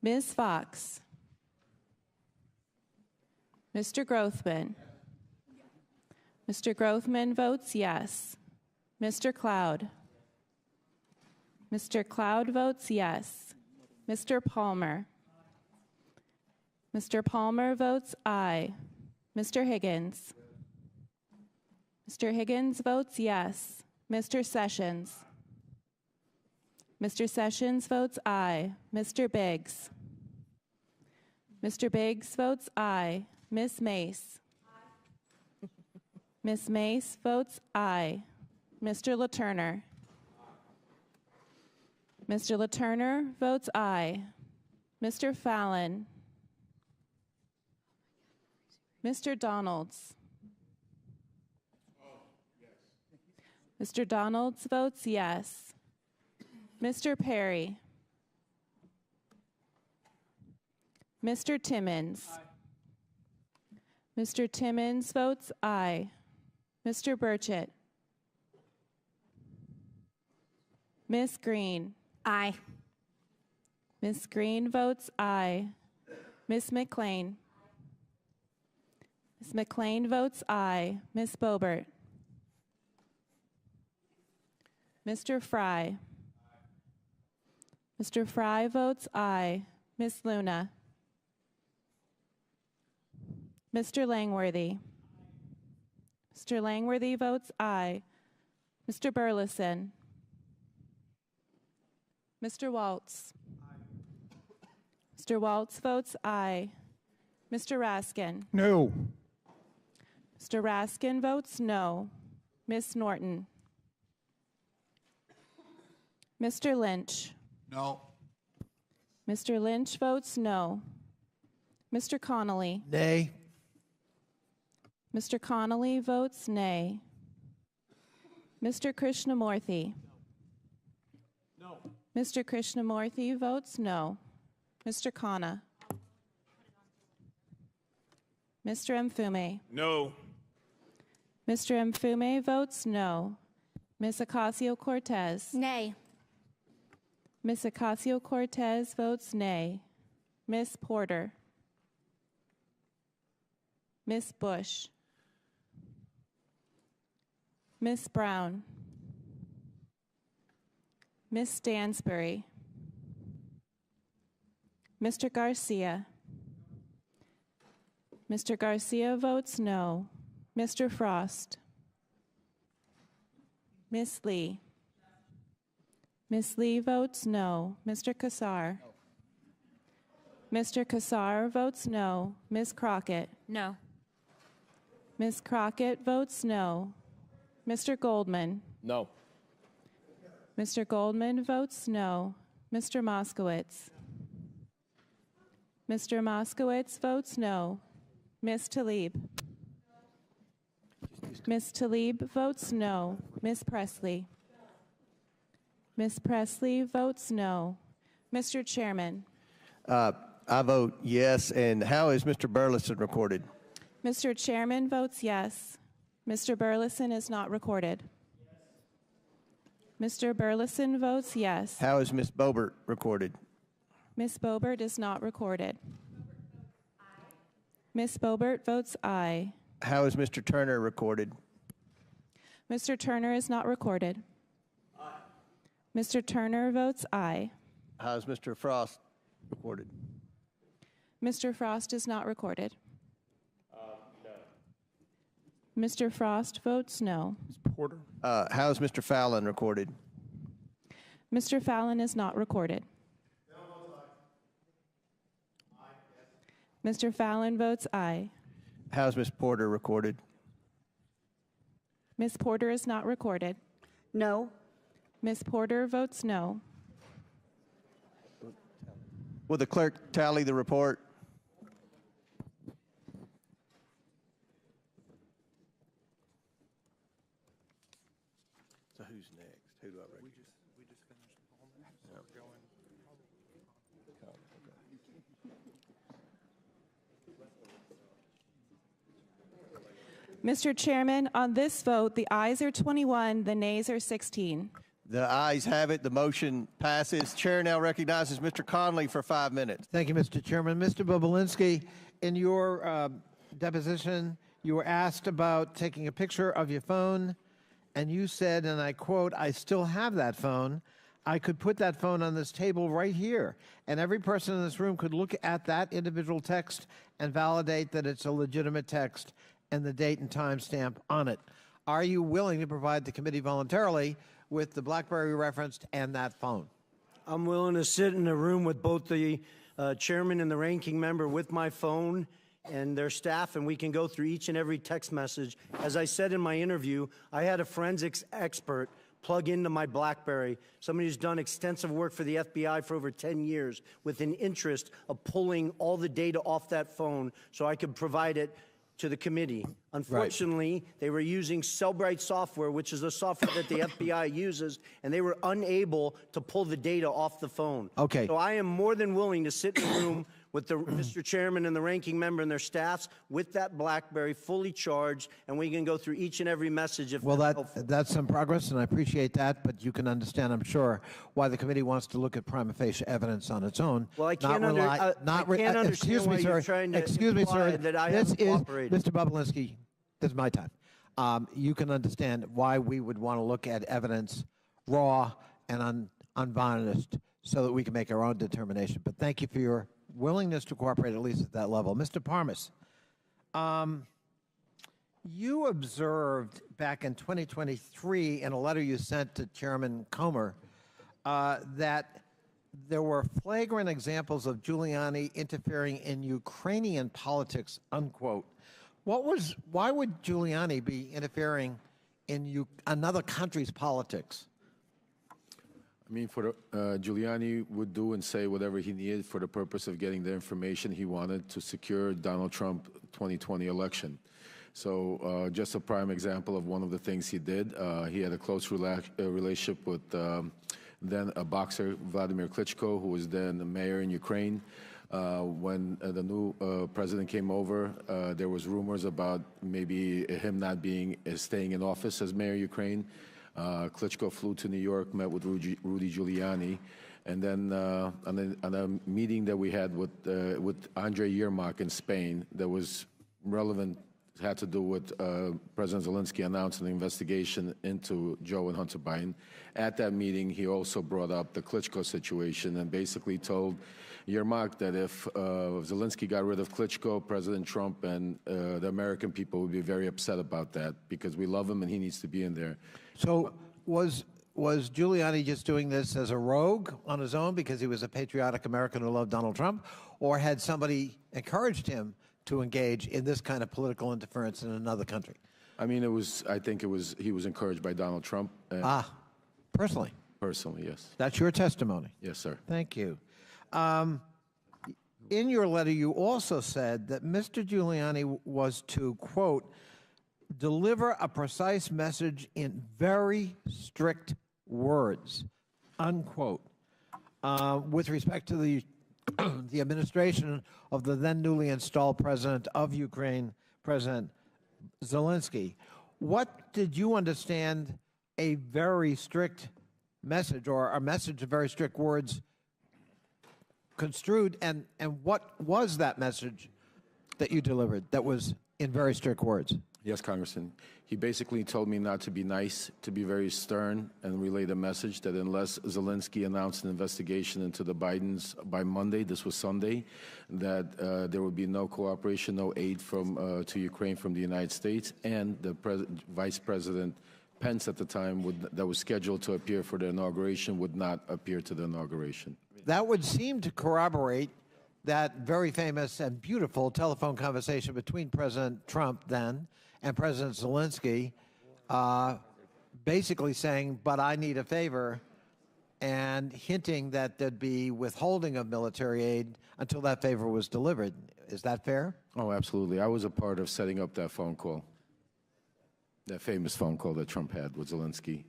Ms. Fox. Mr. Grothman. Mr. Grothman votes yes. Mr. Cloud. Mr. Cloud votes yes. Mr. Palmer. Mr. Palmer votes aye. Mr. Higgins. Mr. Higgins votes yes. Mr. Sessions. Mr. Sessions votes aye. Mr. Biggs. Mr. Biggs votes aye. Ms. Mace. Ms. Mace votes aye. Mr. LaTurner. Mr. LaTurner votes aye. Mr. Fallon. Mr. Donalds. Mr. Donalds votes yes. Mr. Perry. Mr. Timmons. Mr. Timmons votes aye. Mr. Burchett. Ms. Green. Aye. Ms. Green votes aye. Ms. McLean. Ms. McLean votes aye. Ms. Boebert. Mr. Fry. Mr. Fry votes aye. Ms. Luna. Mr. Langworthy. Mr. Langworthy votes aye. Mr. Burleson. Mr. Waltz. Mr. Waltz votes aye. Mr. Raskin. No. Mr. Raskin votes no. Ms. Norton. Mr. Lynch. No. Mr. Lynch votes no. Mr. Connolly. Nay. Mr. Connolly votes nay. Mr. Krishnamurthy. No. Mr. Krishnamurthy votes no. Mr. Khanna. Mr. Mfume. No. Mr. Mfume votes no. Ms. Ocasio-Cortez. Nay. Ms. Ocasio-Cortez votes nay. Ms. Porter. Ms. Bush. Ms. Brown. Ms. Stansbury. Mr. Garcia. Mr. Garcia votes no. Mr. Frost. Ms. Lee. Ms. Lee votes no. Mr. Kassar. Mr. Kassar votes no. Ms. Crockett. No. Ms. Crockett votes no. Mr. Goldman. No. Mr. Goldman votes no. Mr. Moskowitz. Mr. Moskowitz votes no. Ms. Tlaib. Ms. Tlaib votes no. Ms. Presley. Ms. Presley votes no. Mr. Chairman. I vote yes. And how is Mr. Burleson recorded? Mr. Chairman votes yes. Mr. Burleson is not recorded. Mr. Burleson votes yes. How is Ms. Boebert recorded? Ms. Boebert is not recorded. Ms. Boebert votes aye. How is Mr. Turner recorded? Mr. Turner is not recorded. Mr. Turner votes aye. How is Mr. Frost recorded? Mr. Frost is not recorded. Mr. Frost votes no. Porter. How is Mr. Fallon recorded? Mr. Fallon is not recorded. Mr. Fallon votes aye. How is Ms. Porter recorded? Ms. Porter is not recorded. No. Ms. Porter votes no. Will the clerk tally the report? So who's next? Who do I recognize? We just finished all minutes. So we're going. Mr. Chairman, on this vote, the ayes are 21, the nays are 16. The ayes have it. The motion passes. Chair now recognizes Mr. Conley for 5 minutes. Thank you, Mr. Chairman. Mr. Bobulinski, in your deposition, you were asked about taking a picture of your phone, and you said, and I quote, "I still have that phone. I could put that phone on this table right here, and every person in this room could look at that individual text and validate that it's a legitimate text and the date and time stamp on it." Are you willing to provide the committee voluntarily with the BlackBerry referenced and that phone? I'm willing to sit in a room with both the chairman and the ranking member with my phone and their staff, and we can go through each and every text message. As I said in my interview, I had a forensics expert plug into my BlackBerry, somebody who's done extensive work for the FBI for over 10 years with an interest of pulling all the data off that phone so I could provide it to the committee. Unfortunately, they were using Cellbrite software, which is a software that the FBI uses, and they were unable to pull the data off the phone. Okay. So I am more than willing to sit in a room with the Mr. Chairman and the ranking member and their staffs with that BlackBerry fully charged, and we can go through each and every message if Well, that's helpful. that's some progress, and I appreciate that, but you can understand, I'm sure, why the committee wants to look at prima facie evidence on its own. Well, I can't, understand excuse why me, you're sir. trying to Excuse me, imply sir. that I This haven't is, cooperated. Mr. Bobulinski, this is my time. You can understand why we would want to look at evidence raw and unvarnished so that we can make our own determination. But thank you for your willingness to cooperate, at least at that level. Mr. Parmas, you observed back in 2023 in a letter you sent to Chairman Comer that there were flagrant examples of Giuliani interfering in Ukrainian politics, unquote. Why would Giuliani be interfering in another country's politics? I mean, Giuliani would do and say whatever he needed for the purpose of getting the information he wanted to secure Donald Trump 2020 election. So just a prime example of one of the things he did, he had a close relationship with then a boxer, Vladimir Klitschko, who was then the mayor in Ukraine. When the new president came over, there was rumors about maybe him not staying in office as mayor of Ukraine. Klitschko flew to New York, met with Rudy Giuliani, and then on a meeting that we had with Andrei Yermak in Spain that was relevant, had to do with President Zelensky announcing an investigation into Joe and Hunter Biden. At that meeting, he also brought up the Klitschko situation and basically told Yermak that if Zelensky got rid of Klitschko, President Trump and the American people would be very upset about that because we love him and he needs to be in there. So was Giuliani just doing this as a rogue on his own because he was a patriotic American who loved Donald Trump, or had somebody encouraged him to engage in this kind of political interference in another country? I mean, I think he was encouraged by Donald Trump. Personally? Personally, yes. That's your testimony? Yes, sir. Thank you. In your letter, you also said that Mr. Giuliani was to, quote, deliver a precise message in very strict words, unquote, with respect to the administration of the then newly installed president of Ukraine, President Zelensky. What did you understand a very strict message, or a message of very strict words, construed, and what was that message that you delivered that was in very strict words? Yes, Congressman. He basically told me not to be nice, to be very stern, and relay the message that unless Zelensky announced an investigation into the Bidens by Monday, this was Sunday, that there would be no cooperation, no aid to Ukraine from the United States, and the Vice President Pence at the time that was scheduled to appear for the inauguration would not appear to the inauguration. That would seem to corroborate that very famous and beautiful telephone conversation between President Trump then and President Zelensky basically saying, but I need a favor, and hinting that there'd be withholding of military aid until that favor was delivered. Is that fair? Oh, absolutely. I was a part of setting up that phone call, that famous phone call that Trump had with Zelensky.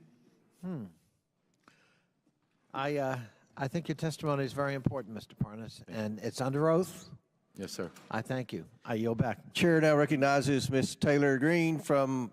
I think your testimony is very important, Mr. Parnas, and it's under oath. Yes, sir. I thank you. I yield back. Chair now recognizes Ms. Taylor Greene from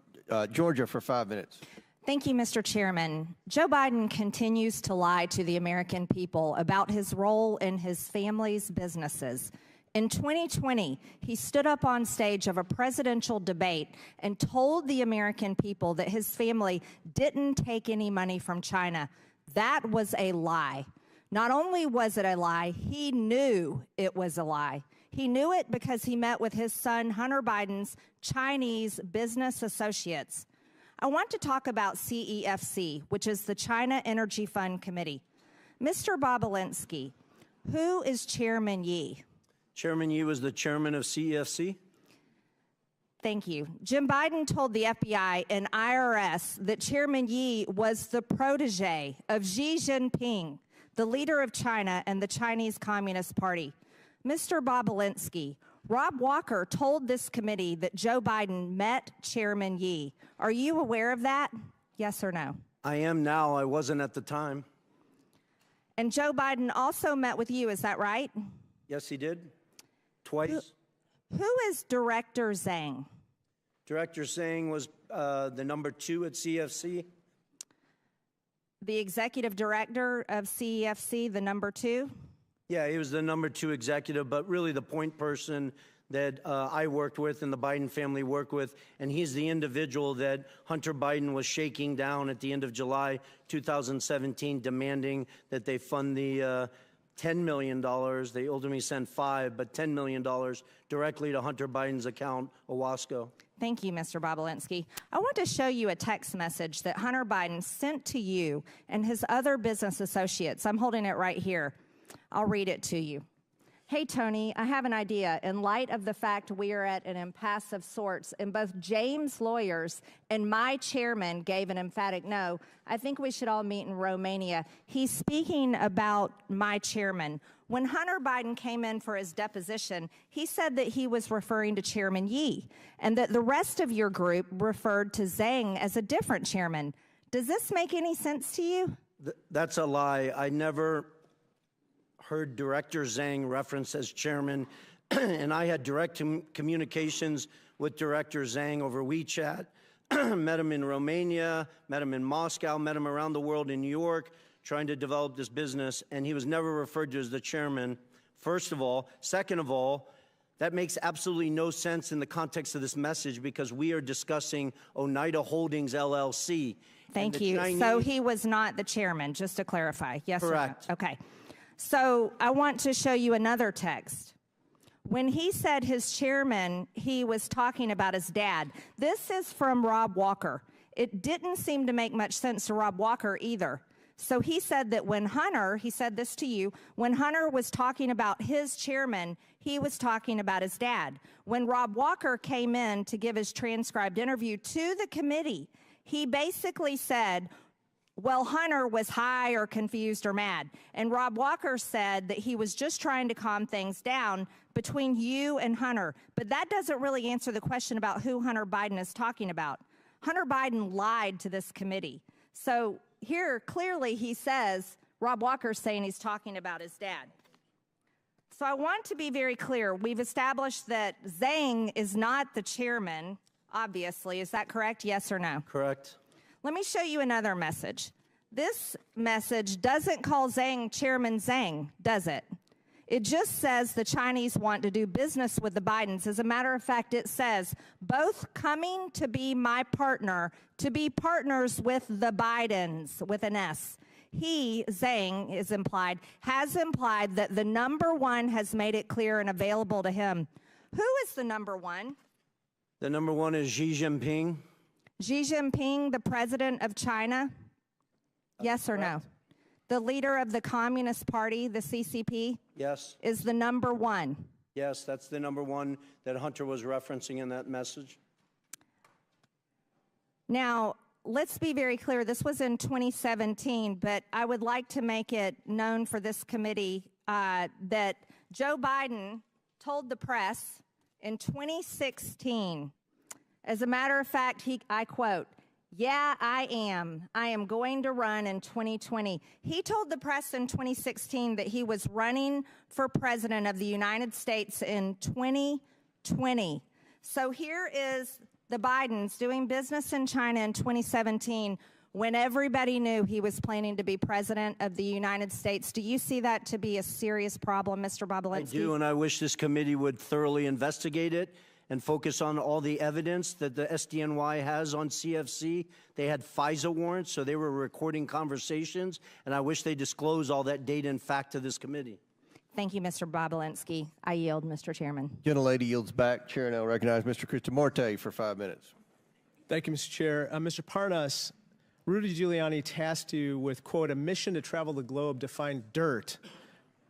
Georgia for 5 minutes. Thank you, Mr. Chairman. Joe Biden continues to lie to the American people about his role in his family's businesses. In 2020, he stood up on stage of a presidential debate and told the American people that his family didn't take any money from China. That was a lie. Not only was it a lie, he knew it was a lie. He knew it because he met with his son Hunter Biden's Chinese business associates. I want to talk about CEFC, which is the China Energy Fund Committee. Mr. Bobulinski, who is Chairman Yi? Chairman Yi was the chairman of CEFC. Thank you. Jim Biden told the FBI and IRS that Chairman Yi was the protege of Xi Jinping, the leader of China and the Chinese Communist Party. Mr. Bobulinski, Rob Walker told this committee that Joe Biden met Chairman Yi. Are you aware of that? Yes or no? I am now. I wasn't at the time. And Joe Biden also met with you, is that right? Yes, he did. Twice. Who is Director Zhang? Director Zhang was the number 2 at CFC. The executive director of CEFC, the number 2? Yeah, he was the number 2 executive, but really the point person that I worked with and the Biden family worked with, and he's the individual that Hunter Biden was shaking down at the end of July 2017, demanding that they fund the $10 million. They ultimately sent 5, but $10 million directly to Hunter Biden's account, Owasco. Thank you, Mr. Bobulinski. I want to show you a text message that Hunter Biden sent to you and his other business associates. I'm holding it right here. I'll read it to you. Hey, Tony, I have an idea. In light of the fact we are at an impasse of sorts, and both James' lawyers and my chairman gave an emphatic no, I think we should all meet in Romania. He's speaking about my chairman. When Hunter Biden came in for his deposition, he said that he was referring to Chairman Yi, and that the rest of your group referred to Zhang as a different chairman. Does this make any sense to you? That's a lie. I never heard Director Zhang referenced as chairman, and I had direct communications with Director Zhang over WeChat, met him in Romania, met him in Moscow, met him around the world in New York, trying to develop this business, and he was never referred to as the chairman, first of all. Second of all, that makes absolutely no sense in the context of this message because we are discussing Oneida Holdings, LLC. Thank you. So he was not the chairman, just to clarify. Yes, correct. Or no? Okay. So I want to show you another text. When he said his chairman, he was talking about his dad. This is from Rob Walker. It didn't seem to make much sense to Rob Walker either. So he said that when Hunter, he said this to you, when Hunter was talking about his chairman, he was talking about his dad. When Rob Walker came in to give his transcribed interview to the committee, he basically said, well, Hunter was high or confused or mad. And Rob Walker said that he was just trying to calm things down between you and Hunter. But that doesn't really answer the question about who Hunter Biden is talking about. Hunter Biden lied to this committee. So here, clearly, he says, Rob Walker's saying he's talking about his dad. So I want to be very clear. We've established that Zhang is not the chairman, obviously. Is that correct? Yes or no? Correct. Let me show you another message. This message doesn't call Zhang Chairman Zhang, does it? It just says the Chinese want to do business with the Bidens. As a matter of fact, it says, both coming to be my partner, to be partners with the Bidens, with an S. He, Zhang, is implied, has implied that the number 1 has made it clear and available to him. Who is the number 1? The number 1 is Xi Jinping. Xi Jinping, the president of China? Yes or no? The leader of the Communist Party, the CCP? Yes. Is the number 1? Yes, that's the number 1 that Hunter was referencing in that message. Now, let's be very clear. This was in 2017, but I would like to make it known for this committee that Joe Biden told the press in 2016, as a matter of fact, I quote, "Yeah, I am. I am going to run in 2020. He told the press in 2016 that he was running for president of the United States in 2020. So here is the Bidens doing business in China in 2017 when everybody knew he was planning to be president of the United States. Do you see that to be a serious problem, Mr. Bobulinski? I do, and I wish this committee would thoroughly investigate it and focus on all the evidence that the SDNY has on CFC. They had FISA warrants, so they were recording conversations, and I wish they disclose all that data and fact to this committee. Thank you, Mr. Bobulinski. I yield, Mr. Chairman. Gentlelady yields back. Chair now recognize Mr. Kristamorte for 5 minutes. Thank you, Mr. Chair. Mr. Parnas, Rudy Giuliani tasked you with, quote, a mission to travel the globe to find dirt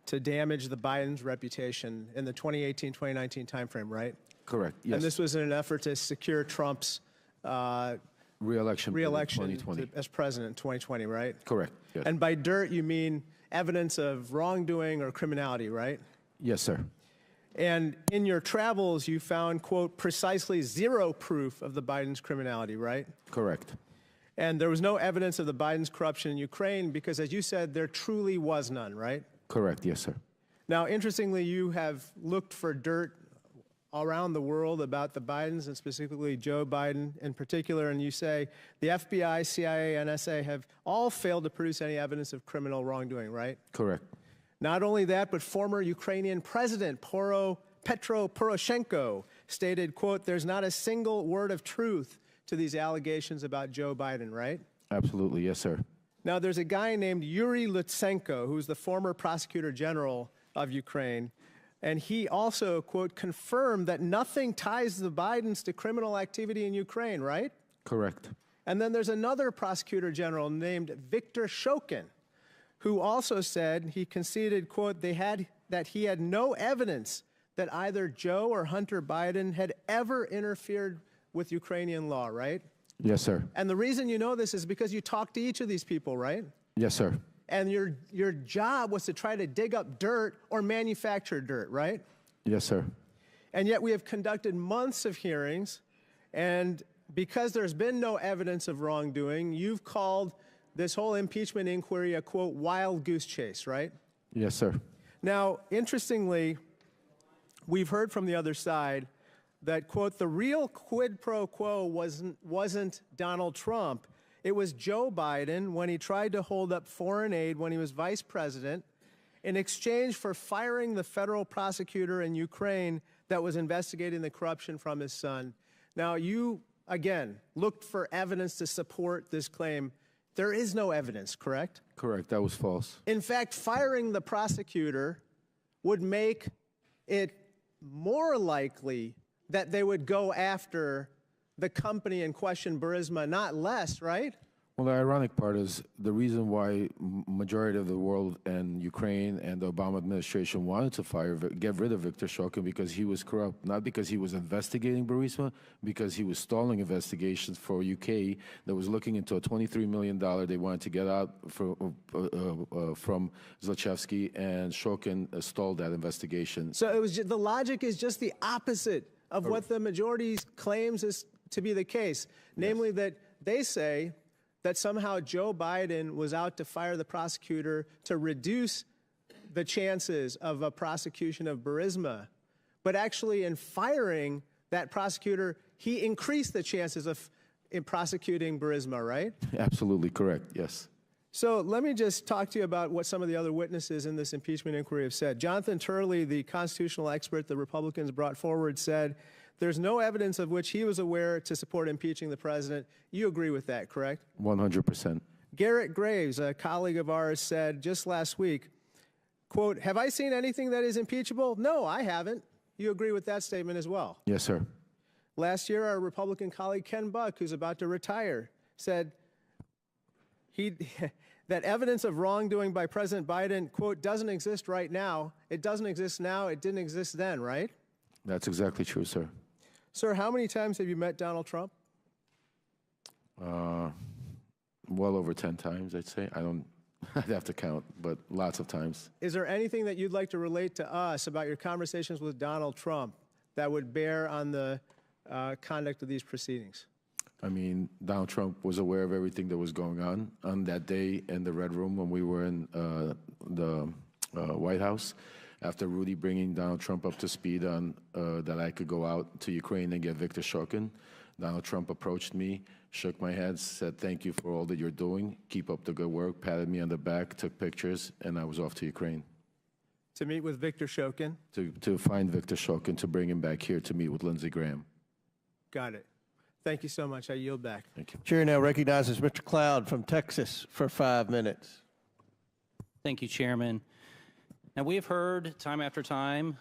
to damage the Biden's reputation in the 2018-2019 timeframe, right? Correct, yes. And this was in an effort to secure Trump's re-election as president in 2020, right? Correct, yes. And by dirt, you mean evidence of wrongdoing or criminality, right? Yes, sir. And in your travels, you found, quote, precisely zero proof of the Biden's criminality, right? Correct. And there was no evidence of the Biden's corruption in Ukraine because, as you said, there truly was none, right? Correct, yes, sir. Now, interestingly, you have looked for dirt around the world about the Bidens and specifically Joe Biden in particular, and you say the FBI, CIA, NSA have all failed to produce any evidence of criminal wrongdoing, right? Correct. Not only that, but former Ukrainian President Petro Poroshenko stated, quote, there's not a single word of truth to these allegations about Joe Biden, right? Absolutely, yes, sir. Now, there's a guy named Yuri Lutsenko, who's the former prosecutor general of Ukraine, and he also, quote, confirmed that nothing ties the Bidens to criminal activity in Ukraine, right? Correct. And then there's another prosecutor general named Viktor Shokin, who also said he conceded, quote, that he had no evidence that either Joe or Hunter Biden had ever interfered with Ukrainian law, right? Yes, sir. And the reason you know this is because you talked to each of these people, right? Yes, sir. And your job was to try to dig up dirt or manufacture dirt, right? Yes, sir. And yet we have conducted months of hearings, and because there's been no evidence of wrongdoing, you've called this whole impeachment inquiry a, quote, wild goose chase, right? Yes, sir. Now, interestingly, we've heard from the other side that, quote, the real quid pro quo wasn't Donald Trump. It was Joe Biden when he tried to hold up foreign aid when he was vice president in exchange for firing the federal prosecutor in Ukraine that was investigating the corruption from his son. Now, you, again, looked for evidence to support this claim. There is no evidence, correct? Correct. That was false. In fact, firing the prosecutor would make it more likely that they would go after the company in question, Burisma, not less, right? Well, the ironic part is the reason why majority of the world and Ukraine and the Obama administration wanted to get rid of Viktor Shokin because he was corrupt, not because he was investigating Burisma, because he was stalling investigations for UK that was looking into a $23 million they wanted to get out from Zlochevsky, and Shokin stalled that investigation. So it was the logic is just the opposite of what the majority claims is to be the case, namely that they say that somehow Joe Biden was out to fire the prosecutor to reduce the chances of a prosecution of Burisma. But actually, in firing that prosecutor, he increased the chances of prosecuting Burisma, right? Absolutely correct, yes. So let me just talk to you about what some of the other witnesses in this impeachment inquiry have said. Jonathan Turley, the constitutional expert the Republicans brought forward, said there's no evidence of which he was aware to support impeaching the president. You agree with that, correct? 100%. Garrett Graves, a colleague of ours, said just last week, quote, have I seen anything that is impeachable? No, I haven't. You agree with that statement as well? Yes, sir. Last year, our Republican colleague Ken Buck, who's about to retire, said that evidence of wrongdoing by President Biden, quote, doesn't exist right now. It doesn't exist now. It didn't exist then, right? That's exactly true, sir. Sir, how many times have you met Donald Trump? Well over 10 times, I'd say. I'd have to count, but lots of times. Is there anything that you'd like to relate to us about your conversations with Donald Trump that would bear on the conduct of these proceedings? I mean, Donald Trump was aware of everything that was going on that day in the Red Room when we were in the White House. After Rudy bringing Donald Trump up to speed on that I could go out to Ukraine and get Viktor Shokin, Donald Trump approached me, shook my hand, said, "Thank you for all that you're doing. Keep up the good work," patted me on the back, took pictures, and I was off to Ukraine. To meet with Viktor Shokin? To find Viktor Shokin, to bring him back here to meet with Lindsey Graham. Got it. Thank you so much. I yield back. Thank you. Chair now recognizes Mr. Cloud from Texas for 5 minutes. Thank you, Chairman. Now, we have heard time after time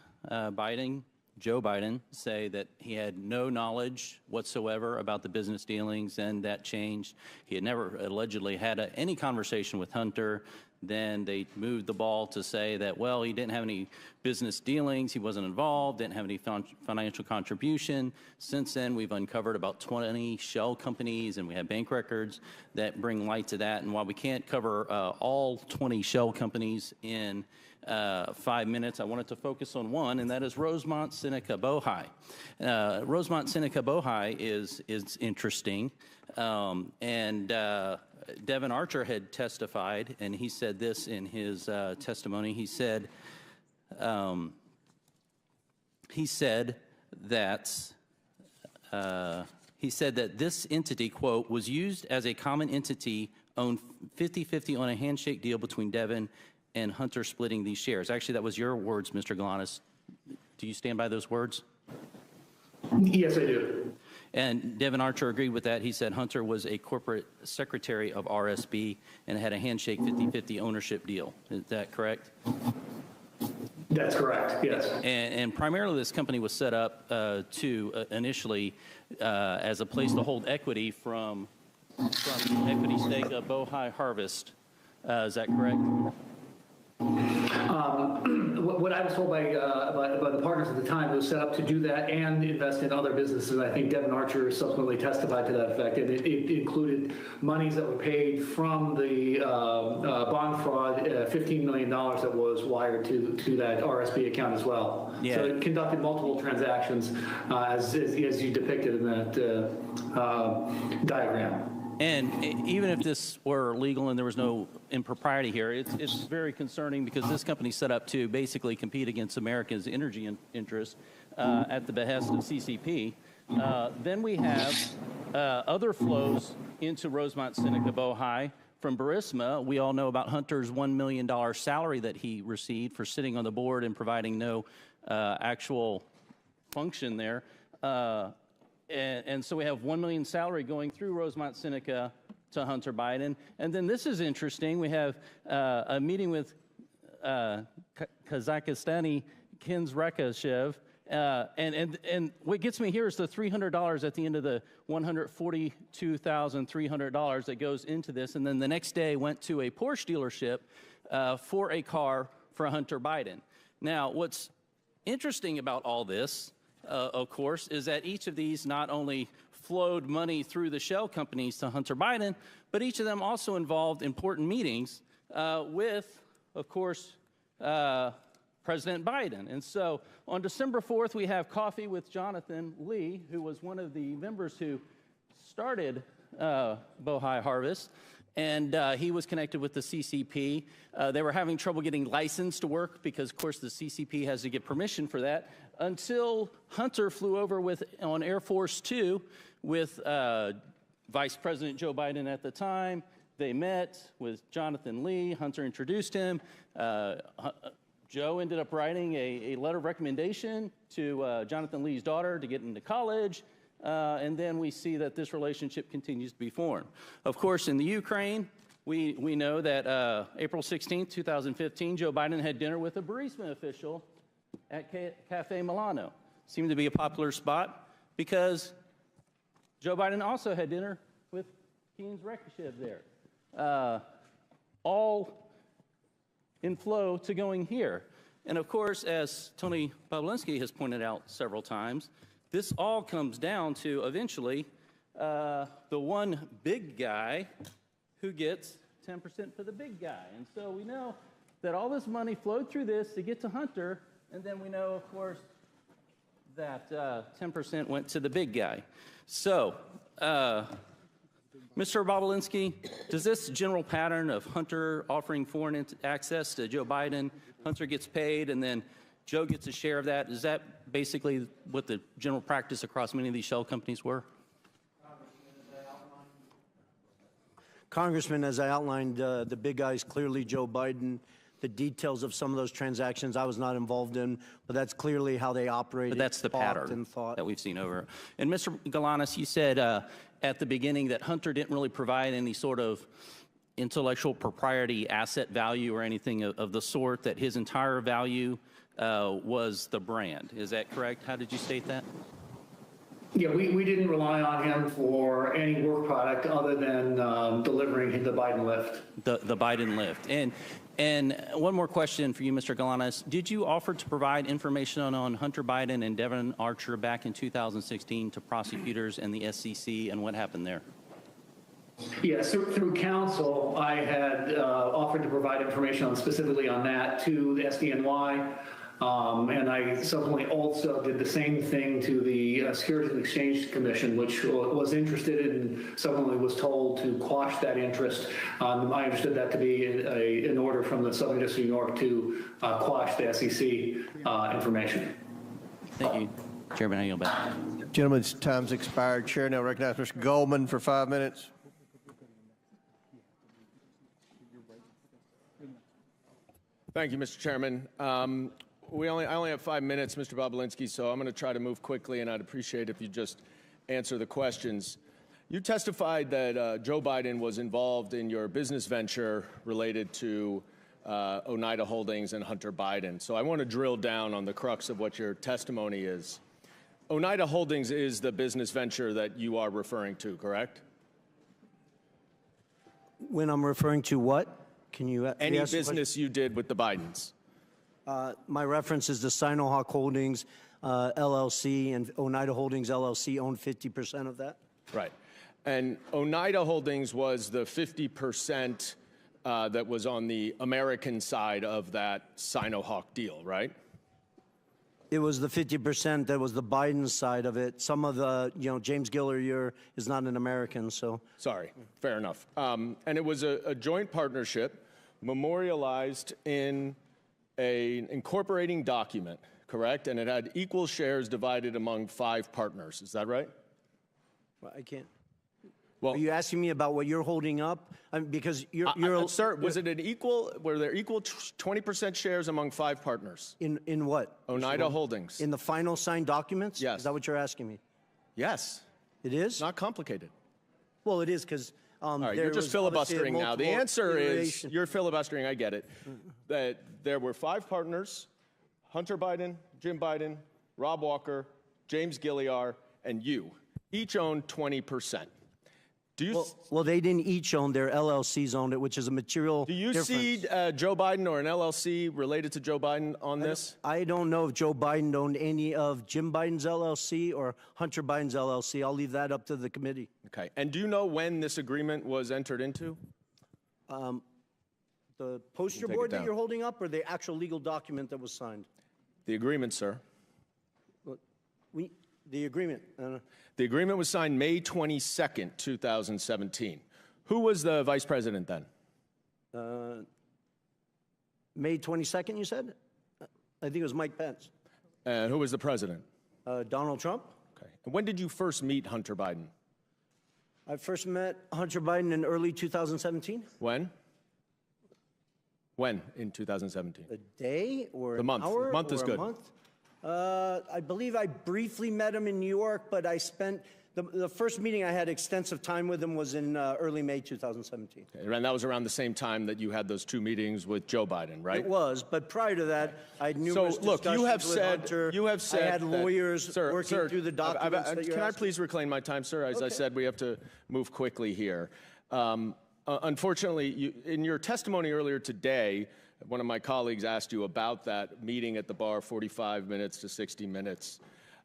Joe Biden, say that he had no knowledge whatsoever about the business dealings, and that changed. He had never allegedly had any conversation with Hunter. Then they moved the ball to say that, well, he didn't have any business dealings, he wasn't involved, didn't have any financial contribution. Since then, we've uncovered about 20 shell companies, and we have bank records that bring light to that. And while we can't cover all 20 shell companies in 5 minutes, I wanted to focus on one, and that is Rosemont Seneca Bohai. Rosemont Seneca Bohai is interesting, and Devin Archer had testified, and he said this in his testimony. He said that this entity, quote, was used as a common entity, owned 50-50 on a handshake deal between Devin and Hunter splitting these shares. Actually, that was your words, Mr. Galanis. Do you stand by those words? Yes, I do. And Devin Archer agreed with that. He said Hunter was a corporate secretary of RSB and had a handshake 50-50 ownership deal. Is that correct? That's correct, yes. And primarily this company was set up initially as a place to hold equity from the equity stake of Bohai Harvest. Is that correct? What I was told by the partners at the time, it was set up to do that and invest in other businesses. I think Devin Archer subsequently testified to that effect, and it included monies that were paid from the bond fraud, $15 million that was wired to that RSB account as well. Yeah. So it conducted multiple transactions as you depicted in that diagram. And even if this were legal and there was no impropriety here, it's very concerning because this company set up to basically compete against America's energy interests at the behest of CCP. Then we have other flows into Rosemont Seneca Bohai from Burisma. We all know about Hunter's $1 million salary that he received for sitting on the board and providing no actual function there. And so we have $1 million salary going through Rosemont Seneca to Hunter Biden. And then this is interesting. We have a meeting with Kazakhstani Kins Rekashev. And what gets me here is the $300 at the end of the $142,300 that goes into this. And then the next day went to a Porsche dealership for a car for Hunter Biden. Now, what's interesting about all this, of course, is that each of these not only flowed money through the shell companies to Hunter Biden, but each of them also involved important meetings with, of course, President Biden. And so on December 4th, we have coffee with Jonathan Lee, who was one of the members who started Bohai Harvest. And he was connected with the CCP. They were having trouble getting licensed to work because, of course, the CCP has to get permission for that, until Hunter flew over on Air Force Two with Vice President Joe Biden at the time. They met with Jonathan Lee. Hunter introduced him. Joe ended up writing a letter of recommendation to Jonathan Lee's daughter to get into college. And then we see that this relationship continues to be formed. Of course, in the Ukraine, we know that April 16th, 2015, Joe Biden had dinner with a Burisma official at Cafe Milano. Seemed to be a popular spot because Joe Biden also had dinner with Kins Rekashev there. All in flow to going here. And of course, as Tony Pawlinski has pointed out several times, this all comes down to eventually the one big guy who gets 10% for the big guy. And so we know that all this money flowed through this to get to Hunter, and then we know, of course, that 10% went to the big guy. So, Mr. Bobulinski, does this general pattern of Hunter offering foreign access to Joe Biden, Hunter gets paid, and then Joe gets a share of that, is that basically what the general practice across many of these shell companies were? Congressman, as I outlined, the big guys, clearly Joe Biden. The details of some of those transactions I was not involved in, but that's clearly how they operated. But that's the pattern that we've seen over. And Mr. Galanis, you said at the beginning that Hunter didn't really provide any sort of intellectual propriety asset value or anything of the sort, that his entire value was the brand. Is that correct? How did you state that? Yeah, we didn't rely on him for any work product other than delivering the Biden lift. The Biden lift. And one more question for you, Mr. Galanis. Did you offer to provide information on Hunter Biden and Devon Archer back in 2016 to prosecutors and the SEC, and what happened there? Yes, through counsel, I had offered to provide information specifically on that to the SDNY. And I subsequently also did the same thing to the Securities and Exchange Commission, which was interested in, and subsequently was told to quash that interest. I understood that to be an order from the Southern District of New York to quash the SEC information. Thank you. Chairman, I yield back. Gentleman's time's expired. Chair now recognizes Mr. Goldman for 5 minutes. Thank you, Mr. Chairman. I only have 5 minutes, Mr. Bobulinski, so I'm going to try to move quickly, and I'd appreciate if you just answer the questions. You testified that Joe Biden was involved in your business venture related to Oneida Holdings and Hunter Biden. So I want to drill down on the crux of what your testimony is. Oneida Holdings is the business venture that you are referring to, correct? When I'm referring to what? Can you Any business you did with the Bidens? My reference is the Sinohawk Holdings LLC, and Oneida Holdings LLC owned 50% of that. Right. And Oneida Holdings was the 50% that was on the American side of that Sinohawk deal, right? It was the 50% that was the Biden side of it. Some of the, James Gilliar is not an American, so. Sorry, fair enough. And it was a joint partnership memorialized in an incorporating document, correct? And it had equal shares divided among 5 partners. Is that right? Well, I can't. Well, are you asking me about what you're holding up? Because you're sir, was it an equal? Were there equal 20% shares among 5 partners? In what? Oneida Holdings. In the final signed documents? Yes. Is that what you're asking me? Yes. It is? Not complicated. Well, it is because. All right, you're just filibustering now. The answer is, you're filibustering, I get it, that there were 5 partners, Hunter Biden, Jim Biden, Rob Walker, James Gilliar, and you. Each owned 20%. Do you well, they didn't each own, their LLCs owned it, which is a material Do you difference. see Joe Biden or an LLC related to Joe Biden on this? I don't know if Joe Biden owned any of Jim Biden's LLC or Hunter Biden's LLC. I'll leave that up to the committee. Okay. And do you know when this agreement was entered into? The poster board that you're holding up or the actual legal document that was signed? The agreement, sir. The agreement. The agreement was signed May 22nd, 2017. Who was the vice president then? May 22nd, you said? I think it was Mike Pence. And who was the president? Donald Trump. Okay. And when did you first meet Hunter Biden? I first met Hunter Biden in early 2017. When? When in 2017? A day or the month? An hour Month is or good. A month? I believe I briefly met him in New York, but I spent the first meeting I had extensive time with him was in early May 2017. Okay, and that was around the same time that you had those 2 meetings with Joe Biden, right? It was, but prior to that, I had numerous discussions you have with said, Hunter. You have said I had lawyers working through the documents that you're Can I asking? please reclaim my time, sir? As I said, we have to move quickly here. Unfortunately, in your testimony earlier today, one of my colleagues asked you about that meeting at the bar, 45 minutes to 60 minutes.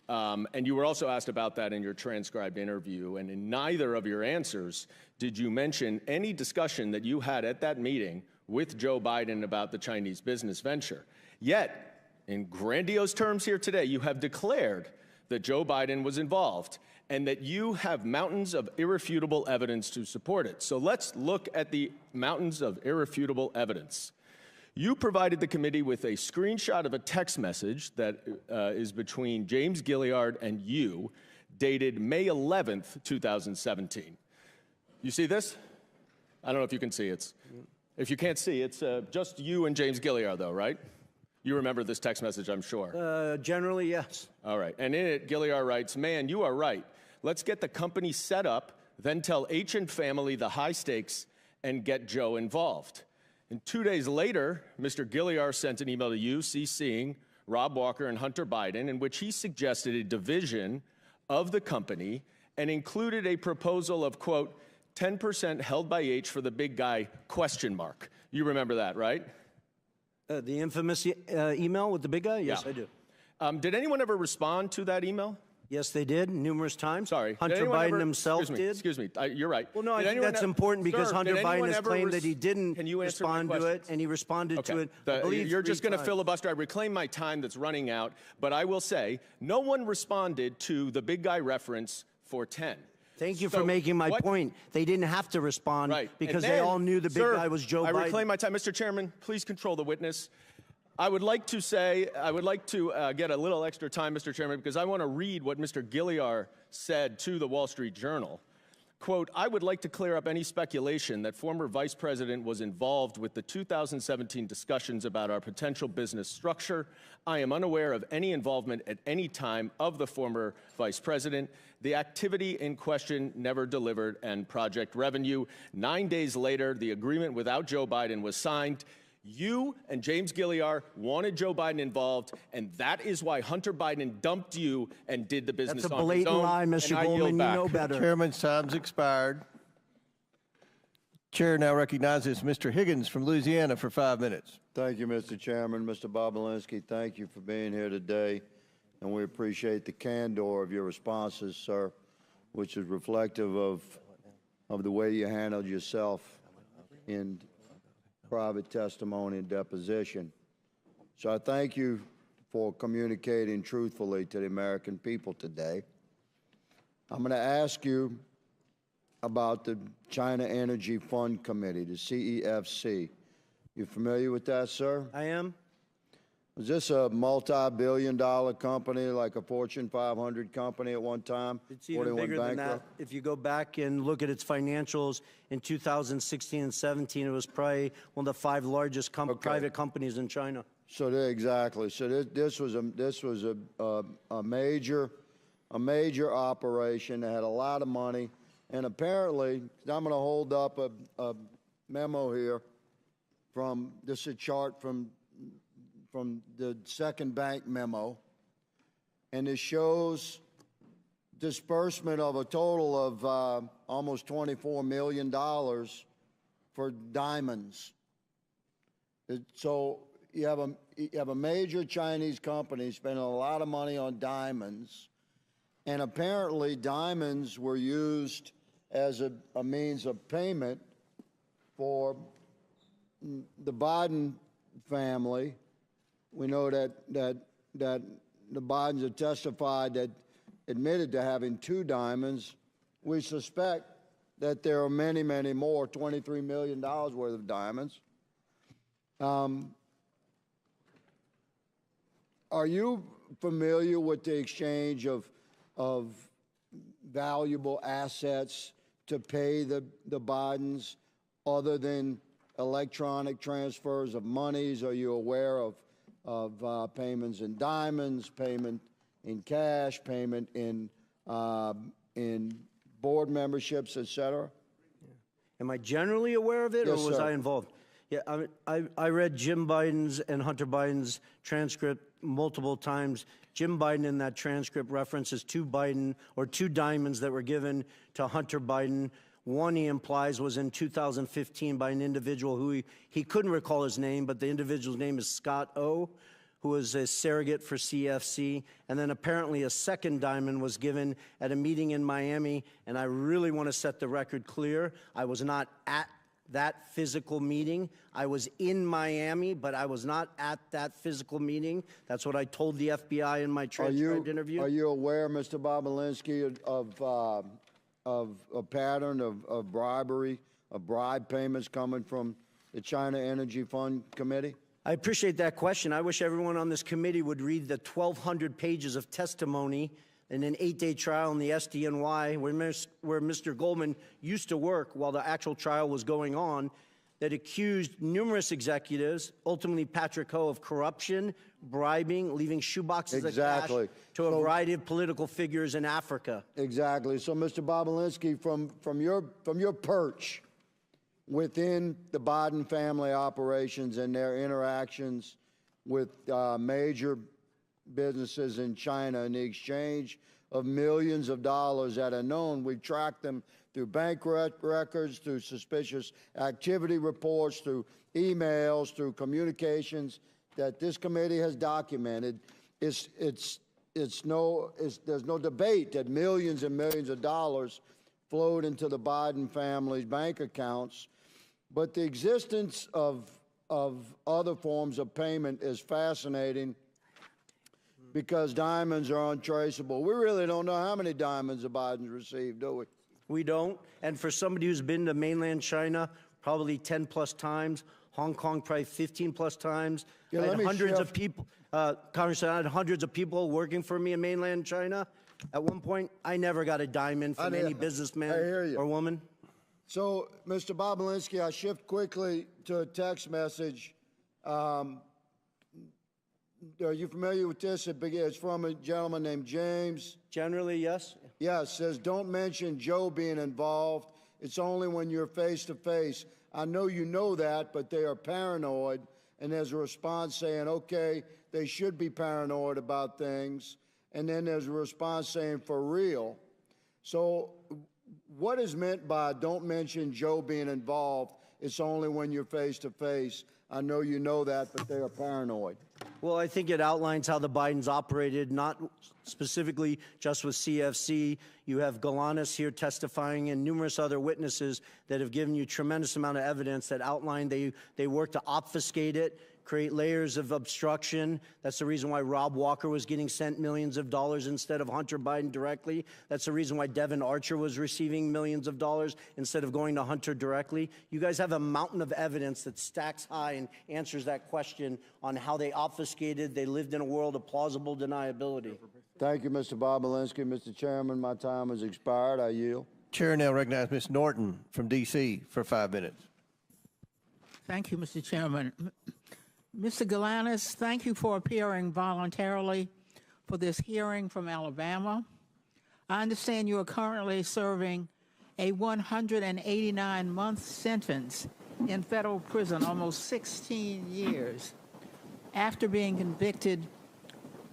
And you were also asked about that in your transcribed interview, and in neither of your answers did you mention any discussion that you had at that meeting with Joe Biden about the Chinese business venture. Yet, in grandiose terms here today, you have declared that Joe Biden was involved and that you have mountains of irrefutable evidence to support it. So let's look at the mountains of irrefutable evidence. You provided the committee with a screenshot of a text message that is between James Gilliard and you, dated May 11th, 2017. You see this? I don't know if you can see it. If you can't see, it's just you and James Gilliard, though, right? You remember this text message, I'm sure. Generally, yes. All right. And in it, Gilliard writes, "Man, you are right. Let's get the company set up, then tell H and family the high stakes and get Joe involved." And 2 days later, Mr. Gilliard sent an email to you, CCing Rob Walker and Hunter Biden, in which he suggested a division of the company and included a proposal of, quote, 10% held by H for the big guy, question mark. You remember that, right? The infamous email with the big guy? Yes, Yeah. I do. Did anyone ever respond to that email? Yes, they did, numerous times. Sorry. Hunter Biden himself did. Excuse me. You're right. Well, no, I think that's important because Hunter Biden has claimed that he didn't respond to it, and he responded to it, I believe, You're just going to times. filibuster. I reclaim my time that's running out, but I will say no one responded to the big guy reference for 10. Thank you for making my point. They didn't have to respond because they all knew the big guy was Joe Biden. I reclaim my time. Mr. Chairman, please control the witness. I would like to get a little extra time, Mr. Chairman, because I want to read what Mr. Gilliard said to the Wall Street Journal. Quote, "I would like to clear up any speculation that former Vice President was involved with the 2017 discussions about our potential business structure. I am unaware of any involvement at any time of the former Vice President. The activity in question never delivered and project revenue. 9 days later, the agreement without Joe Biden was signed. You and James Gilliard wanted Joe Biden involved, and that is why Hunter Biden dumped you and did the business on his own." That's a blatant lie, Mr. Goldman. You know better. Chairman's time's expired. Chair now recognizes Mr. Higgins from Louisiana for 5 minutes. Thank you, Mr. Chairman. Mr. Bobulinski, thank you for being here today, and we appreciate the candor of your responses, sir, which is reflective of the way you handled yourself in private testimony and deposition. So I thank you for communicating truthfully to the American people today. I'm going to ask you about the China Energy Fund Committee, the CEFC. You familiar with that, sir? I am. Was this a multi-billion-dollar company, like a Fortune 500 company at one time? It's even bigger than that. If you go back and look at its financials in 2016 and 17, it was probably one of the 5 largest private companies in China. So exactly. So this was a major operation that had a lot of money, and apparently, I'm going to hold up a memo here from this is a chart from the second bank memo, and it shows disbursement of a total of almost $24 million for diamonds. So you have a major Chinese company spending a lot of money on diamonds, and apparently diamonds were used as a means of payment for the Biden family. We know that the Bidens have testified that admitted to having 2 diamonds. We suspect that there are many, many more, $23 million worth of diamonds. Are you familiar with the exchange of valuable assets to pay the Bidens other than electronic transfers of monies? Are you aware of payments in diamonds, payment in cash, payment in board memberships, et cetera? Am I generally aware of it, Yes, or was sir. I involved? Yeah, I read Jim Biden's and Hunter Biden's transcript multiple times. Jim Biden in that transcript references 2 diamonds that were given to Hunter Biden. One, he implies, was in 2015 by an individual who he couldn't recall his name, but the individual's name is Scott O. who was a surrogate for CFC, and then apparently a second diamond was given at a meeting in Miami, and I really want to set the record clear. I was not at that physical meeting. I was in Miami, but I was not at that physical meeting. That's what I told the FBI in my transcribed interview. Are you aware, Mr. Bobulinski, of a pattern of bribery, of bribe payments coming from the China Energy Fund Committee? I appreciate that question. I wish everyone on this committee would read the 1,200 pages of testimony in an 8-day trial in the SDNY where Mr. Goldman used to work while the actual trial was going on, that accused numerous executives, ultimately Patrick Ho, of corruption, bribing, leaving shoeboxes of cash to a variety of political figures in Africa. Exactly. So, Mr. Bobulinski, from your perch within the Biden family operations and their interactions with major businesses in China in the exchange of millions of dollars that are known, we've tracked them through bank records, through suspicious activity reports, through emails, through communications that this committee has documented. There's no debate that millions and millions of dollars flowed into the Biden family's bank accounts. But the existence of other forms of payment is fascinating because diamonds are untraceable. We really don't know how many diamonds the Bidens received, do we? We don't. And for somebody who's been to mainland China probably 10 plus times, Hong Kong probably 15 plus times, I had hundreds of people, Congressman, I had hundreds of people working for me in mainland China. At one point, I never got a diamond from any businessman or woman. So, Mr. Bobulinski, I shift quickly to a text message. Are you familiar with this? It's from a gentleman named James. Generally, yes. Yes, says, don't mention Joe being involved. It's only when you're face to face. I know you know that, but they are paranoid. And there's a response saying, okay, they should be paranoid about things. And then there's a response saying, for real. So what is meant by don't mention Joe being involved? It's only when you're face to face. I know you know that, but they are paranoid. Well, I think it outlines how the Bidens operated, not specifically just with CFC. You have Galanis here testifying and numerous other witnesses that have given you tremendous amount of evidence that outline they worked to obfuscate it, create layers of obstruction. That's the reason why Rob Walker was getting sent millions of dollars instead of Hunter Biden directly. That's the reason why Devin Archer was receiving millions of dollars instead of going to Hunter directly. You guys have a mountain of evidence that stacks high and answers that question on how they obfuscated. They lived in a world of plausible deniability. Thank you, Mr. Bobulinski. Mr. Chairman, my time has expired. I yield. Chair now recognizes Ms. Norton from D.C. for 5 minutes. Thank you, Mr. Chairman. Mr. Galanis, thank you for appearing voluntarily for this hearing from Alabama. I understand you are currently serving a 189-month sentence in federal prison, almost 16 years, after being convicted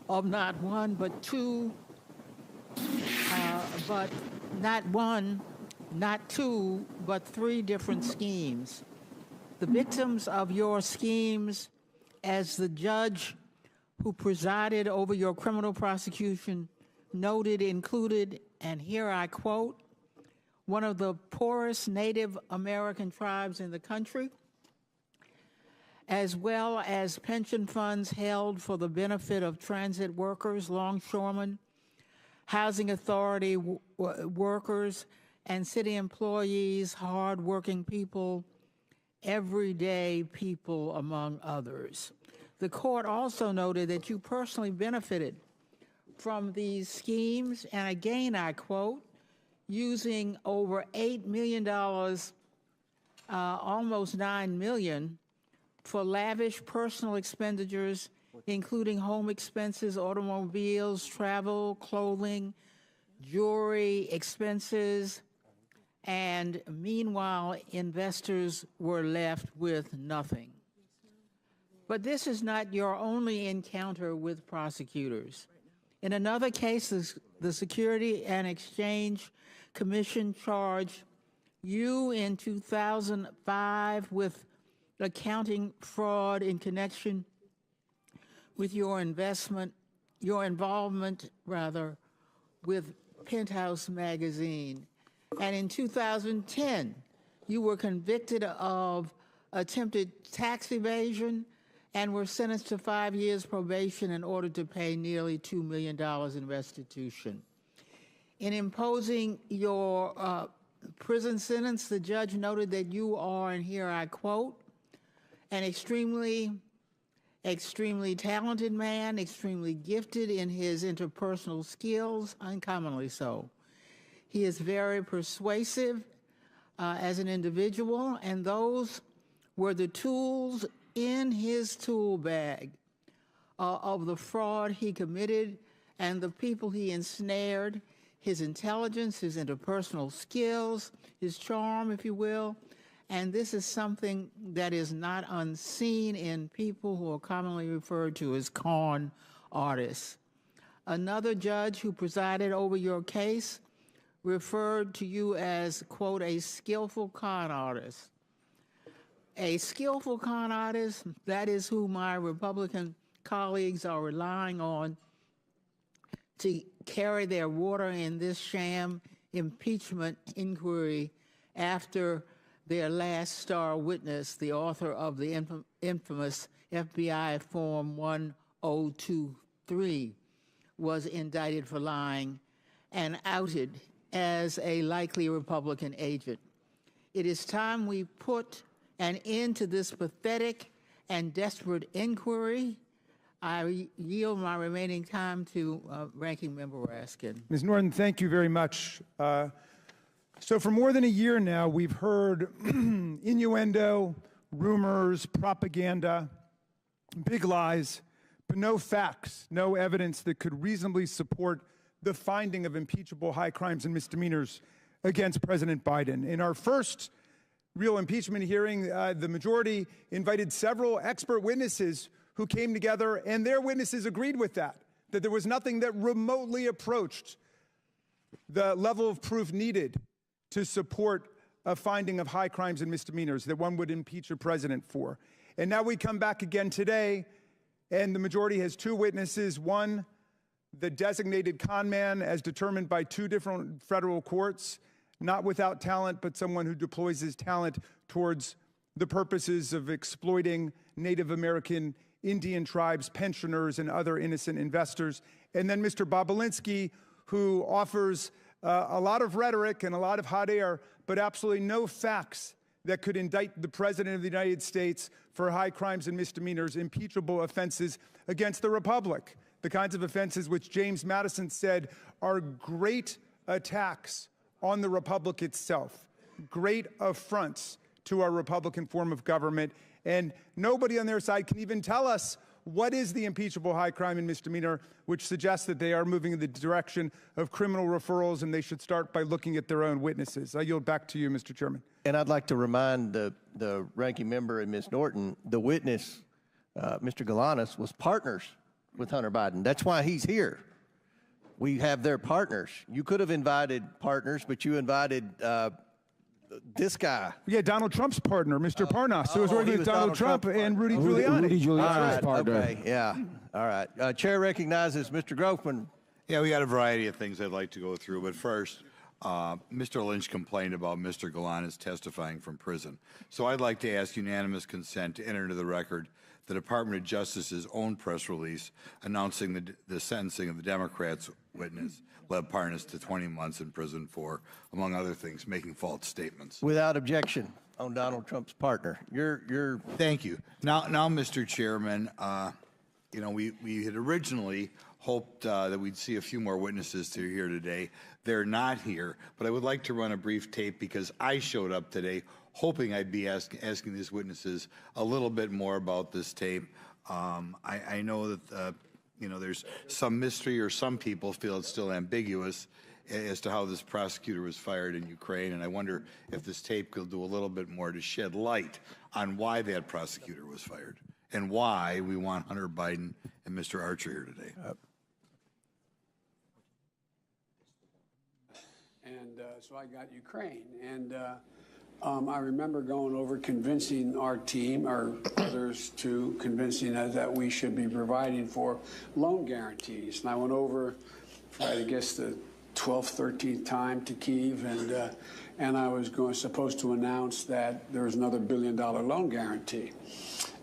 of not one, but two, but not one, not two, but three different schemes. The victims of your schemes, as the judge who presided over your criminal prosecution noted, included, and here I quote, one of the poorest Native American tribes in the country, as well as pension funds held for the benefit of transit workers, longshoremen, housing authority workers, and city employees, hardworking people, everyday people, among others. The court also noted that you personally benefited from these schemes, and again I quote, using over $8 million, almost $9 million, for lavish personal expenditures, including home expenses, automobiles, travel, clothing, jewelry expenses, and meanwhile, investors were left with nothing. But this is not your only encounter with prosecutors. In another case, the Security and Exchange Commission charged you in 2005 with accounting fraud in connection with your involvement with Penthouse magazine. And in 2010, you were convicted of attempted tax evasion and were sentenced to 5 years probation in order to pay nearly $2 million in restitution. In imposing your prison sentence, the judge noted that you are, and here I quote, an extremely talented man, extremely gifted in his interpersonal skills, uncommonly so. He is very persuasive as an individual, and those were the tools in his tool bag of the fraud he committed and the people he ensnared, his intelligence, his interpersonal skills, his charm, if you will. And this is something that is not unseen in people who are commonly referred to as con artists. Another judge who presided over your case referred to you as, quote, a skillful con artist. A skillful con artist, that is who my Republican colleagues are relying on to carry their water in this sham impeachment inquiry after their last star witness, the author of the infamous FBI Form 1023, was indicted for lying and outed as a likely Republican agent. It is time we put an end to this pathetic and desperate inquiry. I yield my remaining time to Ranking Member Raskin. Ms. Norton, thank you very much. So for more than a year now, we've heard innuendo, rumors, propaganda, big lies, but no facts, no evidence that could reasonably support the finding of impeachable high crimes and misdemeanors against President Biden. In our first real impeachment hearing, the majority invited several expert witnesses who came together, and their witnesses agreed with that there was nothing that remotely approached the level of proof needed to support a finding of high crimes and misdemeanors that one would impeach a president for. And now we come back again today, and the majority has two witnesses. One, the designated con man as determined by two different federal courts, not without talent, but someone who deploys his talent towards the purposes of exploiting Native American Indian tribes, pensioners, and other innocent investors. And then Mr. Bobulinski, who offers a lot of rhetoric and a lot of hot air, but absolutely no facts that could indict the President of the United States for high crimes and misdemeanors, impeachable offenses against the Republic, the kinds of offenses which James Madison said are great attacks on the Republic itself, great affronts to our Republican form of government. And nobody on their side can even tell us what is the impeachable high crime and misdemeanor, which suggests that they are moving in the direction of criminal referrals, and they should start by looking at their own witnesses. I yield back to you, Mr. Chairman. And I'd like to remind the ranking member and Ms. Norton, the witness, Mr. Galanis, was partners with Hunter Biden. That's why he's here. We have their partners. You could have invited partners, but you invited this guy. Yeah, Donald Trump's partner, Mr. Parnas, who was working with Donald Trump and Rudy Giuliani. Rudy Giuliani's partner. Okay, yeah. All right. Chair recognizes Mr. Groffman. Yeah, we got a variety of things I'd like to go through, but first, Mr. Lynch complained about Mr. Galanis testifying from prison. So I'd like to ask unanimous consent to enter into the record the Department of Justice's own press release announcing the sentencing of the Democrats' witness, Lev Parnas, to 20 months in prison for, among other things, making false statements. Without objection on Donald Trump's partner. Thank you. Now, Mr. Chairman, you know, we had originally hoped that we'd see a few more witnesses to here today. They're not here, but I would like to run a brief tape because I showed up today hoping I'd be asking these witnesses a little bit more about this tape. I know that you know, there's some mystery, or some people feel it's still ambiguous as to how this prosecutor was fired in Ukraine, and I wonder if this tape could do a little bit more to shed light on why that prosecutor was fired and why we want Hunter Biden and Mr. Archer here today. So I got Ukraine, and I remember going over convincing our team, or others to convincing us that we should be providing for loan guarantees. And I went over, I guess, the 12th, 13th time to Kyiv, and I was supposed to announce that there was another $1 billion loan guarantee.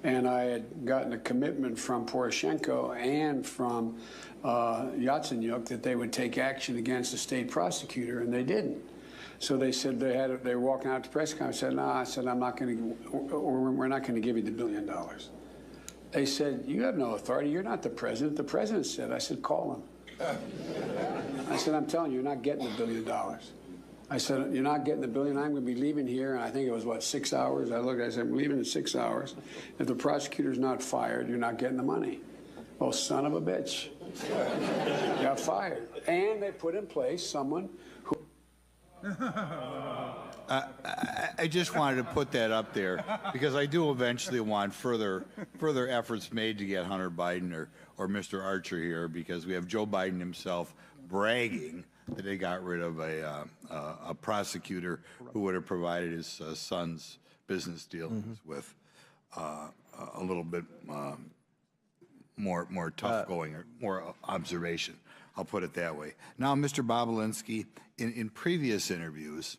And I had gotten a commitment from Poroshenko and from Yatsenyuk that they would take action against the state prosecutor, and they didn't. So they said they were walking out to the press conference. I said, no, I said, I'm not going to, we're not going to give you the $1 billion. They said, you have no authority. You're not the president. The president said. I said, call him. I said, I'm telling you, you're not getting the $1 billion. I said, you're not getting the $1 billion. I'm going to be leaving here. And I think it was, what, 6 hours? I said, I'm leaving in 6 hours. If the prosecutor's not fired, you're not getting the money. Oh, son of a bitch. Got fired. And they put in place someone who... I just wanted to put that up there because I do eventually want further efforts made to get Hunter Biden or Mr. Archer here, because we have Joe Biden himself bragging that they got rid of a prosecutor who would have provided his son's business dealings with a little bit more tough going or more observation. I'll put it that way. Now, Mr. Bobulinski, in previous interviews,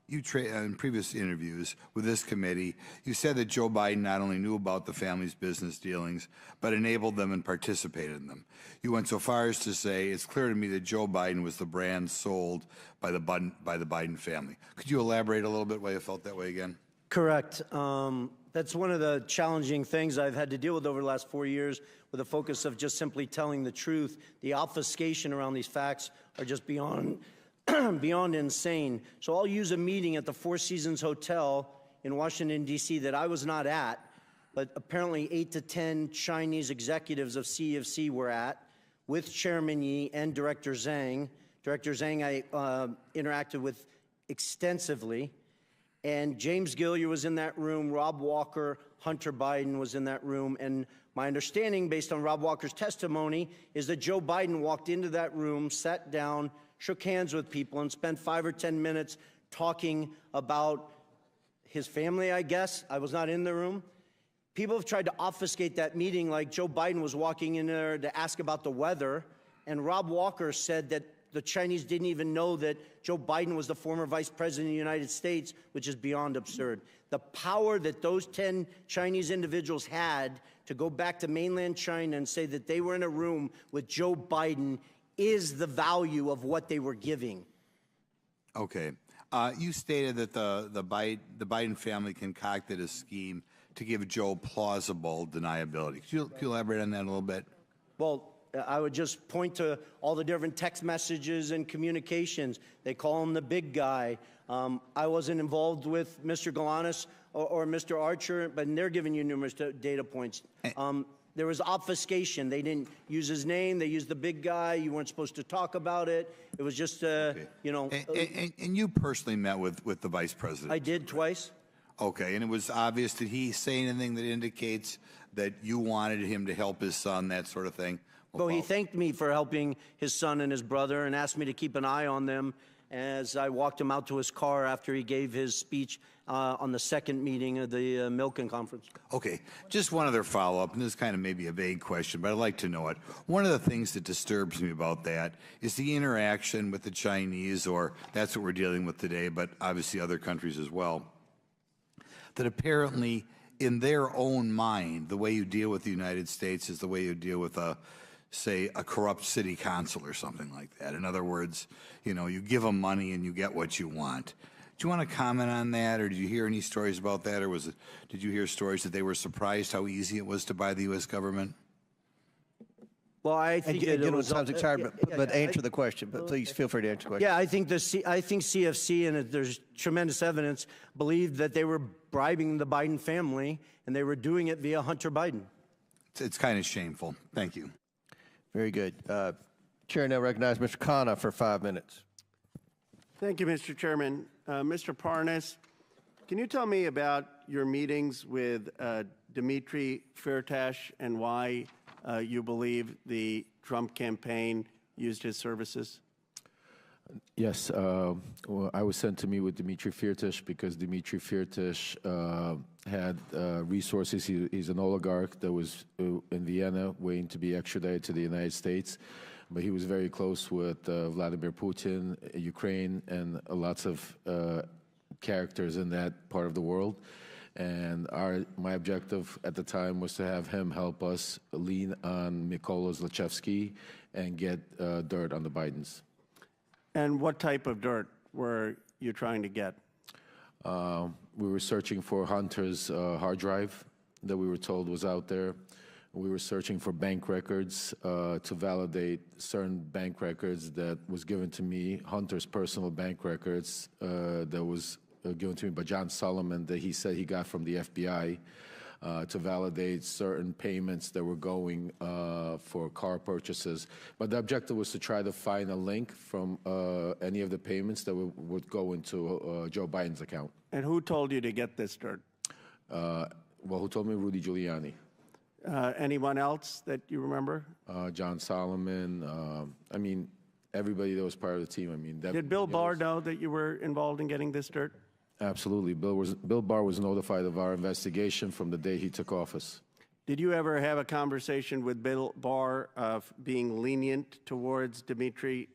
in previous interviews with this committee, you said that Joe Biden not only knew about the family's business dealings, but enabled them and participated in them. You went so far as to say, it's clear to me that Joe Biden was the brand sold by the Biden family. Could you elaborate a little bit why you felt that way again? Correct. That's one of the challenging things I've had to deal with over the last 4 years, with the focus of just simply telling the truth. The obfuscation around these facts are just beyond insane. So I'll use a meeting at the Four Seasons Hotel in Washington, D.C. that I was not at, but apparently 8 to 10 Chinese executives of CEFC were at, with Chairman Yi and Director Zhang. Director Zhang I interacted with extensively. And James Gilliar was in that room, Rob Walker, Hunter Biden was in that room. And my understanding, based on Rob Walker's testimony, is that Joe Biden walked into that room, sat down, shook hands with people, and spent 5 or 10 minutes talking about his family, I guess. I was not in the room. People have tried to obfuscate that meeting like Joe Biden was walking in there to ask about the weather. And Rob Walker said that the Chinese didn't even know that Joe Biden was the former vice president of the United States, which is beyond absurd. The power that those 10 Chinese individuals had to go back to mainland China and say that they were in a room with Joe Biden is the value of what they were giving. Okay. You stated that the Biden family concocted a scheme to give Joe plausible deniability. Could you elaborate on that a little bit? Well, I would just point to all the different text messages and communications. They call him the big guy. I wasn't involved with Mr. Galanis or Mr. Archer, but they're giving you numerous data points. There was obfuscation. They didn't use his name. They used the big guy. You weren't supposed to talk about it. It was just, you know. And you personally met with the vice president? I did twice. Okay, and it was obvious. Did he say anything that indicates that you wanted him to help his son, that sort of thing? Well, he thanked me for helping his son and his brother and asked me to keep an eye on them as I walked him out to his car after he gave his speech on the second meeting of the Milken Conference. Okay, just one other follow-up, and this is kind of maybe a vague question, but I'd like to know it. One of the things that disturbs me about that is the interaction with the Chinese, or that's what we're dealing with today, but obviously other countries as well, that apparently in their own mind, the way you deal with the United States is the way you deal with say, a corrupt city council or something like that. In other words, you know, you give them money and you get what you want. Do you want to comment on that, or did you hear any stories about that, or did you hear stories that they were surprised how easy it was to buy the U.S. government? Well, I think it was time's expired, but answer the question. But please feel free to answer the question. Yeah, I think CFC, and there's tremendous evidence, believed that they were bribing the Biden family, and they were doing it via Hunter Biden. It's kind of shameful. Thank you. Very good. Chair now recognizes Mr. Khanna for 5 minutes. Thank you, Mr. Chairman. Mr. Parnas, can you tell me about your meetings with Dmitry Firtash and why you believe the Trump campaign used his services? Yes, well, I was sent to meet with Dmitry Firtash because Dmitry Firtash had resources. He's an oligarch that was in Vienna waiting to be extradited to the United States, but he was very close with Vladimir Putin, Ukraine, and lots of characters in that part of the world. And my objective at the time was to have him help us lean on Mykola Zlochevsky and get dirt on the Bidens. And what type of dirt were you trying to get? We were searching for Hunter's hard drive that we were told was out there. We were searching for bank records to validate certain bank records that was given to me, Hunter's personal bank records that was given to me by John Solomon that he said he got from the FBI. To validate certain payments that were going for car purchases. But the objective was to try to find a link from any of the payments that would go into Joe Biden's account. And who told you to get this dirt? Well, who told me? Rudy Giuliani. Anyone else that you remember? John Solomon. I mean, everybody that was part of the team. I mean, did Bill Barr know that you were involved in getting this dirt? Absolutely. Bill Barr was notified of our investigation from the day he took office. Did you ever have a conversation with Bill Barr of being lenient towards Dmitry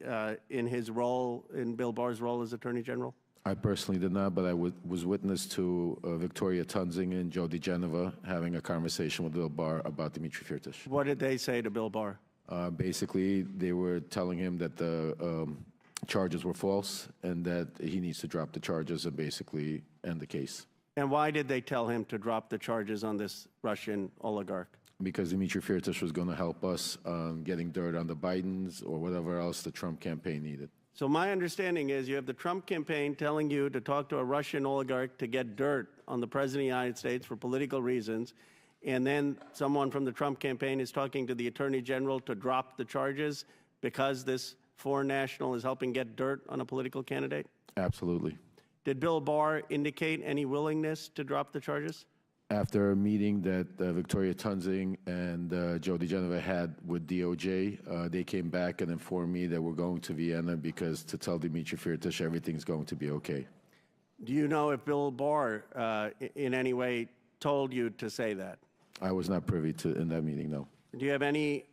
in his role, in Bill Barr's role as Attorney General? I personally did not, but I was witness to Victoria Tunzing and Joe DeGeneva having a conversation with Bill Barr about Dmitry Firtash. What did they say to Bill Barr? Basically, they were telling him that the charges were false and that he needs to drop the charges and basically end the case. And why did they tell him to drop the charges on this Russian oligarch? Because Dmitry Firtash was going to help us getting dirt on the Bidens or whatever else the Trump campaign needed. So my understanding is you have the Trump campaign telling you to talk to a Russian oligarch to get dirt on the President of the United States for political reasons, and then someone from the Trump campaign is talking to the Attorney General to drop the charges because this foreign national is helping get dirt on a political candidate? Absolutely. Did Bill Barr indicate any willingness to drop the charges? After a meeting that Victoria Tunzing and Joe DeGeneva had with DOJ, they came back and informed me that we're going to Vienna because to tell Dmitry Firtash everything's going to be okay. Do you know if Bill Barr in any way told you to say that? I was not privy to in that meeting, no. Do you have any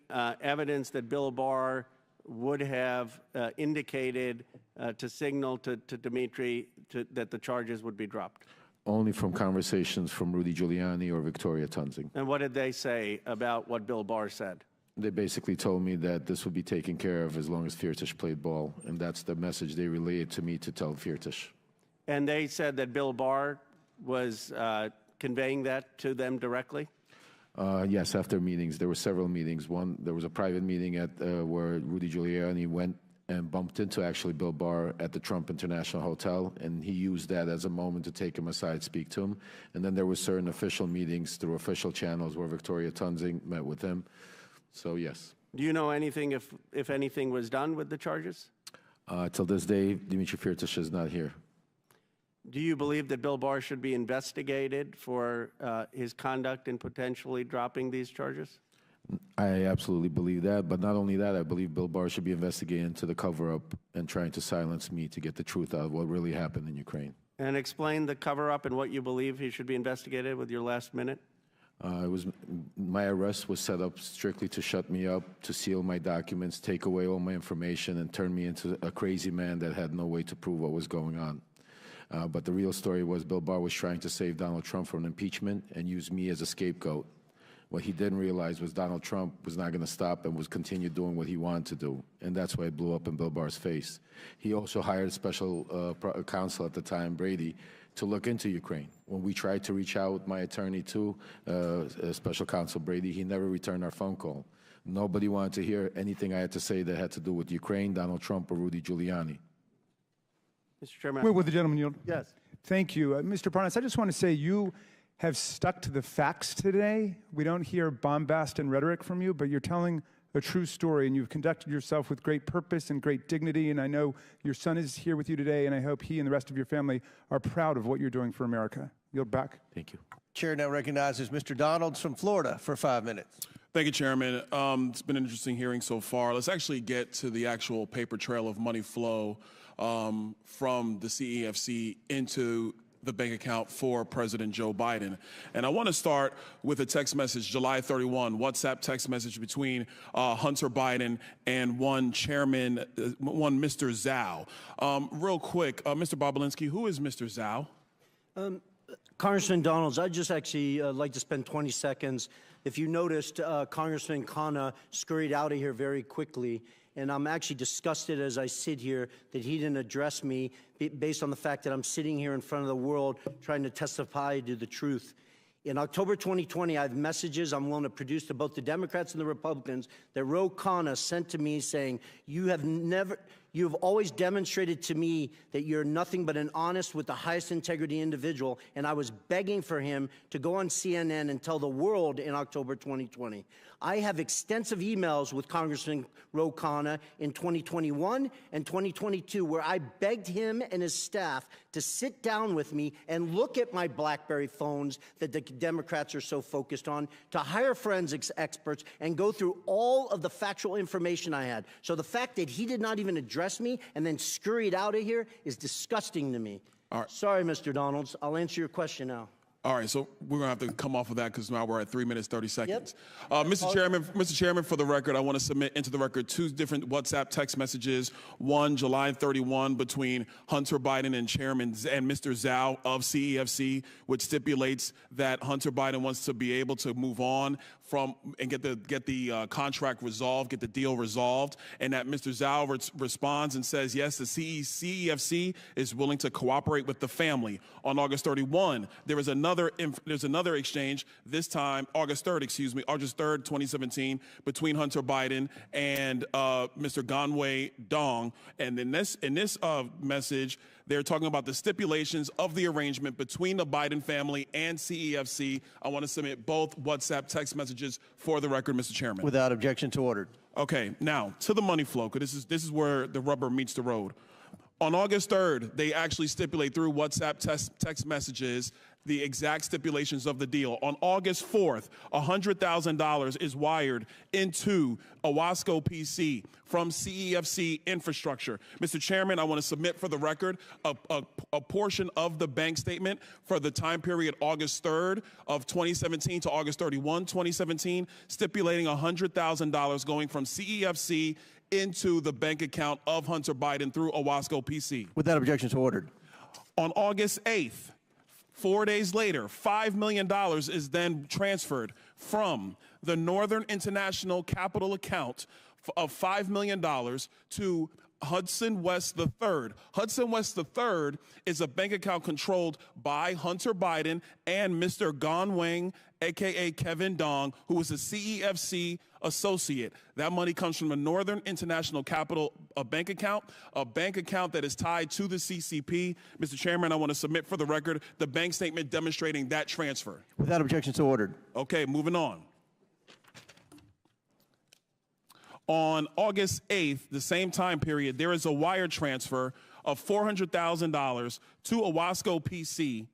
evidence that Bill Barr would have indicated to signal to Dmitry that the charges would be dropped? Only from conversations from Rudy Giuliani or Victoria Tunzing. And what did they say about what Bill Barr said? They basically told me that this would be taken care of as long as Firtash played ball, and that's the message they relayed to me to tell Firtash. And they said that Bill Barr was conveying that to them directly? Yes, after meetings. There were several meetings. There was a private meeting where Rudy Giuliani went and bumped into actually Bill Barr at the Trump International Hotel, and he used that as a moment to take him aside, speak to him. And then there were certain official meetings through official channels where Victoria Tunzing met with him. So, yes. Do you know anything, if anything was done with the charges? Till this day, Dmitry Firtash is not here. Do you believe that Bill Barr should be investigated for his conduct in potentially dropping these charges? I absolutely believe that. But not only that, I believe Bill Barr should be investigated into the cover-up and trying to silence me to get the truth out of what really happened in Ukraine. And explain the cover-up and what you believe he should be investigated with your last minute. My arrest was set up strictly to shut me up, to seal my documents, take away all my information, and turn me into a crazy man that had no way to prove what was going on. But the real story was Bill Barr was trying to save Donald Trump from impeachment and use me as a scapegoat. What he didn't realize was Donald Trump was not going to stop and was continue doing what he wanted to do. And that's why it blew up in Bill Barr's face. He also hired special counsel at the time, Brady, to look into Ukraine. When we tried to reach out with my attorney to special counsel Brady, he never returned our phone call. Nobody wanted to hear anything I had to say that had to do with Ukraine, Donald Trump, or Rudy Giuliani. Mr. Chairman. Will the gentleman yield? Yes. Thank you. Mr. Parnas, I just want to say you have stuck to the facts today. We don't hear bombast and rhetoric from you, but you're telling a true story, and you've conducted yourself with great purpose and great dignity, and I know your son is here with you today, and I hope he and the rest of your family are proud of what you're doing for America. Yield back. Thank you. Chair now recognizes Mr. Donalds from Florida for 5 minutes. Thank you, Chairman. It's been an interesting hearing so far. Let's actually get to the actual paper trail of money flow from the CEFC into the bank account for President Joe Biden. And I want to start with a text message, July 31, WhatsApp text message between Hunter Biden and one Mr. Zhao. Real quick, Mr. Bobulinski, who is Mr. Zhao? Congressman Donalds, I'd just actually like to spend 20 seconds. If you noticed, Congressman Khanna scurried out of here very quickly, and I'm actually disgusted as I sit here that he didn't address me based on the fact that I'm sitting here in front of the world trying to testify to the truth. In October 2020, I have messages I'm willing to produce to both the Democrats and the Republicans that Ro Khanna sent to me saying, you have always demonstrated to me that you're nothing but an honest with the highest integrity individual, and I was begging for him to go on CNN and tell the world in October 2020. I have extensive emails with Congressman Ro Khanna in 2021 and 2022 where I begged him and his staff to sit down with me and look at my BlackBerry phones that the Democrats are so focused on, to hire forensics experts and go through all of the factual information I had. So the fact that he did not even address me and then scurried out of here is disgusting to me. All right. Sorry, Mr. Donalds. I'll answer your question now. All right, so we're gonna have to come off of that because now we're at 3 minutes, 30 seconds. Yep. Mr. Chairman, for the record, I want to submit into the record 2 different WhatsApp text messages. One, July 31, between Hunter Biden and Mr. Zhao of CEFC, which stipulates that Hunter Biden wants to be able to move on from and get the contract resolved, get the deal resolved, and that Mr. Zhao responds and says, yes, the CEFC is willing to cooperate with the family. On August 31, there's another exchange, this time August 3rd, 2017, between Hunter Biden and Mr. Ganwei Dong. And in this message, they're talking about the stipulations of the arrangement between the Biden family and CEFC. I want to submit both WhatsApp text messages for the record, Mr. Chairman. Without objection, to ordered. Okay, now to the money flow, because this is where the rubber meets the road. On August 3rd, they actually stipulate through WhatsApp text messages the exact stipulations of the deal. On August 4th, $100,000 is wired into Owasco PC from CEFC infrastructure. Mr. Chairman, I want to submit for the record a portion of the bank statement for the time period August 3rd of 2017 to August 31, 2017, stipulating $100,000 going from CEFC into the bank account of Hunter Biden through Owasco PC. Without objection, to ordered. On August 8th, 4 days later, $5 million is then transferred from the Northern International Capital account of $5 million to Hudson West III. Hudson West III is a bank account controlled by Hunter Biden and Mr. Ganwei, a.k.a. Kevin Dong, who was a CEFC associate. That money comes from the Northern International Capital bank account that is tied to the CCP. Mr. Chairman, I want to submit for the record the bank statement demonstrating that transfer. Without objection, to ordered. Okay, moving on. On August 8th, the same time period, there is a wire transfer of $400,000 to Owasco PC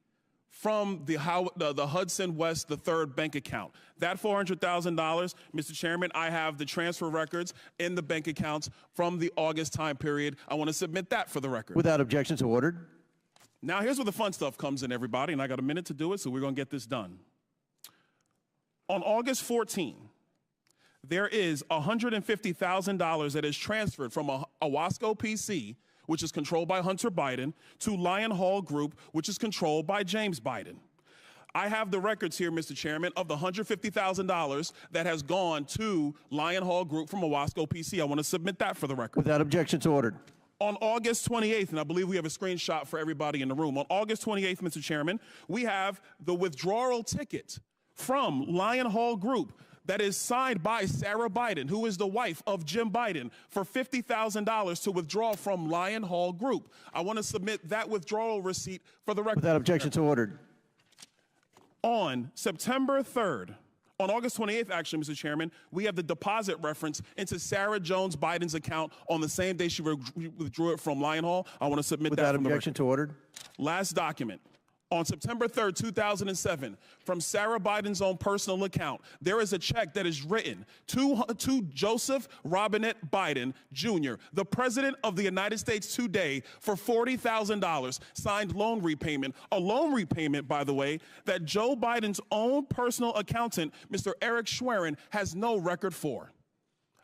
from the Hudson West III bank account. That $400,000, Mr. Chairman, I have the transfer records in the bank accounts from the August time period. I want to submit that for the record. Without objection, to ordered. Now, here's where the fun stuff comes in, everybody, and I got a minute to do it, so we're going to get this done. On August 14th, there is $150,000 that is transferred from Owasco PC, which is controlled by Hunter Biden, to Lion Hall Group, which is controlled by James Biden. I have the records here, Mr. Chairman, of the $150,000 that has gone to Lion Hall Group from Owasco PC. I want to submit that for the record. Without objection, to ordered. On August 28th, and I believe we have a screenshot for everybody in the room. On August 28th, Mr. Chairman, we have the withdrawal ticket from Lion Hall Group that is signed by Sarah Biden, who is the wife of Jim Biden, for $50,000 to withdraw from Lion Hall Group. I want to submit that withdrawal receipt for the record. Without objection, to ordered. On September 3rd, on August 28th, actually, Mr. Chairman, we have the deposit reference into Sarah Jones Biden's account on the same day she withdrew it from Lion Hall. I want to submit that. Without objection, to ordered. Last document. On September 3rd, 2007, from Sarah Biden's own personal account, there is a check that is written to Joseph Robinette Biden, Jr., the President of the United States today, for $40,000, signed loan repayment. A loan repayment, by the way, that Joe Biden's own personal accountant, Mr. Eric Schwerin, has no record for.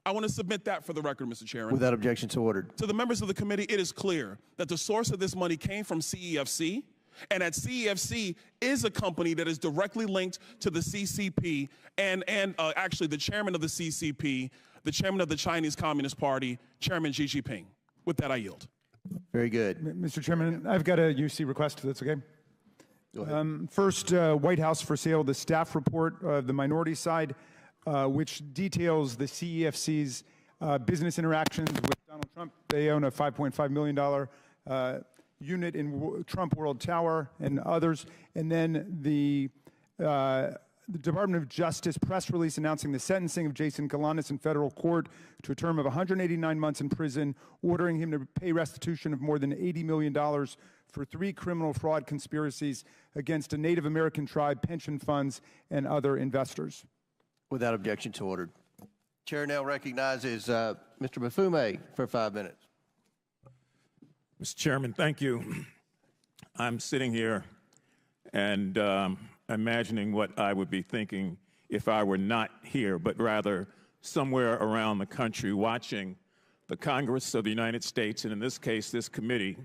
I want to submit that for the record, Mr. Chairman. Without objection, so ordered. To the members of the committee, it is clear that the source of this money came from CEFC, and that CEFC is a company that is directly linked to the CCP and actually the chairman of the CCP, the chairman of the Chinese Communist Party, Chairman Xi Jinping. With that, I yield. Very good. Mr. Chairman, I've got a UC request, if that's okay. Go ahead. First, White House for sale, the staff report of the minority side, which details the CEFC's business interactions with Donald Trump. They own a $5.5 million unit in Trump World Tower and others. And then the Department of Justice press release announcing the sentencing of Jason Galanis in federal court to a term of 189 months in prison, ordering him to pay restitution of more than $80 million for 3 criminal fraud conspiracies against a Native American tribe, pension funds, and other investors. Without objection, so ordered. Chair now recognizes Mr. Mafume for 5 minutes. Mr. Chairman, thank you. I'm sitting here and imagining what I would be thinking if I were not here, but rather somewhere around the country watching the Congress of the United States, and in this case, this committee,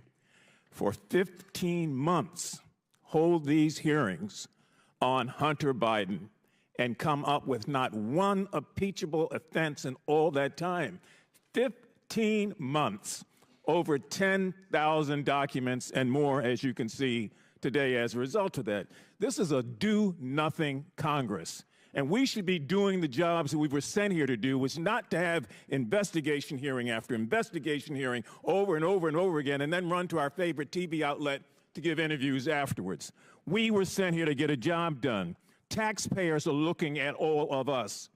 for 15 months hold these hearings on Hunter Biden and come up with not one impeachable offense in all that time. 15 months. Over 10,000 documents and more, as you can see today as a result of that. This is a do-nothing Congress. And we should be doing the jobs that we were sent here to do, which is not to have investigation hearing after investigation hearing over and over and over again, and then run to our favorite TV outlet to give interviews afterwards. We were sent here to get a job done. Taxpayers are looking at all of us.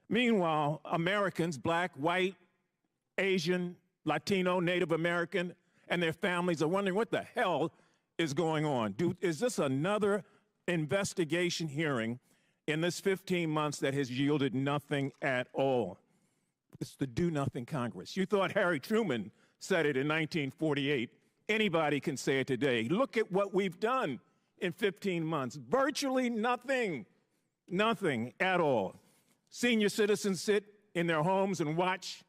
Meanwhile, Americans, black, white, Asian, Latino, Native American, and their families are wondering what the hell is going on. Is this another investigation hearing in this 15 months that has yielded nothing at all? It's the do-nothing Congress. You thought Harry Truman said it in 1948. Anybody can say it today. Look at what we've done in 15 months. Virtually nothing. Nothing at all. Senior citizens sit in their homes and watch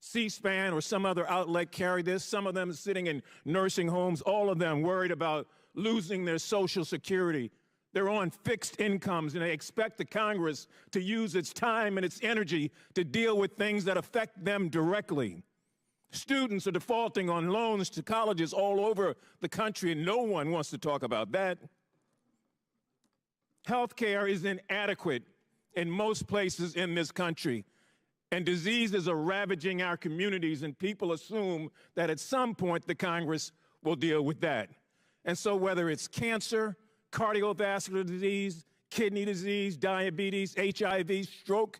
C-SPAN or some other outlet carry this. Some of them sitting in nursing homes, all of them worried about losing their Social Security. They're on fixed incomes, and they expect the Congress to use its time and its energy to deal with things that affect them directly. Students are defaulting on loans to colleges all over the country, and no one wants to talk about that. Health care is inadequate in most places in this country. And diseases are ravaging our communities, and people assume that at some point the Congress will deal with that. And so whether it's cancer, cardiovascular disease, kidney disease, diabetes, HIV, stroke,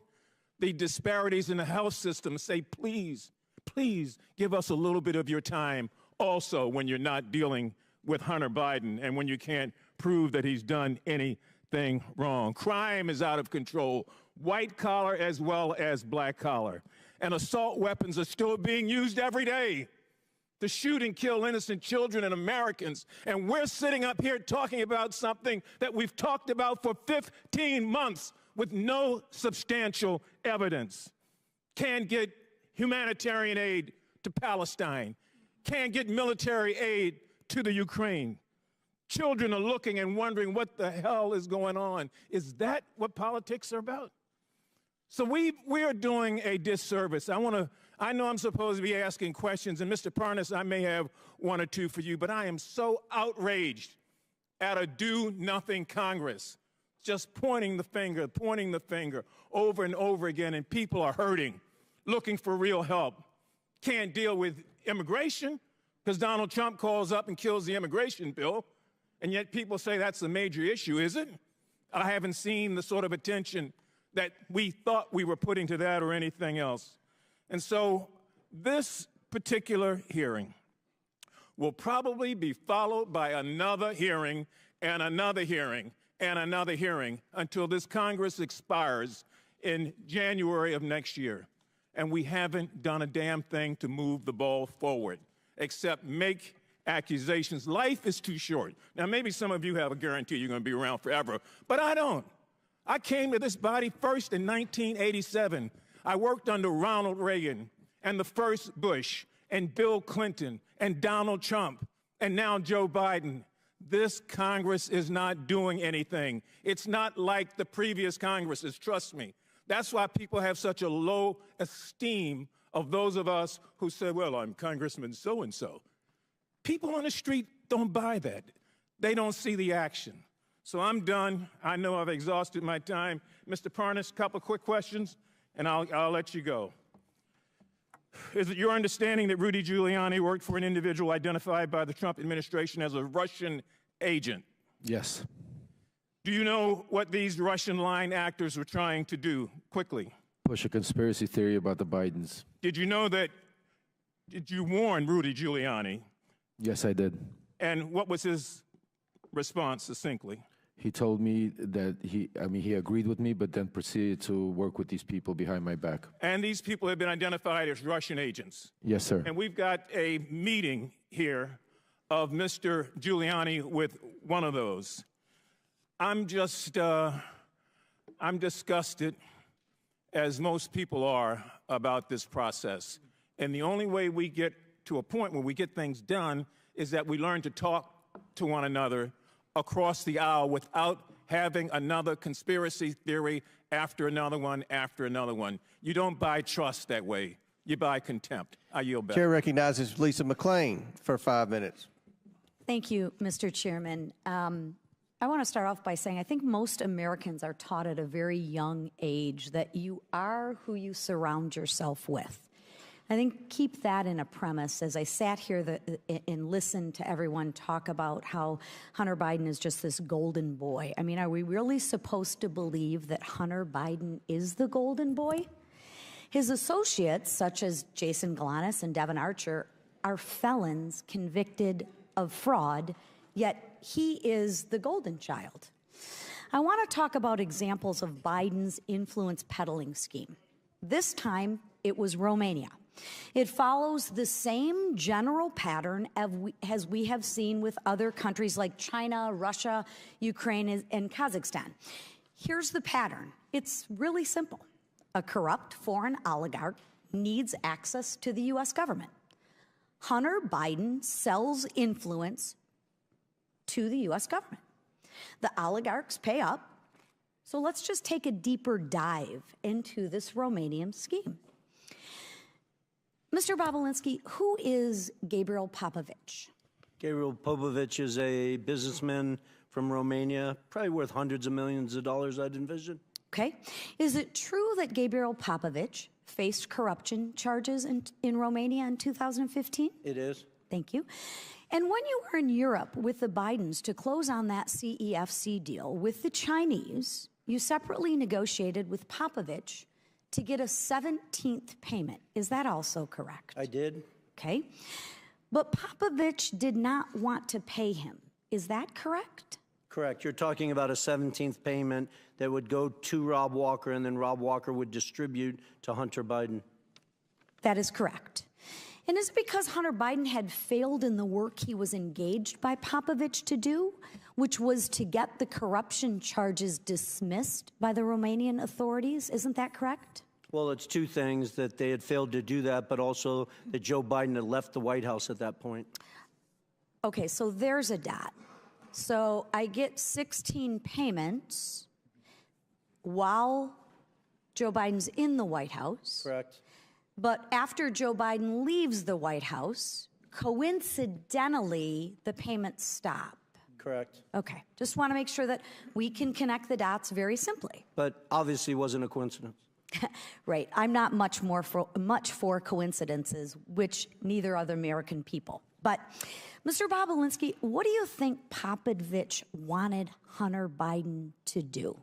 the disparities in the health system say, please, please give us a little bit of your time also when you're not dealing with Hunter Biden and when you can't prove that he's done anything wrong. Crime is out of control. White collar as well as black collar. And assault weapons are still being used every day to shoot and kill innocent children and Americans. And we're sitting up here talking about something that we've talked about for 15 months with no substantial evidence. Can't get humanitarian aid to Palestine. Can't get military aid to the Ukraine. Children are looking and wondering what the hell is going on. Is that what politics are about? So we are doing a disservice. I know I'm supposed to be asking questions, and Mr. Parnas, I may have one or two for you, but I am so outraged at a do-nothing Congress, just pointing the finger over and over again, and people are hurting, looking for real help. Can't deal with immigration because Donald Trump calls up and kills the immigration bill, and yet people say that's a major issue, is it? I haven't seen the sort of attention that we thought we were putting to that or anything else. And so this particular hearing will probably be followed by another hearing and another hearing and another hearing until this Congress expires in January of next year. And we haven't done a damn thing to move the ball forward, except make accusations. Life is too short. Now, maybe some of you have a guarantee you're going to be around forever, but I don't. I came to this body first in 1987. I worked under Ronald Reagan and the first Bush and Bill Clinton and Donald Trump and now Joe Biden. This Congress is not doing anything. It's not like the previous Congresses, trust me. That's why people have such a low esteem of those of us who say, well, I'm Congressman so-and-so. People on the street don't buy that. They don't see the action. So I'm done. I know I've exhausted my time. Mr. Parnas, a couple quick questions, and I'll let you go. Is it your understanding that Rudy Giuliani worked for an individual identified by the Trump administration as a Russian agent? Yes. Do you know what these Russian line actors were trying to do? Quickly. Push a conspiracy theory about the Bidens. Did you know that, did you warn Rudy Giuliani? Yes, I did. And what was his response, succinctly? He told me that he agreed with me, but then proceeded to work with these people behind my back. And these people have been identified as Russian agents. Yes, sir. And we've got a meeting here of Mr. Giuliani with one of those. I'm disgusted, as most people are, about this process. And the only way we get to a point where we get things done is that we learn to talk to one another across the aisle without having another conspiracy theory after another one after another one. You don't buy trust that way. You buy contempt. I yield back. Chair recognizes Lisa McClain for 5 minutes. Thank you, Mr. Chairman. I want to start off by saying I think most Americans are taught at a very young age that you are who you surround yourself with. I think keep that in a premise as I sat here and listened to everyone talk about how Hunter Biden is just this golden boy. I mean, are we really supposed to believe that Hunter Biden is the golden boy? His associates, such as Jason Galanis and Devin Archer, are felons convicted of fraud, yet he is the golden child. I want to talk about examples of Biden's influence peddling scheme. This time, it was Romania. It follows the same general pattern as we have seen with other countries like China, Russia, Ukraine, and Kazakhstan. Here's the pattern. It's really simple. A corrupt foreign oligarch needs access to the U.S. government. Hunter Biden sells influence to the U.S. government. The oligarchs pay up. So let's just take a deeper dive into this Romanian scheme. Mr. Bobulinski, who is Gabriel Popovich? Gabriel Popovich is a businessman from Romania, probably worth hundreds of millions of dollars, I'd envision. Okay. Is it true that Gabriel Popovich faced corruption charges in Romania in 2015? It is. Thank you. And when you were in Europe with the Bidens to close on that CEFC deal with the Chinese, you separately negotiated with Popovich to get a 17th payment. Is that also correct? I did. Okay. But Popovich did not want to pay him. Is that correct? Correct. You're talking about a 17th payment that would go to Rob Walker, and then Rob Walker would distribute to Hunter Biden. That is correct. And is it because Hunter Biden had failed in the work he was engaged by Popovich to do, which was to get the corruption charges dismissed by the Romanian authorities? Isn't that correct? Well, it's two things, that they had failed to do that, but also that Joe Biden had left the White House at that point. Okay, so there's a dot. So I get 16 payments while Joe Biden's in the White House. Correct. But after Joe Biden leaves the White House, coincidentally, the payments stop. Correct. Okay, just want to make sure that we can connect the dots very simply. But obviously wasn't a coincidence. Right, I'm not much for coincidences, which neither are the American people. But Mr. Bobulinski, what do you think Popovich wanted Hunter Biden to do?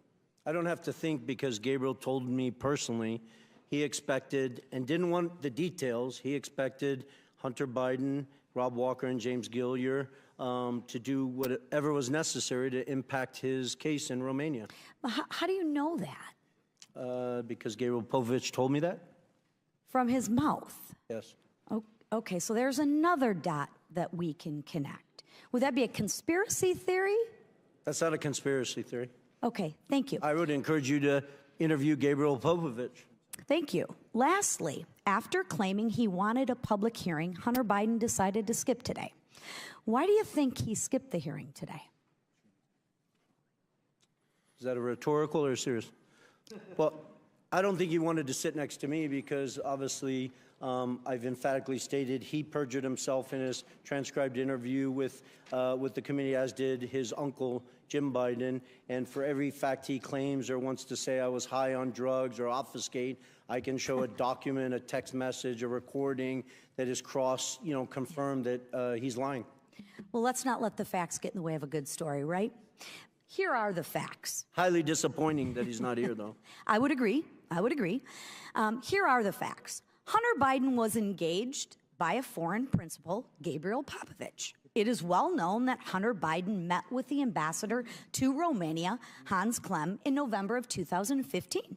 I don't have to think, because Gabriel told me personally he expected, and didn't want the details, he expected Hunter Biden Rob Walker and James Gillier to do whatever was necessary to impact his case in Romania. How do you know that? Because Gabriel Povich told me that? From his mouth? Yes. Okay, so there's another dot that we can connect. Would that be a conspiracy theory? That's not a conspiracy theory. Okay, thank you. I would encourage you to interview Gabriel Povich. Thank you. Lastly, after claiming he wanted a public hearing, Hunter Biden decided to skip today. Why do you think he skipped the hearing today? Is that a rhetorical or serious? Well, I don't think he wanted to sit next to me because obviously I've emphatically stated he perjured himself in his transcribed interview with the committee, as did his uncle, Jim Biden. And for every fact he claims or wants to say I was high on drugs or obfuscate, I can show a document, a text message, a recording that is confirmed that he's lying. Well, let's not let the facts get in the way of a good story, right? Here are the facts. Highly disappointing that he's not here, though. I would agree. Here are the facts. Hunter Biden was engaged by a foreign principal, Gabriel Popovich. It is well known that Hunter Biden met with the ambassador to Romania, Hans Klem, in November of 2015.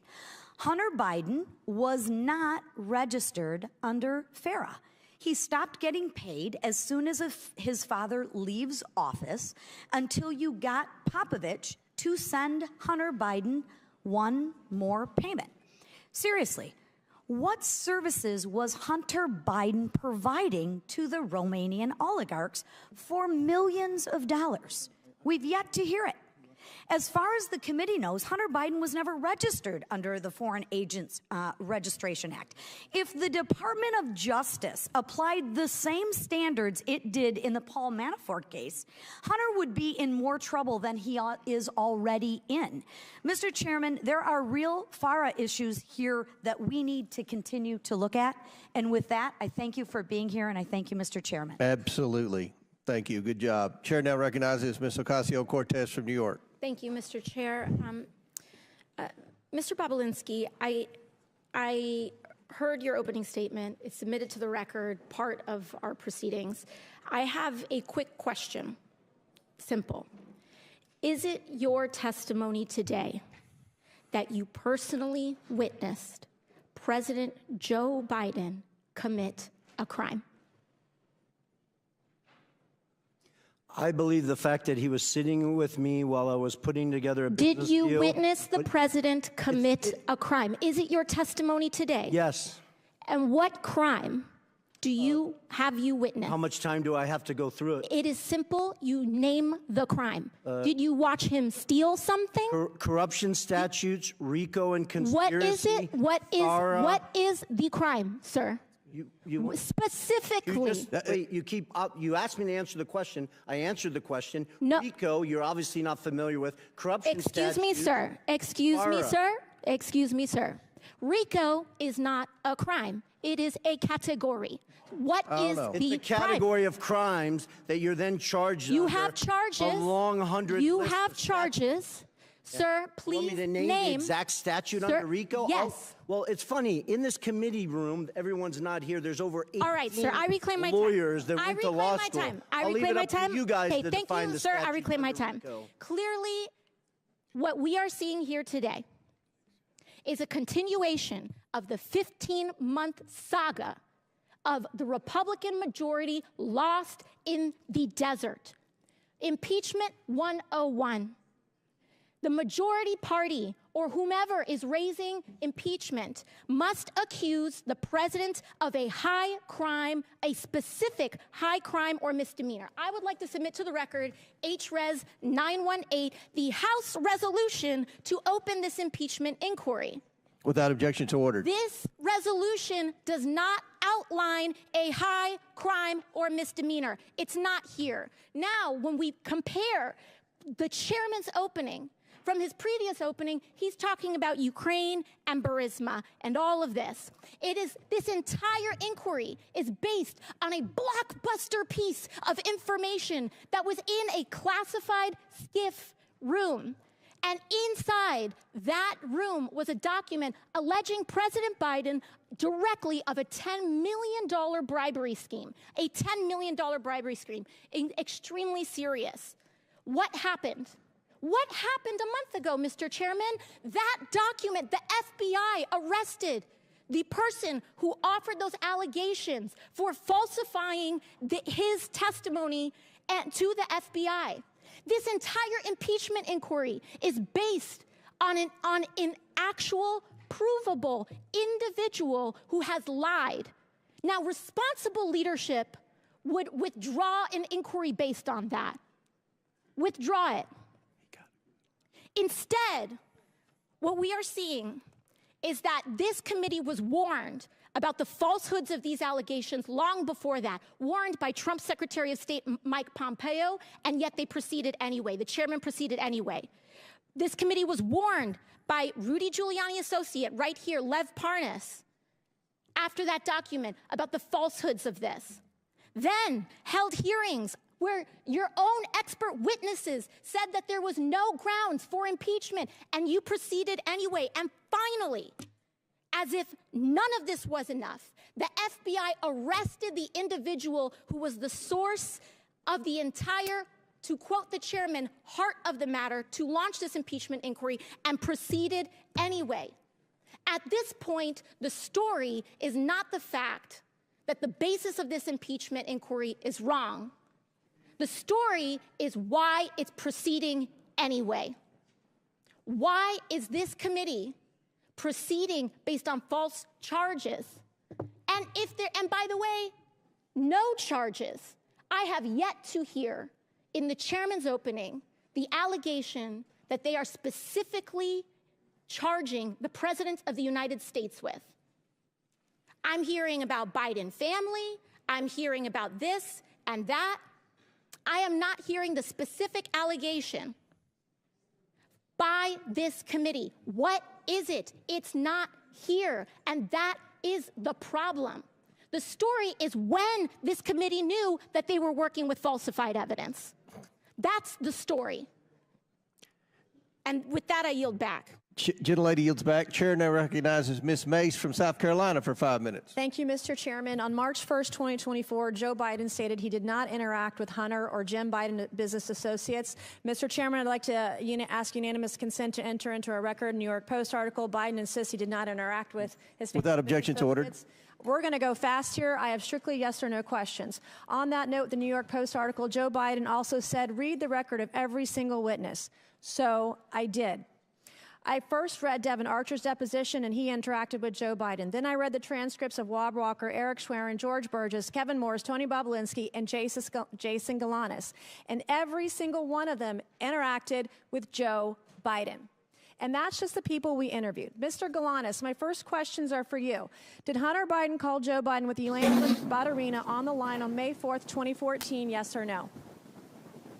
Hunter Biden was not registered under FARA. He stopped getting paid as soon as his father leaves office until you got Popovich to send Hunter Biden one more payment. Seriously, what services was Hunter Biden providing to the Romanian oligarchs for millions of dollars? We've yet to hear it. As far as the committee knows, Hunter Biden was never registered under the Foreign Agents Registration Act. If the Department of Justice applied the same standards it did in the Paul Manafort case, Hunter would be in more trouble than he is already in. Mr. Chairman, there are real FARA issues here that we need to continue to look at. And with that, I thank you for being here, and I thank you, Mr. Chairman. Absolutely. Thank you. Good job. Chair now recognizes Ms. Ocasio-Cortez from New York. Thank you, Mr. Chair. Mr. Bobulinski, I heard your opening statement. It's submitted to the record, part of our proceedings. I have a quick question. Simple. Is it your testimony today that you personally witnessed President Joe Biden commit a crime? I believe the fact that he was sitting with me while I was putting together a business deal. Did you witness the president commit a crime? Is it your testimony today? Yes. And what crime have you witnessed? How much time do I have to go through it? It is simple. You name the crime. Did you watch him steal something? Corruption statutes, RICO and conspiracy. What is it? What is the crime, sir? Specifically. You asked me to answer the question. I answered the question. No. RICO, you're obviously not familiar with. Corruption statutes. Excuse me, sir. RICO is not a crime. It is a category. What is the crime? It's a category of crimes that you're then charged You have charges. A long 100 You have charges. Sir, please want me to name the exact statute under RICO? Yes. Well, it's funny. In this committee room, everyone's not here. There's over 18 All right, sir. I reclaim my lawyers time. that went to law school. I reclaim my time. You guys okay, to thank define you, the sir. I statute reclaim my under time. RICO. Clearly, what we are seeing here today is a continuation of the 15-month saga of the Republican majority lost in the desert. Impeachment 101. The majority party, or whomever is raising impeachment, must accuse the president of a high crime, a specific high crime or misdemeanor. I would like to submit to the record HRES 918, the House resolution to open this impeachment inquiry. Without objection to order. This resolution does not outline a high crime or misdemeanor. It's not here. Now, when we compare the chairman's opening from his previous opening, he's talking about Ukraine and Burisma and all of this. This entire inquiry is based on a blockbuster piece of information that was in a classified SCIF room. And inside that room was a document alleging President Biden directly of a $10 million bribery scheme, a $10 million bribery scheme, extremely serious. What happened? What happened a month ago, Mr. Chairman? That document, the FBI arrested the person who offered those allegations for falsifying his testimony to the FBI. This entire impeachment inquiry is based on an actual, provable individual who has lied. Now, responsible leadership would withdraw an inquiry based on that. Withdraw it. Instead, what we are seeing is that this committee was warned about the falsehoods of these allegations long before that, warned by Trump's Secretary of State Mike Pompeo, and yet they proceeded anyway. The chairman proceeded anyway. This committee was warned by Rudy Giuliani associate right here, Lev Parnas, after that document about the falsehoods of this. Then held hearings where your own expert witnesses said that there was no grounds for impeachment, and you proceeded anyway. And finally, as if none of this was enough, the FBI arrested the individual who was the source of the entire, to quote the chairman, heart of the matter, to launch this impeachment inquiry, and proceeded anyway. At this point, the story is not the fact that the basis of this impeachment inquiry is wrong. The story is why it's proceeding anyway. Why is this committee proceeding based on false charges? And by the way, no charges. I have yet to hear in the chairman's opening the allegation that they are specifically charging the President of the United States with. I'm hearing about Biden family. I'm hearing about this and that. I am not hearing the specific allegation by this committee. What is it? It's not here, and that is the problem. The story is when this committee knew that they were working with falsified evidence. That's the story. And with that, I yield back. Gentlelady yields back. Chair now recognizes Ms. Mace from South Carolina for 5 minutes. Thank you, Mr. Chairman. On March 1st, 2024, Joe Biden stated he did not interact with Hunter or Jim Biden business associates. Mr. Chairman, I'd like to ask unanimous consent to enter into a record New York Post article. Biden insists he did not interact with his Without objections ordered. We're going to go fast here. I have strictly yes or no questions. On that note, the New York Post article, Joe Biden also said, read the record of every single witness. So I did. I first read Devin Archer's deposition, and he interacted with Joe Biden. Then I read the transcripts of Rob Walker, Eric Schwerin, George Burgess, Kevin Morris, Tony Bobulinski, and Jason Galanis. And every single one of them interacted with Joe Biden. And that's just the people we interviewed. Mr. Galanis, my first questions are for you. Did Hunter Biden call Joe Biden with Yolanda Badarina on the line on May 4th, 2014, yes or no?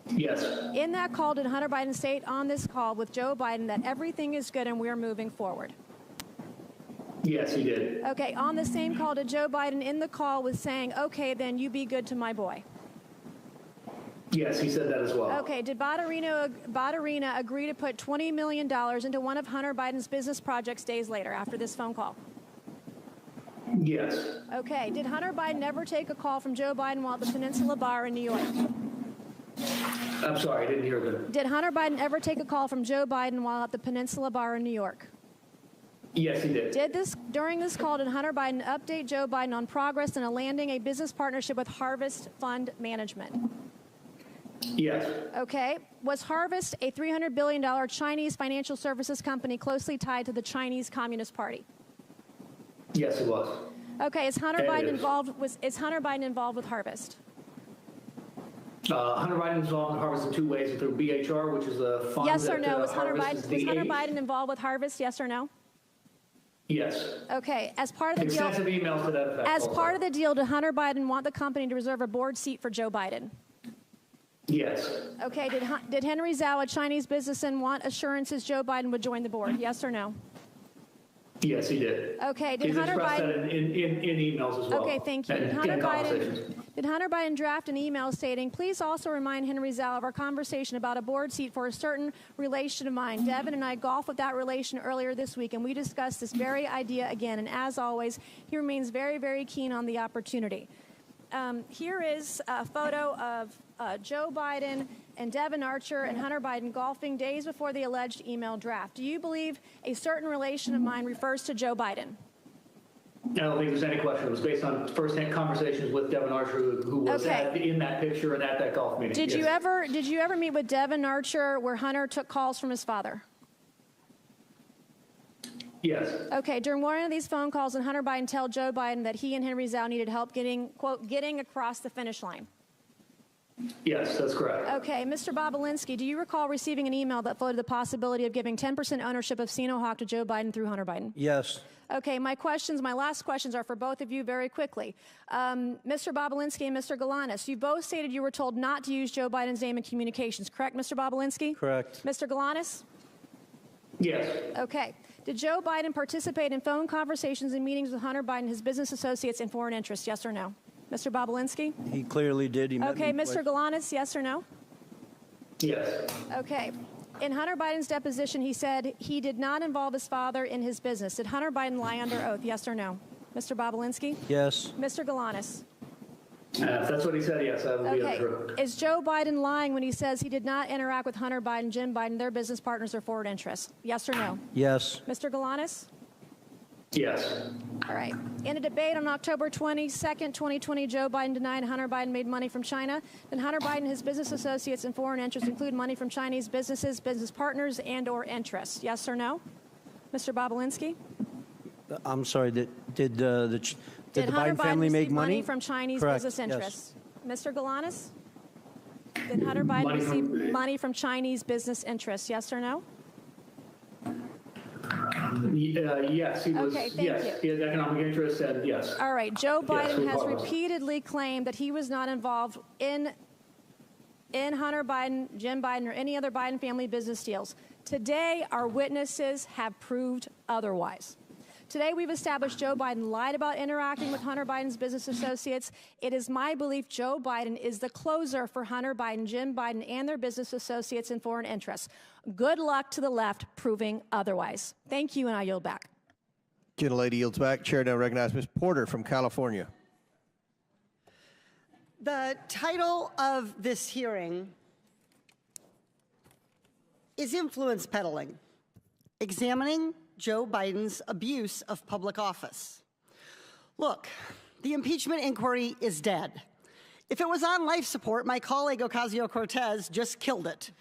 Yes. In that call, did Hunter Biden state on this call with Joe Biden that everything is good and we're moving forward? Yes, he did. Okay, on the same call, did Joe Biden in the call was saying, okay, then you be good to my boy? Yes, he said that as well. Okay, did Badarina agree to put $20 million into one of Hunter Biden's business projects days later after this phone call? Yes. Okay, did Hunter Biden ever take a call from Joe Biden while at the Peninsula Bar in New York? I'm sorry, I didn't hear that. Did Hunter Biden ever take a call from Joe Biden while at the Peninsula Bar in New York? Yes, he did. During this call, did Hunter Biden update Joe Biden on progress in landing a business partnership with Harvest Fund Management? Yes. Okay. Was Harvest a $300 billion Chinese financial services company closely tied to the Chinese Communist Party? Yes, it was. Okay. Is Hunter Biden involved with Harvest? Hunter Biden is involved in Harvest in two ways, through BHR, which is a fund. Yes or no? Was Hunter Biden involved with Harvest? Yes or no? Yes. Okay. As part of the deal, extensive emails to that effect. As part of the deal, did Hunter Biden want the company to reserve a board seat for Joe Biden? Yes. Okay. Did Henry Zhao, a Chinese businessman, want assurances Joe Biden would join the board? Yes or no? Yes, he did. Okay, did He's Hunter expressed Biden... that in emails as well. Okay, thank you. And in conversations. Did Hunter Biden draft an email stating, please also remind Henry Zhao of our conversation about a board seat for a certain relation of mine. Devin and I golfed with that relation earlier this week, and we discussed this very idea again. And as always, he remains very, very keen on the opportunity. Here is a photo of Joe Biden and Devin Archer and Hunter Biden golfing days before the alleged email draft. Do you believe a certain relation of mine refers to Joe Biden? I don't think there's any question. It was based on first-hand conversations with Devin Archer, who was in that picture and at that golf meeting. Did you ever meet with Devin Archer where Hunter took calls from his father? Yes. Okay, during one of these phone calls, did Hunter Biden tell Joe Biden that he and Henry Zhao needed help getting, quote, getting across the finish line? Yes, that's correct. Okay, Mr. Bobulinski, do you recall receiving an email that floated the possibility of giving 10% ownership of Sinohawk to Joe Biden through Hunter Biden? Yes. Okay, my last questions are for both of you very quickly. Mr. Bobulinski and Mr. Galanis, you both stated you were told not to use Joe Biden's name in communications, correct, Mr. Bobulinski? Correct. Mr. Galanis? Yes. Okay. Did Joe Biden participate in phone conversations and meetings with Hunter Biden, his business associates, and foreign interests, yes or no? Mr. Bobulinski? He clearly did. He Okay, Mr. Galanis, yes or no? Yes. Okay. In Hunter Biden's deposition, he said he did not involve his father in his business. Did Hunter Biden lie under oath, yes or no? Mr. Bobulinski? Yes. Mr. Galanis? If that's what he said, yes, that would be untrue. Is Joe Biden lying when he says he did not interact with Hunter Biden, Jim Biden, their business partners, or forward interests? Yes or no? Yes. Mr. Galanis? Yes. All right. In a debate on October 22nd, 2020, Joe Biden denied Hunter Biden made money from China. Then Hunter Biden and his business associates and foreign interests include money from Chinese businesses, business partners, and or interests. Yes or no? Mr. Bobulinski? I'm sorry, did the Hunter Biden family receive make money? from Chinese Correct. business Yes. interests? Mr. Galanis? Did Hunter Biden receive money from Chinese business interests? Yes or no? Yes, he was. Okay, thank you. He had economic interests, and yes. All right. Joe Biden has regardless. repeatedly claimed that he was not involved in Hunter Biden, Jim Biden, or any other Biden family business deals. Today, our witnesses have proved otherwise. Today, we've established Joe Biden lied about interacting with Hunter Biden's business associates. It is my belief Joe Biden is the closer for Hunter Biden, Jim Biden, and their business associates and foreign interests. Good luck to the left proving otherwise. Thank you, and I yield back. Gentlelady yields back. Chair now recognizes Ms. Porter from California. The title of this hearing is Influence Peddling, Examining Joe Biden's Abuse of Public Office. Look, the impeachment inquiry is dead. If it was on life support, my colleague Ocasio-Cortez just killed it.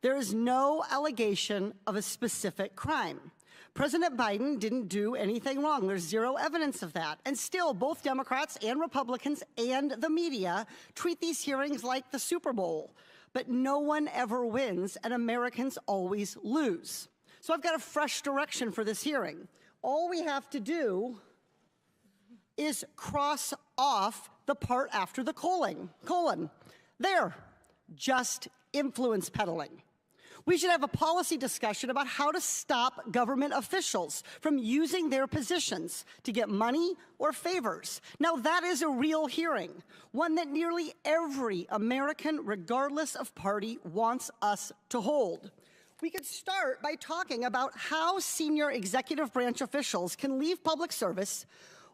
There is no allegation of a specific crime. President Biden didn't do anything wrong. There's zero evidence of that. And still, both Democrats and Republicans and the media treat these hearings like the Super Bowl. But no one ever wins, and Americans always lose. So I've got a fresh direction for this hearing. All we have to do is cross off the part after the colon. There, just influence peddling. We should have a policy discussion about how to stop government officials from using their positions to get money or favors. Now, that is a real hearing, one that nearly every American, regardless of party, wants us to hold. We could start by talking about how senior executive branch officials can leave public service,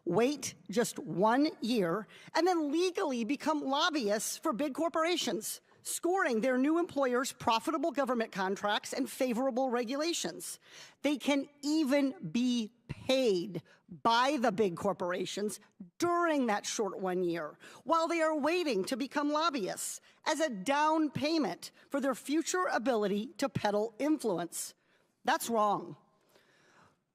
wait just 1 year, and then legally become lobbyists for big corporations, scoring their new employers profitable government contracts and favorable regulations. They can even be paid by the big corporations during that short 1 year while they are waiting to become lobbyists as a down payment for their future ability to peddle influence. That's wrong.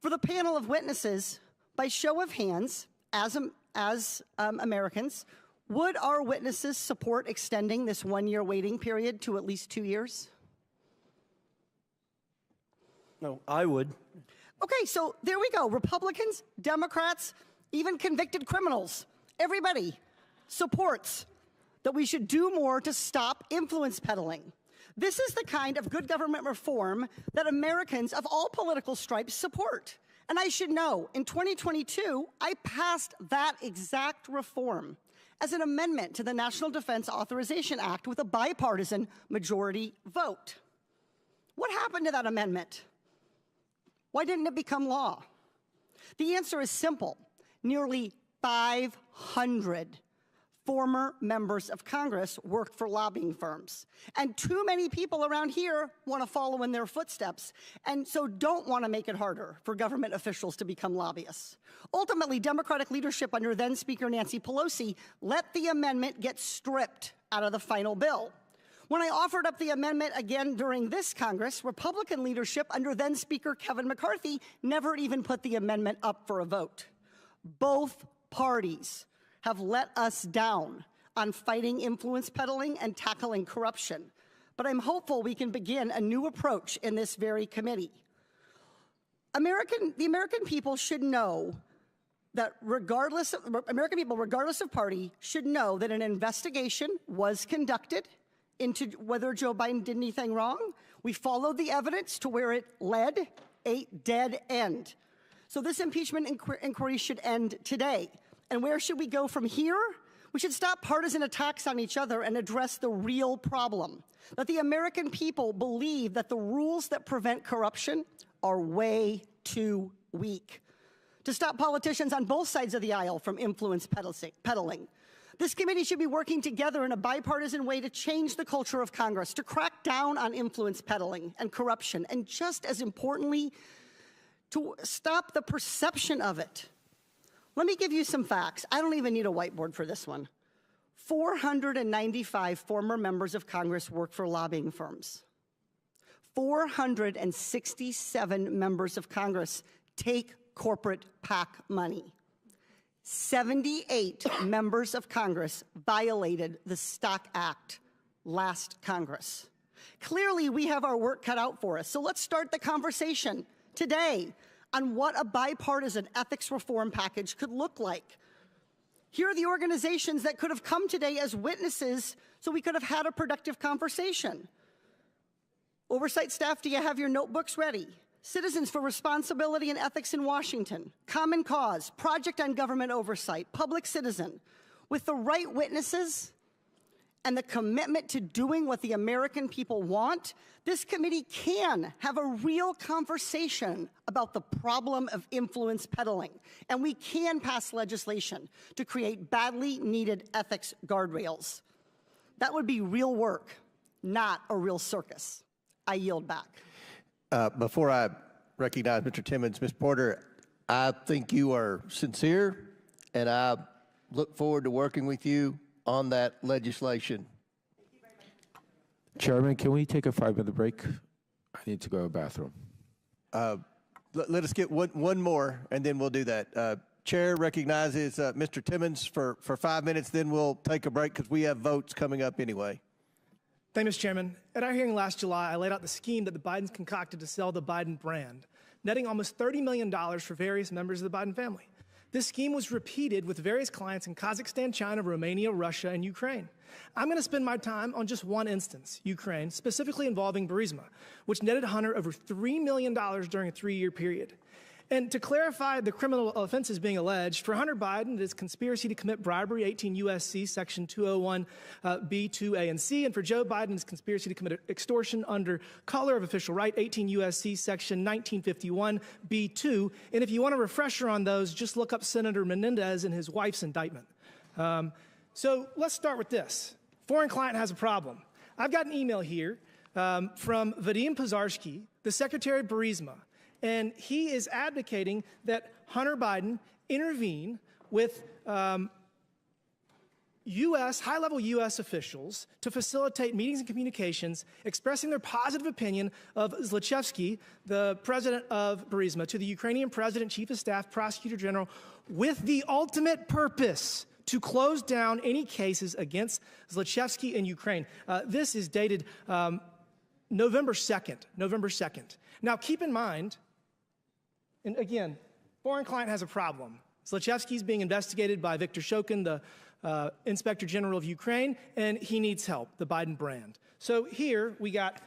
For the panel of witnesses, by show of hands, as Americans, would our witnesses support extending this 1 year waiting period to at least 2 years? No, I would. Okay, so there we go. Republicans, Democrats, even convicted criminals, everybody supports that we should do more to stop influence peddling. This is the kind of good government reform that Americans of all political stripes support. And I should know, in 2022, I passed that exact reform as an amendment to the National Defense Authorization Act with a bipartisan majority vote. What happened to that amendment? Why didn't it become law? The answer is simple. Nearly 500 former members of Congress work for lobbying firms. And too many people around here want to follow in their footsteps, and so don't want to make it harder for government officials to become lobbyists. Ultimately, Democratic leadership under then Speaker Nancy Pelosi let the amendment get stripped out of the final bill. When I offered up the amendment again during this Congress, Republican leadership under then Speaker Kevin McCarthy never even put the amendment up for a vote. Both parties have let us down on fighting influence peddling and tackling corruption. But I'm hopeful we can begin a new approach in this very committee. The American people should know that regardless of party, should know that an investigation was conducted into whether Joe Biden did anything wrong. We followed the evidence to where it led a dead end. So this impeachment inquiry should end today. And where should we go from here? We should stop partisan attacks on each other and address the real problem, that the American people believe that the rules that prevent corruption are way too weak. To stop politicians on both sides of the aisle from influence peddling. This committee should be working together in a bipartisan way to change the culture of Congress, to crack down on influence peddling and corruption, and just as importantly, to stop the perception of it. Let me give you some facts. I don't even need a whiteboard for this one. 495 former members of Congress work for lobbying firms. 467 members of Congress take corporate PAC money. 78 members of Congress violated the Stock Act last Congress. Clearly, we have our work cut out for us. So let's start the conversation today on what a bipartisan ethics reform package could look like. Here are the organizations that could have come today as witnesses so we could have had a productive conversation. Oversight staff, do you have your notebooks ready? Citizens for Responsibility and Ethics in Washington, Common Cause, Project on Government Oversight, Public Citizen. With the right witnesses and the commitment to doing what the American people want, this committee can have a real conversation about the problem of influence peddling. And we can pass legislation to create badly needed ethics guardrails. That would be real work, not a real circus. I yield back. Before I recognize Mr. Timmons, Ms. Porter, I think you are sincere, and I look forward to working with you on that legislation. Chairman, can we take a 5-minute break? I need to go to the bathroom. Let us get one more, and then we'll do that. Chair recognizes Mr. Timmons for 5 minutes, then we'll take a break because we have votes coming up anyway. Thank you, Mr. Chairman. At our hearing last July, I laid out the scheme that the Bidens concocted to sell the Biden brand, netting almost $30 million for various members of the Biden family. This scheme was repeated with various clients in Kazakhstan, China, Romania, Russia, and Ukraine. I'm going to spend my time on just one instance, Ukraine, specifically involving Burisma, which netted Hunter over $3 million during a 3-year period. And to clarify the criminal offenses being alleged, for Hunter Biden, it is conspiracy to commit bribery, 18 U.S.C. Section 201 B, 2A, and C. And for Joe Biden, it's conspiracy to commit extortion under color of official right, 18 U.S.C. Section 1951 B2. And if you want a refresher on those, just look up Senator Menendez and his wife's indictment. So let's start with this. Foreign client has a problem. I've got an email here from Vadim Pizarski, the Secretary of Burisma. And he is advocating that Hunter Biden intervene with high-level U.S. officials to facilitate meetings and communications expressing their positive opinion of Zlochevsky, the president of Burisma, to the Ukrainian president, chief of staff, prosecutor general, with the ultimate purpose to close down any cases against Zlochevsky in Ukraine. This is dated November 2nd. Now, keep in mind, and again, foreign client has a problem. Zlochevsky is being investigated by Viktor Shokin, the Inspector General of Ukraine, and he needs help, the Biden brand. So here we got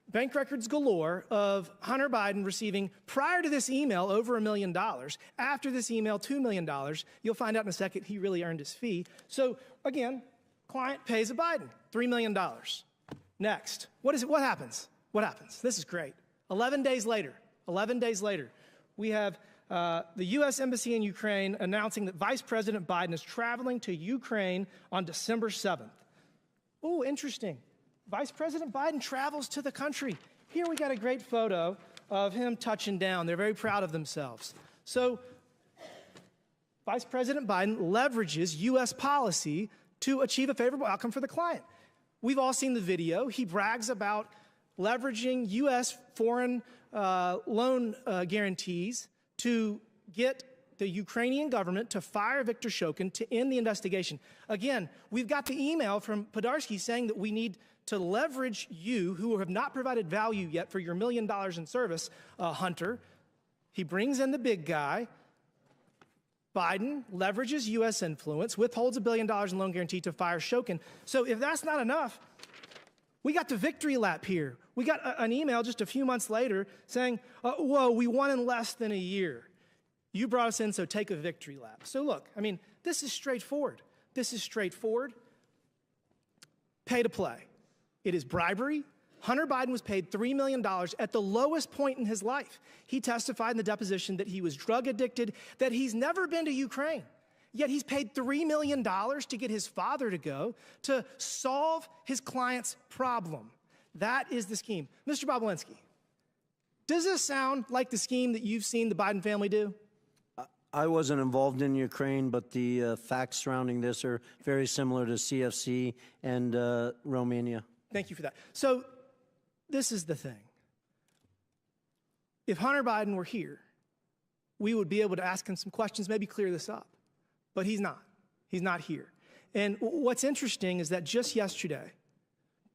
bank records galore of Hunter Biden receiving, prior to this email, over $1 million. After this email, $2 million. You'll find out in a second he really earned his fee. So again, client pays a Biden $3 million. Next, what happens? What happens? This is great. 11 days later, we have the U.S. Embassy in Ukraine announcing that Vice President Biden is traveling to Ukraine on December 7th. Oh, interesting. Vice President Biden travels to the country. Here we got a great photo of him touching down. They're very proud of themselves. So Vice President Biden leverages U.S. policy to achieve a favorable outcome for the client. We've all seen the video. He brags about leveraging U.S. foreign loan guarantees to get the Ukrainian government to fire Viktor Shokin to end the investigation. Again, we've got the email from Podarsky saying that we need to leverage you, who have not provided value yet for your $1 million in service, Hunter. He brings in the big guy. Biden leverages U.S. influence, withholds $1 billion in loan guarantee to fire Shokin. So if that's not enough, we got the victory lap here. We got an email just a few months later saying, whoa, we won in less than a year. You brought us in, so take a victory lap. So look, I mean, this is straightforward. This is straightforward. Pay to play. It is bribery. Hunter Biden was paid $3 million at the lowest point in his life. He testified in the deposition that he was drug addicted, that he's never been to Ukraine. Yet he's paid $3 million to get his father to go to solve his client's problem. That is the scheme. Mr. Bobulinski, does this sound like the scheme that you've seen the Biden family do? I wasn't involved in Ukraine, but the facts surrounding this are very similar to CFC and Romania. Thank you for that. So this is the thing. If Hunter Biden were here, we would be able to ask him some questions, maybe clear this up. But he's not. He's not here. And what's interesting is that just yesterday,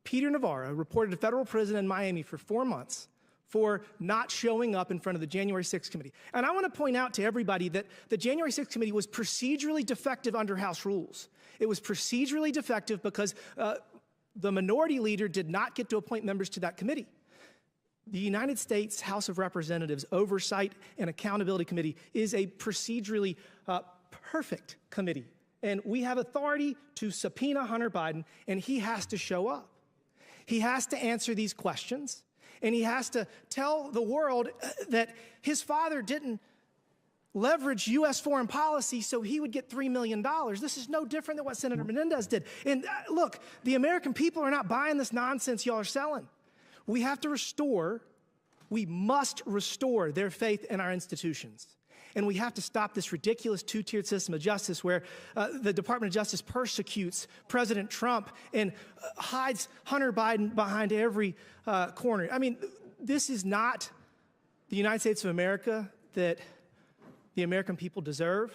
Peter Navarro reported to federal prison in Miami for 4 months for not showing up in front of the January 6th committee. And I want to point out to everybody that the January 6th committee was procedurally defective under House rules. It was procedurally defective because the minority leader did not get to appoint members to that committee. The United States House of Representatives Oversight and Accountability Committee is a procedurally perfect committee. And we have authority to subpoena Hunter Biden, and he has to show up. He has to answer these questions, and he has to tell the world that his father didn't leverage U.S. foreign policy so he would get $3 million. This is no different than what Senator Menendez did. And look, the American people are not buying this nonsense y'all are selling. We must restore their faith in our institutions. And we have to stop this ridiculous two-tiered system of justice where the Department of Justice persecutes President Trump and hides Hunter Biden behind every corner. I mean, this is not the United States of America that the American people deserve,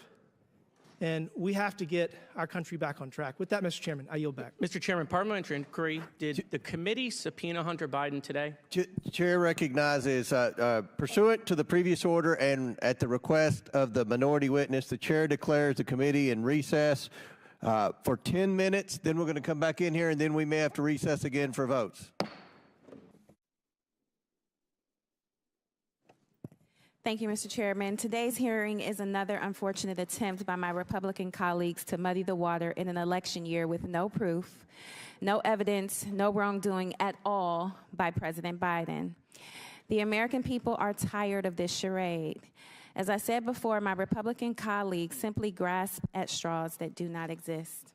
and we have to get our country back on track. With that, Mr. Chairman, I yield back. Mr. Chairman, parliamentary inquiry. Did the committee subpoena Hunter Biden today? Chair recognizes, pursuant to the previous order and at the request of the minority witness, the chair declares the committee in recess for 10 minutes. Then we're going to come back in here, and then we may have to recess again for votes. Thank you, Mr. Chairman. Today's hearing is another unfortunate attempt by my Republican colleagues to muddy the water in an election year with no proof, no evidence, no wrongdoing at all by President Biden. The American people are tired of this charade. As I said before, my Republican colleagues simply grasp at straws that do not exist.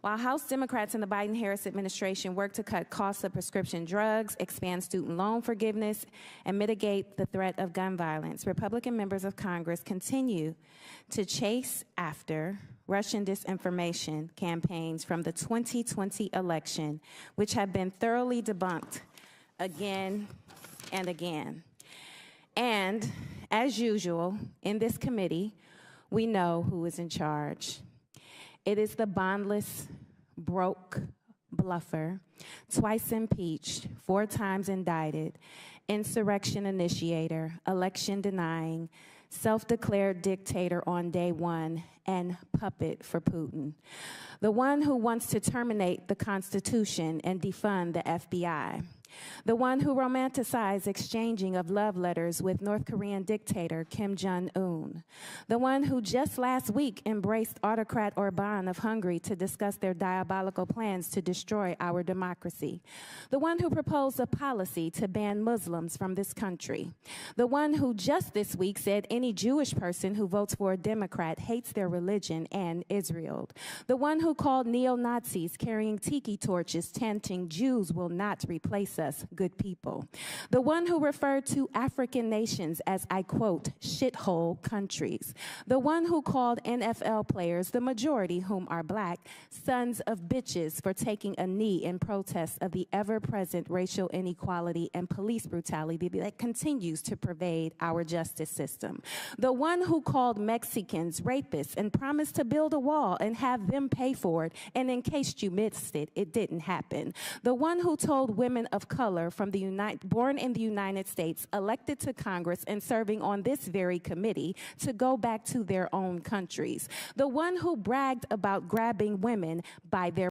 While House Democrats in the Biden-Harris administration work to cut costs of prescription drugs, expand student loan forgiveness, and mitigate the threat of gun violence, Republican members of Congress continue to chase after Russian disinformation campaigns from the 2020 election, which have been thoroughly debunked again and again. And, as usual, in this committee, we know who is in charge. It is the bondless, broke bluffer, twice impeached, 4 times indicted, insurrection initiator, election denying, self-declared dictator on day one, and puppet for Putin. The one who wants to terminate the Constitution and defund the FBI. The one who romanticized exchanging of love letters with North Korean dictator Kim Jong-un. The one who just last week embraced autocrat Orban of Hungary to discuss their diabolical plans to destroy our democracy. The one who proposed a policy to ban Muslims from this country. The one who just this week said any Jewish person who votes for a Democrat hates their religion and Israel. The one who called neo-Nazis carrying tiki torches chanting, "Jews will not replace us, good people." The one who referred to African nations as, I quote, shithole countries. The one who called NFL players, the majority whom are black, sons of bitches for taking a knee in protest of the ever-present racial inequality and police brutality that continues to pervade our justice system. The one who called Mexicans rapists and promised to build a wall and have them pay for it, and in case you missed it, it didn't happen. The one who told women of color from born in the United States, elected to Congress and serving on this very committee, to go back to their own countries. The one who bragged about grabbing women by their